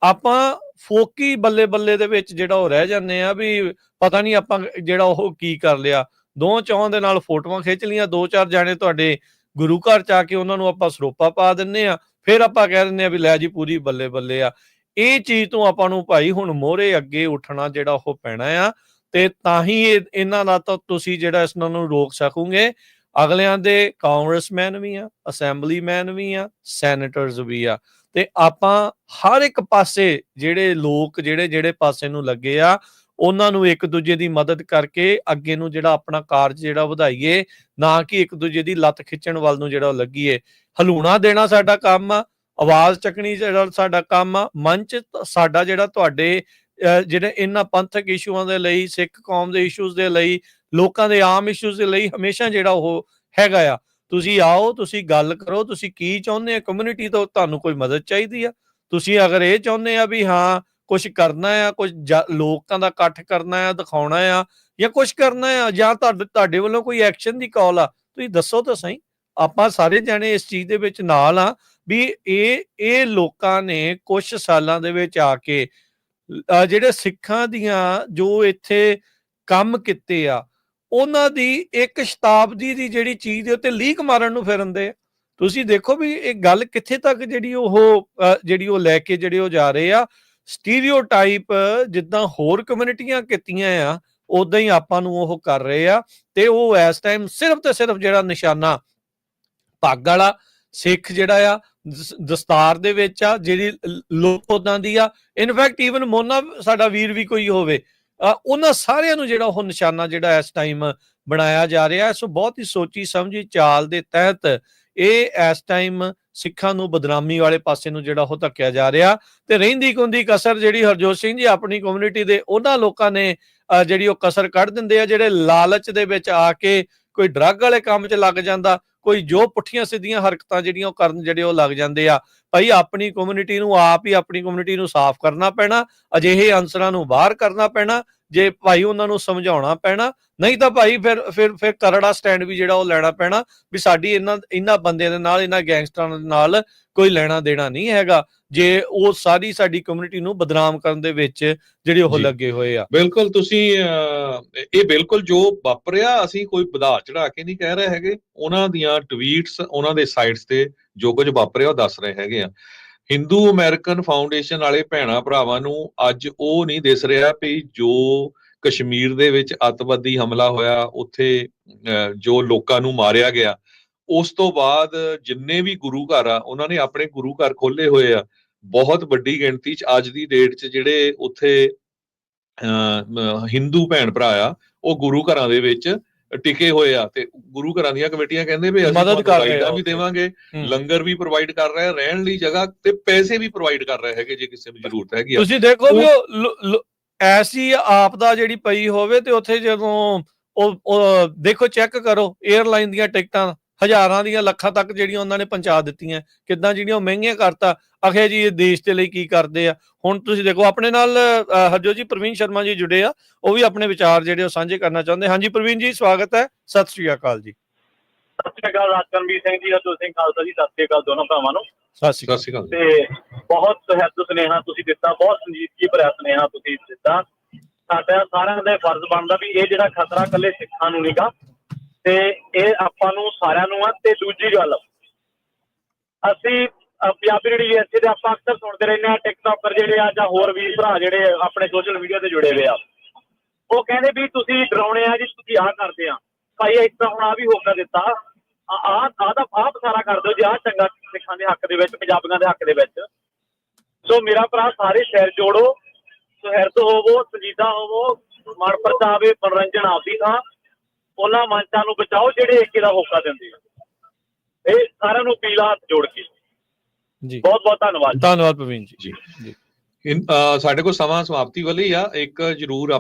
ਆਪਾਂ ਫੋਕੀ ਬੱਲੇ ਦੇ ਵਿੱਚ ਜਿਹੜਾ ਉਹ ਰਹਿ ਜਾਂਦੇ ਆ ਵੀ ਪਤਾ ਨਹੀਂ ਆਪਾਂ ਜਿਹੜਾ ਉਹ ਕੀ ਕਰ ਲਿਆ। 2-4 ਦੇ ਨਾਲ ਫੋਟੋਆਂ ਖਿੱਚ ਲੀਆਂ, 2-4 ਜਾਣੇ ਤੁਹਾਡੇ ਗੁਰੂ ਘਰ 'ਚ ਆ ਕੇ ਉਹਨਾਂ ਨੂੰ ਆਪਾਂ ਸਰੋਪਾ ਪਾ ਦਿੰਦੇ ਆ, ਫਿਰ ਆਪਾਂ ਕਹਿ ਦਿੰਦੇ ਆ ਵੀ ਲੈ ਜੀ ਪੂਰੀ ਬੱਲੇ ਆ। ਇਹ ਚੀਜ਼ ਤੋਂ ਆਪਾਂ ਨੂੰ ਭਾਈ ਹੁਣ ਮੋਹਰੇ ਅੱਗੇ ਉੱਠਣਾ ਜਿਹੜਾ ਉਹ ਪੈਣਾ ਆ, ਤੇ ਤਾਂ ਹੀ ਇਹਨਾਂ ਦਾ ਤਾਂ ਤੁਸੀਂ ਜਿਹੜਾ ਇਸ ਨੂੰ ਰੋਕ ਸਕੋਗੇ। ਅਗਲਿਆਂ ਦੇ ਕਾਂਗਰਸਮੈਨ ਵੀ ਆ, ਅਸੈਂਬਲੀਮੈਨ ਵੀ ਆ, ਸੈਨੇਟਰਸ ਵੀ ਆ, ਤੇ ਆਪਾਂ ਹਰ ਇੱਕ ਪਾਸੇ ਜਿਹੜੇ ਲੋਕ ਜਿਹੜੇ ਪਾਸੇ ਨੂੰ ਲੱਗੇ ਆ, ਉਹਨਾਂ ਨੂੰ ਇੱਕ ਦੂਜੇ ਦੀ ਮਦਦ ਕਰਕੇ ਅੱਗੇ ਨੂੰ ਜਿਹੜਾ ਆਪਣਾ ਕਾਰਜ ਜਿਹੜਾ ਵਧਾਈਏ, ਨਾ ਕਿ ਇੱਕ ਦੂਜੇ ਦੀ ਲੱਤ ਖਿੱਚਣ ਵੱਲ ਨੂੰ ਜਿਹੜਾ ਲੱਗੀਏ। ਹਲੂਣਾ ਦੇਣਾ ਸਾਡਾ ਕੰਮ ਆ, ਆਵਾਜ਼ ਚੱਕਣੀ ਜਿਹੜਾ ਸਾਡਾ ਕੰਮ ਆ, ਮੰਚ ਸਾਡਾ ਜਿਹੜਾ ਤੁਹਾਡੇ ਜਿਹੜੇ ਇਹਨਾਂ ਪੰਥਕ ਇਸ਼ੂਆਂ ਦੇ ਲਈ, ਸਿੱਖ ਕੌਮ ਦੇ ਇਸ਼ੂਜ਼ ਦੇ ਲਈ, ਲੋਕਾਂ ਦੇ ਆਮ ਇਸ਼ੂਜ਼ ਦੇ ਲਈ ਹਮੇਸ਼ਾ ਜਿਹੜਾ ਉਹ ਹੈਗਾ ਆ। ਤੁਸੀਂ ਆਓ, ਤੁਸੀਂ ਗੱਲ ਕਰੋ, ਤੁਸੀਂ ਕੀ ਚਾਹੁੰਦੇ ਆ ਕਮਿਊਨਿਟੀ ਤੋਂ, ਤੁਹਾਨੂੰ ਕੋਈ ਮਦਦ ਚਾਹੀਦੀ ਆ। ਤੁਸੀਂ ਅਗਰ ਇਹ ਚਾਹੁੰਦੇ ਆ ਵੀ ਹਾਂ ਕੁਛ ਕਰਨਾ ਆ, ਕੁਝ ਲੋਕਾਂ ਦਾ ਇਕੱਠ ਕਰਨਾ ਆ, ਦਿਖਾਉਣਾ ਆ, ਜਾਂ ਕੁਛ ਕਰਨਾ ਆ, ਜਾਂ ਤੁਹਾਡੇ ਵੱਲੋਂ ਕੋਈ ਐਕਸ਼ਨ ਦੀ ਕਾਲ ਆ, ਤੁਸੀਂ ਦੱਸੋ ਤਾਂ ਸਹੀ। ਆਪਾਂ ਸਾਰੇ ਜਾਣੇ ਇਸ ਚੀਜ਼ ਦੇ ਵਿੱਚ ਨਾਲ ਆ ਵੀ ਇਹ ਲੋਕਾਂ ਨੇ ਕੁਝ ਸਾਲਾਂ ਦੇ ਵਿੱਚ ਆ ਕੇ ਜਿਹੜੇ ਸਿੱਖਾਂ ਦੀਆਂ ਜੋ ਇੱਥੇ ਕੰਮ ਕੀਤੇ ਆ, ਉਹਨਾਂ ਦੀ ਇੱਕ ਸ਼ਤਾਬਦੀ ਦੀ ਜਿਹੜੀ ਚੀਜ਼ ਦੇ ਉੱਤੇ ਲੀਕ ਮਾਰਨ ਨੂੰ ਫਿਰਨਦੇ ਆ। ਤੁਸੀਂ ਦੇਖੋ ਵੀ ਇਹ ਗੱਲ ਕਿੱਥੇ ਤੱਕ ਜਿਹੜੀ ਉਹ ਲੈ ਕੇ ਜਿਹੜੇ ਉਹ ਜਾ ਰਹੇ ਆ। ਸਟੀਰੀਓਟਾਈਪ ਜਿੱਦਾਂ ਹੋਰ ਕਮਿਊਨਿਟੀਆਂ ਕੀਤੀਆਂ ਆ, ਉਦਾਂ ਹੀ ਆਪਾਂ ਨੂੰ ਉਹ ਕਰ ਰਹੇ ਆ। ਤੇ ਉਹ ਇਸ ਟਾਈਮ ਸਿਰਫ ਤੇ ਸਿਰਫ ਜਿਹੜਾ ਨਿਸ਼ਾਨਾ ਪੱਗ ਵਾਲਾ ਸਿੱਖ ਜਿਹੜਾ ਆ ਦਸਤਾਰ ਦੇ ਵਿੱਚ ਆ, ਜਿਹੜੀ ਲੋਕ ਉਦਾਂ ਦੀ ਆ, ਇਨਫੈਕਟ ਈਵਨ ਮੋਨਾ ਸਾਡਾ ਵੀਰ ਵੀ ਕੋਈ ਹੋਵੇ, ਉਹਨਾਂ ਸਾਰਿਆਂ ਨੂੰ ਜਿਹੜਾ ਉਹ ਨਿਸ਼ਾਨਾ ਜਿਹੜਾ ਇਸ ਟਾਈਮ ਬਣਾਇਆ ਜਾ ਰਿਹਾ। ਸੋ ਬਹੁਤ ਹੀ ਸੋਚੀ ਸਮਝੀ ਚਾਲ ਦੇ ਤਹਿਤ ਇਹ ਇਸ ਟਾਈਮ ਸਿੱਖਾਂ ਨੂੰ ਬਦਨਾਮੀ ਵਾਲੇ ਪਾਸੇ ਨੂੰ ਜਿਹੜਾ ਉਹ ਧੱਕਿਆ ਜਾ ਰਿਹਾ। ਤੇ ਰਹਿੰਦੀ ਖੁੰਦੀ ਕਸਰ ਜਿਹੜੀ ਹਰਜੋਤ ਸਿੰਘ ਜੀ ਆਪਣੀ ਕਮਿਊਨਿਟੀ ਦੇ ਉਹਨਾਂ ਲੋਕਾਂ ਨੇ ਜਿਹੜੀ ਉਹ ਕਸਰ ਕੱਢ ਦਿੰਦੇ ਆ, ਜਿਹੜੇ ਲਾਲਚ ਦੇ ਵਿੱਚ ਆ ਕੇ ਕੋਈ ਡਰੱਗ ਵਾਲੇ ਕੰਮ 'ਚ ਲੱਗ ਜਾਂਦਾ, ਕੋਈ ਜੋ ਪੁੱਠੀਆਂ ਸਿੱਧੀਆਂ ਹਰਕਤਾਂ ਜਿਹੜੀਆਂ ਉਹ ਕਰਨ ਜਿਹੜੇ ਉਹ ਲੱਗ ਜਾਂਦੇ ਆ। ਭਾਈ ਆਪਣੀ ਕਮਿਊਨਿਟੀ ਨੂੰ ਆਪ ਹੀ ਆਪਣੀ ਕਮਿਊਨਿਟੀ ਨੂੰ ਸਾਫ਼ ਕਰਨਾ ਪੈਣਾ, ਅਜਿਹੇ ਅਨਸਰਾਂ ਨੂੰ ਬਾਹਰ ਕਰਨਾ ਪੈਣਾ, ਜੇ ਭਾਈ ਉਹਨਾਂ ਨੂੰ ਸਮਝਾਉਣਾ ਪੈਣਾ। ਨਹੀਂ ਤਾਂ ਭਾਈ ਫਿਰ ਕਰੜਾ ਸਟੈਂਡ ਵੀ ਜਿਹੜਾ ਉਹ ਲੈਣਾ ਪੈਣਾ ਵੀ ਸਾਡੀ ਇਹਨਾਂ ਬੰਦਿਆਂ ਦੇ ਨਾਲ, ਇਹਨਾਂ ਗੈਂਗਸਟਰਾਂ ਦੇ ਨਾਲ ਕੋਈ ਲੈਣਾ ਦੇਣਾ ਨਹੀਂ ਹੈਗਾ, ਜੇ ਉਹ ਸਾਰੀ ਸਾਡੀ ਕਮਿਊਨਿਟੀ ਨੂੰ ਬਦਨਾਮ ਕਰਨ ਦੇ ਵਿੱਚ ਜਿਹੜੇ ਉਹ ਲੱਗੇ ਹੋਏ ਆ। ਬਿਲਕੁਲ ਤੁਸੀਂ ਇਹ ਬਿਲਕੁਲ ਜੋ ਵਾਪਰਿਆ, ਅਸੀਂ ਕੋਈ ਵਧਾ ਚੜਾ ਕੇ ਨਹੀਂ ਕਹਿ ਰਹੇ ਹੈਗੇ। ਉਹਨਾਂ ਦੀਆਂ ਟਵੀਟਸ, ਉਹਨਾਂ ਦੇ ਸਾਈਟਸ ਤੇ ਜੋ ਕੁਝ ਵਾਪਰਿਆ ਉਹ ਦੱਸ ਰਹੇ ਹੈਗੇ ਆ। ਹਿੰਦੂ ਅਮਰੀਕਨ ਫਾਊਂਡੇਸ਼ਨ ਵਾਲੇ ਭੈਣਾਂ ਭਰਾਵਾਂ ਨੂੰ ਅੱਜ ਉਹ ਨਹੀਂ ਦਿਸ ਰਿਹਾ ਵੀ ਜੋ ਕਸ਼ਮੀਰ ਦੇ ਵਿੱਚ ਅੱਤਵਾਦੀ ਹਮਲਾ ਹੋਇਆ, ਉੱਥੇ ਜੋ ਲੋਕਾਂ ਨੂੰ ਮਾਰਿਆ ਗਿਆ, ਉਸ ਤੋਂ ਬਾਅਦ ਜਿੰਨੇ ਵੀ ਗੁਰੂ ਘਰ ਆ ਉਹਨਾਂ ਨੇ ਆਪਣੇ ਗੁਰੂ ਘਰ ਖੋਲੇ ਹੋਏ ਆ। ਬਹੁਤ ਵੱਡੀ ਗਿਣਤੀ 'ਚ ਅੱਜ ਦੀ ਡੇਟ 'ਚ ਜਿਹੜੇ ਉੱਥੇ ਹਿੰਦੂ ਭੈਣ ਭਰਾ ਆ ਉਹ ਗੁਰੂ ਘਰਾਂ ਦੇ ਵਿੱਚ ਟਿਕੇ ਹੋਏ ਆ, ਤੇ ਗੁਰੂ ਘਰਾਂ ਦੀਆਂ ਕਮੇਟੀਆਂ ਕਹਿੰਦੇ ਵੀ ਅਸੀਂ ਮਦਦ ਕਰ ਰਹੇ ਦਵਾਈਆਂ ਆ ਵੀ ਉੱਥੇ। ਦੇਵਾਂਗੇ, ਲੰਗਰ ਵੀ ਪ੍ਰੋਵਾਈਡ ਕਰ ਰਹੇ ਆ, ਰਹਿਣ ਲਈ ਜਗ੍ਹਾ ਤੇ ਪੈਸੇ ਵੀ ਪ੍ਰੋਵਾਈਡ ਕਰ ਰਹੇ ਹੈਗੇ ਜੇ ਕਿਸੇ ਨੂੰ ਜ਼ਰੂਰਤ ਹੈਗੀ ਆ। ਤੁਸੀਂ ਦੇਖੋ ਵੀ ਉਹ ਐਸੀ ਆਪਦਾ ਜਿਹੜੀ ਪਈ ਹੋਵੇ ਤੇ ਉੱਥੇ ਜਦੋਂ ਉਹ ਦੇਖੋ ਚੈੱਕ ਕਰੋ 에ਅਰਲਾਈਨ ਦੀਆਂ ਟਿਕਟਾਂ ਹਜ਼ਾਰਾਂ ਦੀਆਂ ਲੱਖਾਂ ਤੱਕ ਜਿਹੜੀਆਂ ਉਹਨਾਂ ਨੇ ਪਹੁੰਚਾ ਦਿੱਤੀਆਂ, ਕਿੱਦਾਂ ਜਿਹੜੀਆਂ ਉਹ ਮਹਿੰਗੀਆਂ ਕਰਤਾ। ਆਖਿਆ ਜੀ ਇਹ ਦੇਸ਼ ਦੇ ਲਈ ਕੀ ਕਰਦੇ ਆ। ਹੁਣ ਤੁਸੀਂ ਦੇਖੋ ਆਪਣੇ ਨਾਲ ਹਰਜੋਤ ਜੀ ਪ੍ਰਵੀਨ ਸ਼ਰਮਾ ਜੀ ਜੁੜੇ ਆ, ਉਹ ਵੀ ਆਪਣੇ ਵਿਚਾਰ ਜਿਹੜੇ ਉਹ ਸਾਂਝੇ ਕਰਨਾ ਚਾਹੁੰਦੇ। ਹਾਂਜੀ ਪ੍ਰਵੀਨ ਜੀ, ਸਵਾਗਤ ਹੈ, ਸਤਿ ਸ੍ਰੀ ਅਕਾਲ ਜੀ। ਸਤਿ ਸ਼੍ਰੀ ਅਕਾਲ ਰਾਜਕਰਮਵੀਰ ਸਿੰਘ ਜੀ, ਹਰਜੋਤ ਸਿੰਘ ਖਾਲਸਾ ਜੀ, ਸਤਿ ਸ਼੍ਰੀ ਅਕਾਲ ਦੋਨੋਂ ਭਰਾਵਾਂ ਨੂੰ। ਸਤਿ ਸ੍ਰੀ ਅਕਾਲ। ਤੇ ਬਹੁਤ ਸਹਿਤ ਸੁਨੇਹਾ ਤੁਸੀਂ ਦਿੱਤਾ, ਬਹੁਤ ਸੰਜੀਦਗੀ ਭਰਿਆ ਸੁਨੇਹਾ ਤੁਸੀਂ ਦਿੱਤਾ। ਸਾਡਾ ਸਾਰਿਆਂ ਦਾ ਫਰਜ਼ ਬਣਦਾ ਵੀ ਇਹ ਜਿਹੜਾ ਖਤਰਾ ਇਕੱਲੇ ਸਿੱਖਾਂ ਨੂੰ ਨਹੀਂਗਾ, ਤੇ ਇਹ ਆਪਾਂ ਨੂੰ ਸਾਰਿਆਂ ਨੂੰ ਆ। ਤੇ ਦੂਜੀ ਗੱਲ, ਅਸੀਂ ਪੰਜਾਬੀ ਰੇਡੀਓ ਇੱਥੇ ਦੇ ਆਪਾਂ ਅਕਸਰ ਸੁਣਦੇ ਰਹਿੰਦੇ ਆ, ਟਿਕਟੋਕਰ ਜਿਹੜੇ ਆ ਜਾਂ ਹੋਰ ਵੀਰ ਭਰਾ ਜਿਹੜੇ ਆਪਣੇ ਸੋਸ਼ਲ ਮੀਡੀਆ ਤੇ ਜੁੜੇ ਹੋਏ ਆ, ਉਹ ਕਹਿੰਦੇ ਵੀ ਤੁਸੀਂ ਡਰਾਉਣੇ ਆ ਜੀ, ਤੁਸੀਂ ਆਹ ਕਰਦੇ ਆ ਭਾਈ, ਇਸ ਤਰ੍ਹਾਂ ਹੁਣ ਆ ਵੀ ਹੋਕਾ ਦਿੱਤਾ, ਆਹ ਸਾਰਾ ਕਰ ਦਿਓ ਜੀ, ਆਹ ਚੰਗਾ ਸਿੱਖਾਂ ਦੇ ਹੱਕ ਦੇ ਵਿੱਚ, ਪੰਜਾਬੀਆਂ ਦੇ ਹੱਕ ਦੇ ਵਿੱਚ। ਸੋ ਮੇਰਾ ਭਰਾ ਸਾਰੇ ਸਿਰ ਜੋੜੋ, ਸੁਹਿਰਦ ਹੋਵੋ, ਸੰਜੀਦਾ ਹੋਵੋ, ਮਨ ਪਰਚਾਵੇ, ਮਨੋਰੰਜਨ ਆਪਦੀ ਥਾਂ, ਉਹਨਾਂ ਮੰਚਾਂ ਨੂੰ ਬਚਾਓ ਜਿਹੜੇ ਏਕੇ ਦਾ ਹੋਕਾ ਦਿੰਦੇ ਆ। ਇਹ ਸਾਰਿਆਂ ਨੂੰ ਅਪੀਲ ਹੱਥ ਜੋੜ ਕੇ ਜੀ, ਬਹੁਤ ਬਹੁਤ ਧੰਨਵਾਦ। ਧੰਨਵਾਦ ਪ੍ਰਵੀਨ ਜੀ। ਜੀ ਸਾਡੇ ਕੋਲ ਸਮਾਂ ਸਮਾਪਤੀ ਵਾਲੀ ਆ। ਇੱਕ ਜ਼ਰੂਰ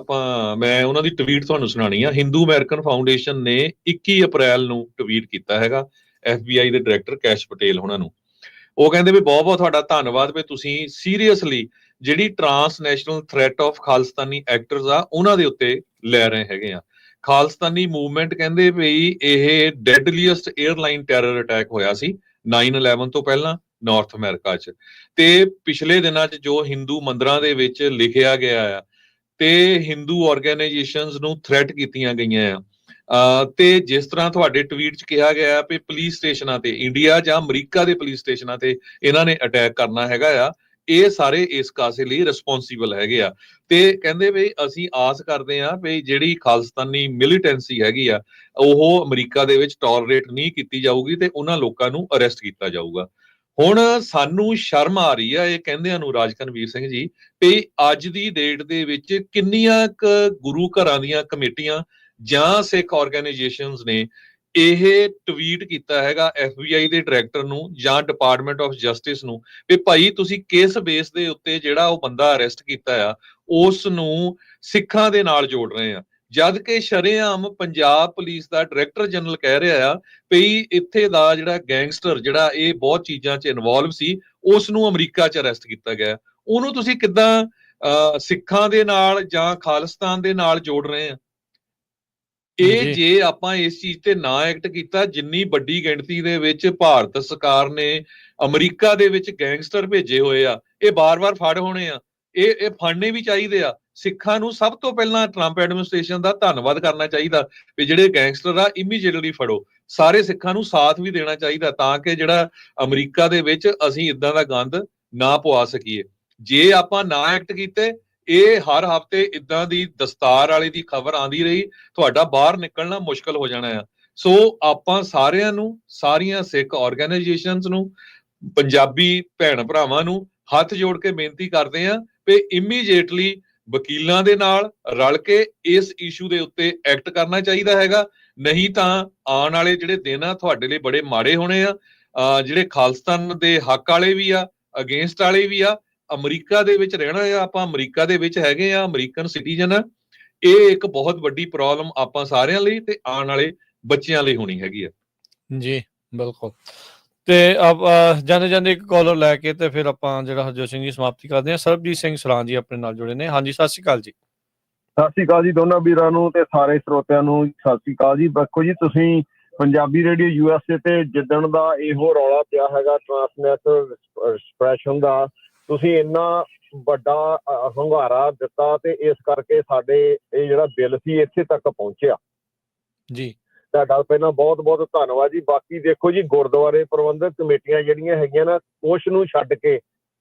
ਮੈਂ ਉਹਨਾਂ ਦੀ ਟਵੀਟ ਤੁਹਾਨੂੰ ਸੁਣਾਣੀ ਆ। ਹਿੰਦੂ ਅਮਰੀਕਨ ਫਾਊਂਡੇਸ਼ਨ ਨੇ 21 ਅਪ੍ਰੈਲ ਨੂੰ ਟਵੀਟ ਕੀਤਾ ਹੈਗਾ FBI ਦੇ ਡਾਇਰੈਕਟਰ ਕੈਸ਼ ਪਟੇਲ ਉਹਨਾਂ ਨੂੰ। ਉਹ ਕਹਿੰਦੇ ਵੀ ਬਹੁਤ ਬਹੁਤ ਤੁਹਾਡਾ ਧੰਨਵਾਦ ਵੀ ਤੁਸੀਂ ਸੀਰੀਅਸਲੀ ਜਿਹੜੀ transnational threat of Khalistani actors ਆ ਉਹਨਾਂ ਦੇ ਉੱਤੇ ਲੈ ਰਹੇ ਹੈਗੇ ਆ। ਖਾਲਿਸਤਾਨੀ ਮੂਵਮੈਂਟ ਕਹਿੰਦੇ ਵੀ ਇਹ ਡੈਡਲੀਐਸਟ 에ਅਰਲਾਈਨ ਟੈਰਰ ਅਟੈਕ ਹੋਇਆ ਸੀ 9/11 ਤੋਂ ਪਹਿਲਾਂ ਨਾਰਥ ਅਮਰੀਕਾ 'ਚ। ਤੇ ਪਿਛਲੇ ਦਿਨਾਂ 'ਚ ਜੋ ਹਿੰਦੂ ਮੰਦਰਾਂ ਦੇ ਵਿੱਚ ਲਿਖਿਆ ਗਿਆ ਆ ਤੇ ਹਿੰਦੂ ਆਰਗੇਨਾਈਜੇਸ਼ਨਸ ਨੂੰ ਥ੍ਰੈਟ ਕੀਤੀਆਂ ਗਈਆਂ ਆ, ਤੇ ਜਿਸ ਤਰ੍ਹਾਂ ਤੁਹਾਡੇ ਟਵੀਟ 'ਚ ਕਿਹਾ ਗਿਆ ਵੀ ਪੁਲਿਸ ਸਟੇਸ਼ਨਾਂ ਤੇ ਇੰਡੀਆ ਜਾਂ ਅਮਰੀਕਾ ਦੇ ਪੁਲਿਸ ਸਟੇਸ਼ਨਾਂ ਤੇ ਇਹਨਾਂ ਨੇ ਅਟੈਕ ਕਰਨਾ ਹੈਗਾ ਆ, ਇਹ ਸਾਰੇ ਇਸ ਕਾਸੇ ਲਈ ਰਿਸਪੌਂਸੀਬਲ ਹੈਗੇ ਆ। ਤੇ ਕਹਿੰਦੇ ਵੀ ਅਸੀਂ ਆਸ ਕਰਦੇ ਆ ਵੀ ਜਿਹੜੀ ਖਾਲਿਸਤਾਨੀ ਮਿਲੀਟੈਂਸੀ ਹੈਗੀ ਆ ਉਹ ਅਮਰੀਕਾ ਦੇ ਵਿੱਚ ਟੋਲਰੇਟ ਨਹੀਂ ਕੀਤੀ ਜਾਊਗੀ ਤੇ ਉਹਨਾਂ ਲੋਕਾਂ ਨੂੰ ਅਰੈਸਟ ਕੀਤਾ ਜਾਊਗਾ। ਹੁਣ ਸਾਨੂੰ ਸ਼ਰਮ ਆ ਰਹੀ ਆ ਇਹ ਕਹਿੰਦਿਆਂ ਨੂੰ ਰਾਜਕਰਨਵੀਰ ਸਿੰਘ ਜੀ ਵੀ ਅੱਜ ਦੀ ਡੇਟ ਦੇ ਵਿੱਚ ਕਿੰਨੀਆਂ ਗੁਰੂ ਘਰਾਂ ਦੀਆਂ ਕਮੇਟੀਆਂ ਜਾਂ ਸਿੱਖ ਆਰਗੇਨਾਈਜੇਸ਼ਨਸ ਨੇ ਇਹ ਟਵੀਟ ਕੀਤਾ ਹੈਗਾ FBI ਦੇ ਡਾਇਰੈਕਟਰ ਨੂੰ ਜਾਂ ਡਿਪਾਰਟਮੈਂਟ ਆਫ ਜਸਟਿਸ ਨੂੰ ਵੀ ਭਾਈ ਤੁਸੀਂ ਕਿਸ ਬੇਸ ਦੇ ਉੱਤੇ ਜਿਹੜਾ ਉਹ ਬੰਦਾ ਅਰੈਸਟ ਕੀਤਾ ਆ ਉਸ ਨੂੰ ਸਿੱਖਾਂ ਦੇ ਨਾਲ ਜੋੜ ਰਹੇ ਆ, ਜਦ ਕਿ ਸ਼ਰੇਆਮ ਪੰਜਾਬ ਪੁਲਿਸ ਦਾ ਡਾਇਰੈਕਟਰ ਜਨਰਲ ਕਹਿ ਰਿਹਾ ਆ ਵੀ ਇੱਥੇ ਦਾ ਜਿਹੜਾ ਗੈਂਗਸਟਰ ਜਿਹੜਾ ਇਹ ਬਹੁਤ ਚੀਜ਼ਾਂ 'ਚ ਇਨਵੋਲਵ ਸੀ ਉਸ ਨੂੰ ਅਮਰੀਕਾ 'ਚ ਅਰੈਸਟ ਕੀਤਾ ਗਿਆ। ਉਹਨੂੰ ਤੁਸੀਂ ਕਿੱਦਾਂ ਸਿੱਖਾਂ ਦੇ ਨਾਲ ਜਾਂ ਖਾਲਿਸਤਾਨ ਦੇ ਨਾਲ ਜੋੜ ਰਹੇ ਆ? ਇਹ ਜੇ ਆਪਾਂ ਇਸ ਚੀਜ਼ ਤੇ ਨਾ ਐਕਟ ਕੀਤਾ, ਜਿੰਨੀ ਵੱਡੀ ਗਿਣਤੀ ਦੇ ਵਿੱਚ ਭਾਰਤ ਸਰਕਾਰ ਨੇ ਅਮਰੀਕਾ ਦੇ ਵਿੱਚ ਗੈਂਗਸਟਰ ਭੇਜੇ ਹੋਏ ਆ, ਇਹ ਬਾਰ-ਬਾਰ ਫੜ ਹੋਣੇ ਆ, ਇਹ ਫੜਨੇ ਵੀ ਚਾਹੀਦੇ ਆ। ਸਿੱਖਾਂ ਨੂੰ ਸਭ ਤੋਂ ਪਹਿਲਾਂ ਟਰੰਪ ਐਡਮਿਨਿਸਟ੍ਰੇਸ਼ਨ ਦਾ ਧੰਨਵਾਦ ਕਰਨਾ ਚਾਹੀਦਾ ਵੀ ਜਿਹੜੇ ਗੈਂਗਸਟਰ ਆ ਇਮੀਡੀਏਟਲੀ ਫੜੋ। ਸਾਰੇ ਸਿੱਖਾਂ ਨੂੰ ਸਾਥ ਵੀ ਦੇਣਾ ਚਾਹੀਦਾ ਤਾਂ ਕਿ ਜਿਹੜਾ ਅਮਰੀਕਾ ਦੇ ਵਿੱਚ ਅਸੀਂ ਇਦਾਂ ਦਾ ਗੰਦ ਨਾ ਪਵਾ ਸਕੀਏ। ਜੇ ਆਪਾਂ ਨਾ ਐਕਟ ਕੀਤੇ, ਇਹ ਹਰ ਹਫ਼ਤੇ ਇਦਾਂ ਦੀ ਦਸਤਾਰ ਵਾਲੇ ਦੀ ਖਬਰ ਆਉਂਦੀ ਰਹੀ, ਤੁਹਾਡਾ ਬਾਹਰ ਨਿਕਲਣਾ ਮੁਸ਼ਕਲ ਹੋ ਜਾਣਾ ਆ। ਸੋ ਆਪਾਂ ਸਾਰਿਆਂ ਨੂੰ, ਸਾਰੀਆਂ ਸਿੱਖ ਆਰਗੇਨਾਈਜੇਸ਼ਨਸ ਨੂੰ, ਪੰਜਾਬੀ ਭੈਣ ਭਰਾਵਾਂ ਨੂੰ ਹੱਥ ਜੋੜ ਕੇ ਬੇਨਤੀ ਕਰਦੇ ਆ ਵੀ ਇਮੀਡੀਏਟਲੀ ਵਕੀਲਾਂ ਦੇ ਨਾਲ ਰਲ ਕੇ ਇਸ ਇਸ਼ੂ ਦੇ ਉੱਤੇ ਐਕਟ ਕਰਨਾ ਚਾਹੀਦਾ ਹੈਗਾ। ਨਹੀਂ ਤਾਂ ਆਉਣ ਵਾਲੇ ਜਿਹੜੇ ਦਿਨ ਆ ਤੁਹਾਡੇ ਲਈ ਬੜੇ ਮਾੜੇ ਹੋਣੇ ਆ। ਜਿਹੜੇ ਖਾਲਿਸਤਾਨ ਦੇ ਹੱਕ ਵਾਲੇ ਵੀ ਆ, ਅਗੇਂਸਟ ਵਾਲੇ ਵੀ ਆ, ਅਮਰੀਕਾ ਦੇ ਵਿੱਚ ਰਹਿਣਾ ਆ, ਆਪਾਂ ਅਮਰੀਕਾ ਦੇ ਵਿੱਚ ਹੈਗੇ ਆ, ਅਮਰੀਕਨ ਸਿਟੀਜ਼ਨ ਆ। ਇਹ ਇੱਕ ਬਹੁਤ ਵੱਡੀ ਪ੍ਰੋਬਲਮ ਆਪਾਂ ਸਾਰਿਆਂ ਲਈ ਤੇ ਆਉਣ ਵਾਲੇ ਬੱਚਿਆਂ ਲਈ ਹੋਣੀ ਹੈਗੀ ਆ। ਜੀ ਬਿਲਕੁਲ। ਤੇ ਜਾਂਦੇ ਜਾਂਦੇ ਇੱਕ ਕਾਲਰ ਲੈ ਕੇ ਤੇ ਫਿਰ ਆਪਾਂ ਜਿਹੜਾ ਹਰਜੋਤ ਸਿੰਘ ਜੀ ਸਮਾਪਤੀ ਕਰਦੇ ਹਾਂ। ਸਰਬਜੀਤ ਸਿੰਘ ਸਰਾਂ ਜੀ ਆਪਣੇ ਨਾਲ ਜੁੜੇ ਨੇ। ਹਾਂਜੀ, ਸਤਿ ਸ਼੍ਰੀ ਅਕਾਲ ਜੀ। ਸਤਿ ਸ਼੍ਰੀ ਅਕਾਲ ਜੀ ਦੋਨਾਂ ਵੀਰਾਂ ਨੂੰ ਤੇ ਸਾਰੇ ਸਰੋਤਿਆਂ ਨੂੰ ਸਤਿ ਸ਼੍ਰੀ ਅਕਾਲ ਜੀ। ਦੇਖੋ ਜੀ, ਤੁਸੀਂ ਪੰਜਾਬੀ ਰੇਡੀਓ USA ਤੇ ਜਿੱਦਣ ਦਾ ਇਹੋ ਰੌਲਾ ਪਿਆ ਹੈਗਾ ਟਰਾਂਸਨੈਸ਼ਨਲ ਐਕਸਪ੍ਰੈਸ਼ਨ ਦਾ, ਤੁਸੀਂ ਇੰਨਾ ਵੱਡਾ ਹੁੰਗਾਰਾ ਦਿੱਤਾ ਤੇ ਇਸ ਕਰਕੇ ਸਾਡੇ ਇਹ ਜਿਹੜਾ ਬਿੱਲ ਸੀ ਇੱਥੇ ਤੱਕ ਪਹੁੰਚਿਆ ਜੀ। ਤੁਹਾਡਾ ਪਹਿਲਾਂ ਬਹੁਤ ਬਹੁਤ ਧੰਨਵਾਦ ਜੀ। ਬਾਕੀ ਦੇਖੋ ਜੀ, ਗੁਰਦੁਆਰੇ ਪ੍ਰਬੰਧਕ ਕਮੇਟੀਆਂ ਜਿਹੜੀਆਂ ਹੈਗੀਆਂ ਨਾ, ਕੁਛ ਨੂੰ ਛੱਡ ਕੇ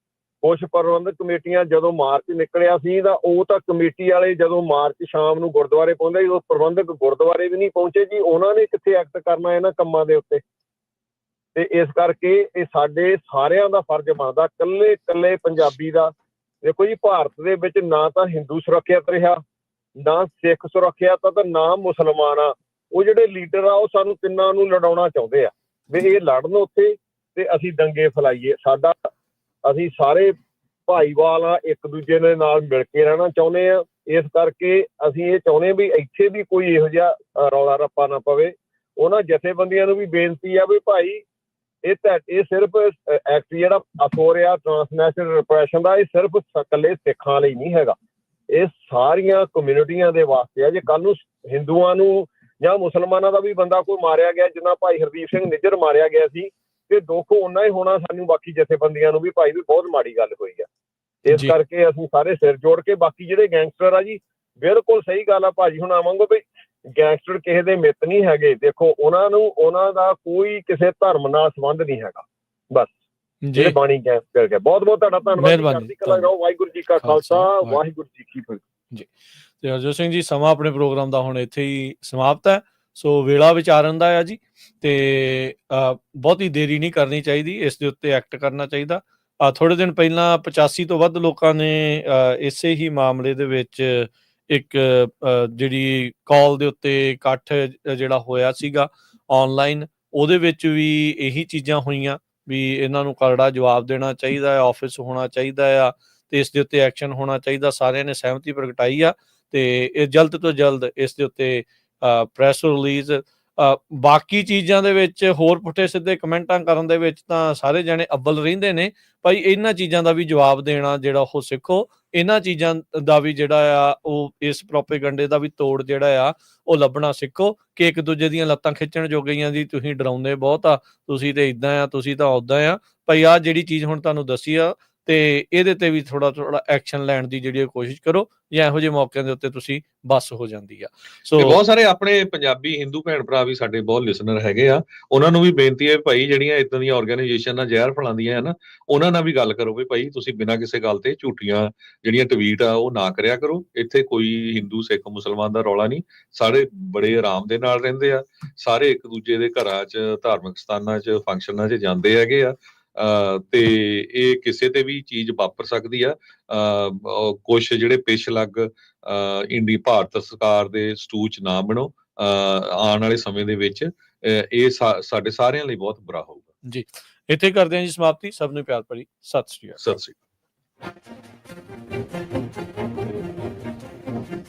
ਕੁਛ ਪ੍ਰਬੰਧਕ ਕਮੇਟੀਆਂ ਜਦੋਂ ਮਾਰਚ ਨਿਕਲਿਆ ਸੀ ਤਾਂ ਉਹ ਤਾਂ ਕਮੇਟੀ ਵਾਲੇ ਜਦੋਂ ਮਾਰਚ ਸ਼ਾਮ ਨੂੰ ਗੁਰਦੁਆਰੇ ਪਹੁੰਚੇ, ਉਹ ਪ੍ਰਬੰਧਕ ਗੁਰਦੁਆਰੇ ਵੀ ਨਹੀਂ ਪਹੁੰਚੇ ਜੀ, ਉਹਨਾਂ ਨੇ ਕਿੱਥੇ ਐਕਟ ਕਰਨਾ ਇਹਨਾਂ ਕੰਮਾਂ ਦੇ ਉੱਤੇ। ਤੇ ਇਸ ਕਰਕੇ ਇਹ ਸਾਡੇ ਸਾਰਿਆਂ ਦਾ ਫਰਜ਼ ਬਣਦਾ, ਇਕੱਲੇ ਇਕੱਲੇ ਪੰਜਾਬੀ ਦਾ। ਦੇਖੋ ਜੀ, ਭਾਰਤ ਦੇ ਵਿੱਚ ਨਾ ਤਾਂ ਹਿੰਦੂ ਸੁਰੱਖਿਅਤ ਰਿਹਾ, ਨਾ ਸਿੱਖ ਸੁਰੱਖਿਅਤ ਆ, ਤੇ ਨਾ ਮੁਸਲਮਾਨ ਆ। ਉਹ ਜਿਹੜੇ ਲੀਡਰ ਆ ਉਹ ਸਾਨੂੰ ਤਿੰਨਾਂ ਨੂੰ ਲੜਾਉਣਾ ਚਾਹੁੰਦੇ ਆ ਵੀ ਇਹ ਲੜਨ ਉੱਥੇ ਤੇ ਅਸੀਂ ਦੰਗੇ ਫੈਲਾਈਏ। ਅਸੀਂ ਸਾਰੇ ਭਾਈਵਾਲ ਆ, ਇੱਕ ਦੂਜੇ ਦੇ ਨਾਲ ਮਿਲ ਕੇ ਰਹਿਣਾ ਚਾਹੁੰਦੇ ਆ। ਇਸ ਕਰਕੇ ਅਸੀਂ ਇਹ ਚਾਹੁੰਦੇ ਵੀ ਇੱਥੇ ਵੀ ਕੋਈ ਇਹੋ ਜਿਹਾ ਰੌਲਾ ਰੱਪਾ ਨਾ ਪਵੇ। ਉਹਨਾਂ ਜਥੇਬੰਦੀਆਂ ਨੂੰ ਵੀ ਬੇਨਤੀ ਆ ਵੀ ਭਾਈ ਇਹ ਸਿਰਫ ਐਕਟ ਜਿਹੜਾ ਪਾਸ ਹੋ ਰਿਹਾ ਟਰਾਂਸਨੈਸ਼ਨਲ ਰਿਪਰੈਸ਼ਨ ਦਾ, ਇਹ ਸਿਰਫ ਇਕੱਲੇ ਸਿੱਖਾਂ ਲਈ ਨਹੀਂ ਹੈਗਾ, ਇਹ ਸਾਰੀਆਂ ਕਮਿਊਨਿਟੀਆਂ ਦੇ ਵਾਸਤੇ ਆ। ਜੇ ਕੱਲ ਨੂੰ ਹਿੰਦੂਆਂ ਨੂੰ ਜਾਂ ਮੁਸਲਮਾਨਾਂ ਦਾ ਵੀ ਬੰਦਾ ਕੋਈ ਮਾਰਿਆ ਗਿਆ, ਜਿੱਦਾਂ ਭਾਈ ਹਰਦੀਪ ਸਿੰਘ ਨਿੱਜਰ ਮਾਰਿਆ ਗਿਆ ਸੀ, ਤੇ ਦੁੱਖ ਓਨਾ ਹੀ ਹੋਣਾ ਸਾਨੂੰ ਬਾਕੀ ਜਥੇਬੰਦੀਆਂ ਨੂੰ ਵੀ, ਭਾਈ ਵੀ ਬਹੁਤ ਮਾੜੀ ਗੱਲ ਹੋਈ ਆ। ਇਸ ਕਰਕੇ ਅਸੀਂ ਸਾਰੇ ਸਿਰ ਜੋੜ ਕੇ, ਬਾਕੀ ਜਿਹੜੇ ਗੈਂਗਸਟਰ ਆ ਜੀ, ਬਿਲਕੁਲ ਸਹੀ ਗੱਲ ਆ ਭਾਜੀ ਹੁਣ ਆਵਾਂਗੇ ਵੀ ਗੈਂਗਸਟਰ ਕਿਸੇ ਦੇ ਮਿੱਤ ਨਹੀਂ ਹੈਗੇ। ਦੇਖੋ ਉਹਨਾਂ ਦਾ ਕੋਈ ਕਿਸੇ ਧਰਮ ਨਾਲ ਸੰਬੰਧ ਨਹੀਂ ਹੈਗਾ, ਬਸ ਜਿਹੜੇ ਬਾਣੀ ਗੈਂਗਸਟਰ ਹੈ। ਬਹੁਤ ਬਹੁਤ ਤੁਹਾਡਾ ਧੰਨਵਾਦ। ਵਾਹਿਗੁਰੂ ਜੀ ਕਾ ਖਾਲਸਾ, ਵਾਹਿਗੁਰੂ ਜੀ ਕੀ ਫਤਿਹ ਜੀ। ਤੇ ਹਰਜੋਤ ਸਿੰਘ ਜੀ, ਸਮਾਂ ਆਪਣੇ ਪ੍ਰੋਗਰਾਮ ਦਾ ਹੁਣ ਇੱਥੇ ਹੀ ਸਮਾਪਤ ਹੈ, ਸੋ ਵੇਲਾ ਵਿਚਾਰਨ ਦਾ ਆ ਜੀ, ਤੇ ਬਹੁਤੀ ਦੇਰੀ ਨਹੀਂ ਕਰਨੀ ਚਾਹੀਦੀ, ਇਸ ਦੇ ਉੱਤੇ ਐਕਟ ਕਰਨਾ ਚਾਹੀਦਾ। ਥੋੜੇ ਦਿਨ ਪਹਿਲਾਂ 85 ਤੋਂ ਵੱਧ ਲੋਕਾਂ ਨੇ ਇਸੇ ਹੀ ਮਾਮਲੇ ਦੇ ਵਿੱਚ ਇੱਕ ਜਿਹੜੀ ਕਾਲ ਦੇ ਉੱਤੇ ਇਕੱਠ ਜਿਹੜਾ ਹੋਇਆ ਸੀਗਾ ਆਨਲਾਈਨ, ਉਹਦੇ ਵਿੱਚ ਵੀ ਇਹੀ ਚੀਜ਼ਾਂ ਹੋਈਆਂ ਵੀ ਇਹਨਾਂ ਨੂੰ ਕਰੜਾ ਜਵਾਬ ਦੇਣਾ ਚਾਹੀਦਾ ਹੈ, ਆਫਿਸ ਹੋਣਾ ਚਾਹੀਦਾ ਆ, ਤੇ ਇਸ ਦੇ ਉੱਤੇ ਐਕਸ਼ਨ ਹੋਣਾ ਚਾਹੀਦਾ। ਸਾਰਿਆਂ ਨੇ ਸਹਿਮਤੀ ਪ੍ਰਗਟਾਈ ਆ, ਤੇ ਇਹ ਜਲਦ ਤੋਂ ਜਲਦ ਇਸ ਦੇ ਉੱਤੇ ਪ੍ਰੈਸ ਰਿਲੀਜ਼। ਬਾਕੀ ਚੀਜ਼ਾਂ ਦੇ ਵਿੱਚ ਹੋਰ ਪੁੱਠੇ ਸਿੱਧੇ ਕਮੈਂਟਾਂ ਕਰਨ ਦੇ ਵਿੱਚ ਤਾਂ ਸਾਰੇ ਜਣੇ ਅੱਵਲ ਰਹਿੰਦੇ ਨੇ ਭਾਈ, ਇਹਨਾਂ ਚੀਜ਼ਾਂ ਦਾ ਵੀ ਜਵਾਬ ਦੇਣਾ ਜਿਹੜਾ ਉਹ ਸਿੱਖੋ। ਇਹਨਾਂ ਚੀਜ਼ਾਂ ਦਾ ਵੀ ਜਿਹੜਾ ਆ ਉਹ ਇਸ ਪ੍ਰੋਪੇਗੰਡੇ ਦਾ ਵੀ ਤੋੜ ਜਿਹੜਾ ਆ ਉਹ ਲੱਭਣਾ ਸਿੱਖੋ, ਕਿ ਇੱਕ ਦੂਜੇ ਦੀਆਂ ਲੱਤਾਂ ਖਿੱਚਣ ਜੋਗੀਆਂ ਜੀ ਤੁਸੀਂ ਡਰਾਉਂਦੇ ਬਹੁਤ ਆ, ਤੁਸੀਂ ਤੇ ਇਦਾਂ ਆ, ਤੁਸੀਂ ਤਾਂ ਉੱਦਾਂ ਆ। ਭਾਈ ਆਹ ਜਿਹੜੀ ਚੀਜ਼ ਹੁਣ ਤੁਹਾਨੂੰ ਦੱਸੀ ਆ, ਤੇ ਇਹਦੇ ਤੇ ਵੀ ਥੋੜਾ ਐਕਸ਼ਨ ਲੈਣ ਦੀ ਜਿਹੜੀ ਕੋਸ਼ਿਸ਼ ਕਰੋ, ਜਾਂ ਇਹੋ ਜਿਹੇ ਮੌਕਿਆਂ ਦੇ ਉੱਤੇ ਤੁਸੀਂ ਬੱਸ ਹੋ ਜਾਂਦੀ ਆ। ਸੋ ਬਹੁਤ ਸਾਰੇ ਆਪਣੇ ਪੰਜਾਬੀ ਹਿੰਦੂ ਭੈਣ ਭਰਾ ਵੀ ਸਾਡੇ ਬਹੁਤ ਲਿਸਨਰ ਹੈਗੇ ਆ, ਉਹਨਾਂ ਨੂੰ ਵੀ ਬੇਨਤੀ ਹੈ ਭਾਈ, ਜਿਹੜੀਆਂ ਇਦਾਂ ਦੀਆਂ ਆਰਗੇਨਾਈਜੇਸ਼ਨਾਂ ਜ਼ਹਿਰ ਫੈਲਾਉਂਦੀਆਂ ਹੈ ਨਾ, ਉਹਨਾਂ ਨਾਲ ਵੀ ਗੱਲ ਕਰੋ ਵੀ ਭਾਈ ਤੁਸੀਂ ਬਿਨਾਂ ਕਿਸੇ ਗੱਲ ਤੇ ਝੂਠੀਆਂ ਜਿਹੜੀਆਂ ਟਵੀਟ ਆ ਉਹ ਨਾ ਕਰਿਆ ਕਰੋ। ਇੱਥੇ ਕੋਈ ਹਿੰਦੂ ਸਿੱਖ ਮੁਸਲਮਾਨ ਦਾ ਰੌਲਾ ਨਹੀਂ, ਸਾਰੇ ਬੜੇ ਆਰਾਮ ਦੇ ਨਾਲ ਰਹਿੰਦੇ ਆ, ਸਾਰੇ ਇੱਕ ਦੂਜੇ ਦੇ ਘਰਾਂ 'ਚ ਧਾਰਮਿਕ ਸਥਾਨਾਂ 'ਚ ਫੰਕਸ਼ਨਾਂ 'ਚ ਜਾਂਦੇ ਹੈਗੇ ਆ। ਤੇ ਇਹ ਕਿਸੇ ਤੇ ਵੀ ਚੀਜ਼ ਵਾਪਰ ਸਕਦੀ ਆ। ਕੁਛ ਜਿਹੜੇ ਪਿੱਛ ਲੱਗ ਭਾਰਤ ਸਰਕਾਰ ਦੇ ਸਟੂਚ ਨਾ ਬਣੋ, ਆਉਣ ਵਾਲੇ ਸਮੇਂ ਦੇ ਵਿੱਚ ਇਹ ਸਾਡੇ ਸਾਰਿਆਂ ਲਈ ਬਹੁਤ ਬੁਰਾ ਹੋਊਗਾ ਜੀ। ਇੱਥੇ ਕਰਦੇ ਹਾਂ ਜੀ ਸਮਾਪਤੀ। ਸਭ ਨੂੰ ਪਿਆਰ ਭਰੀ ਸਤਿ ਸ਼੍ਰੀ ਅਕਾਲ। ਸਤਿ ਸ਼੍ਰੀ ਅਕਾਲ।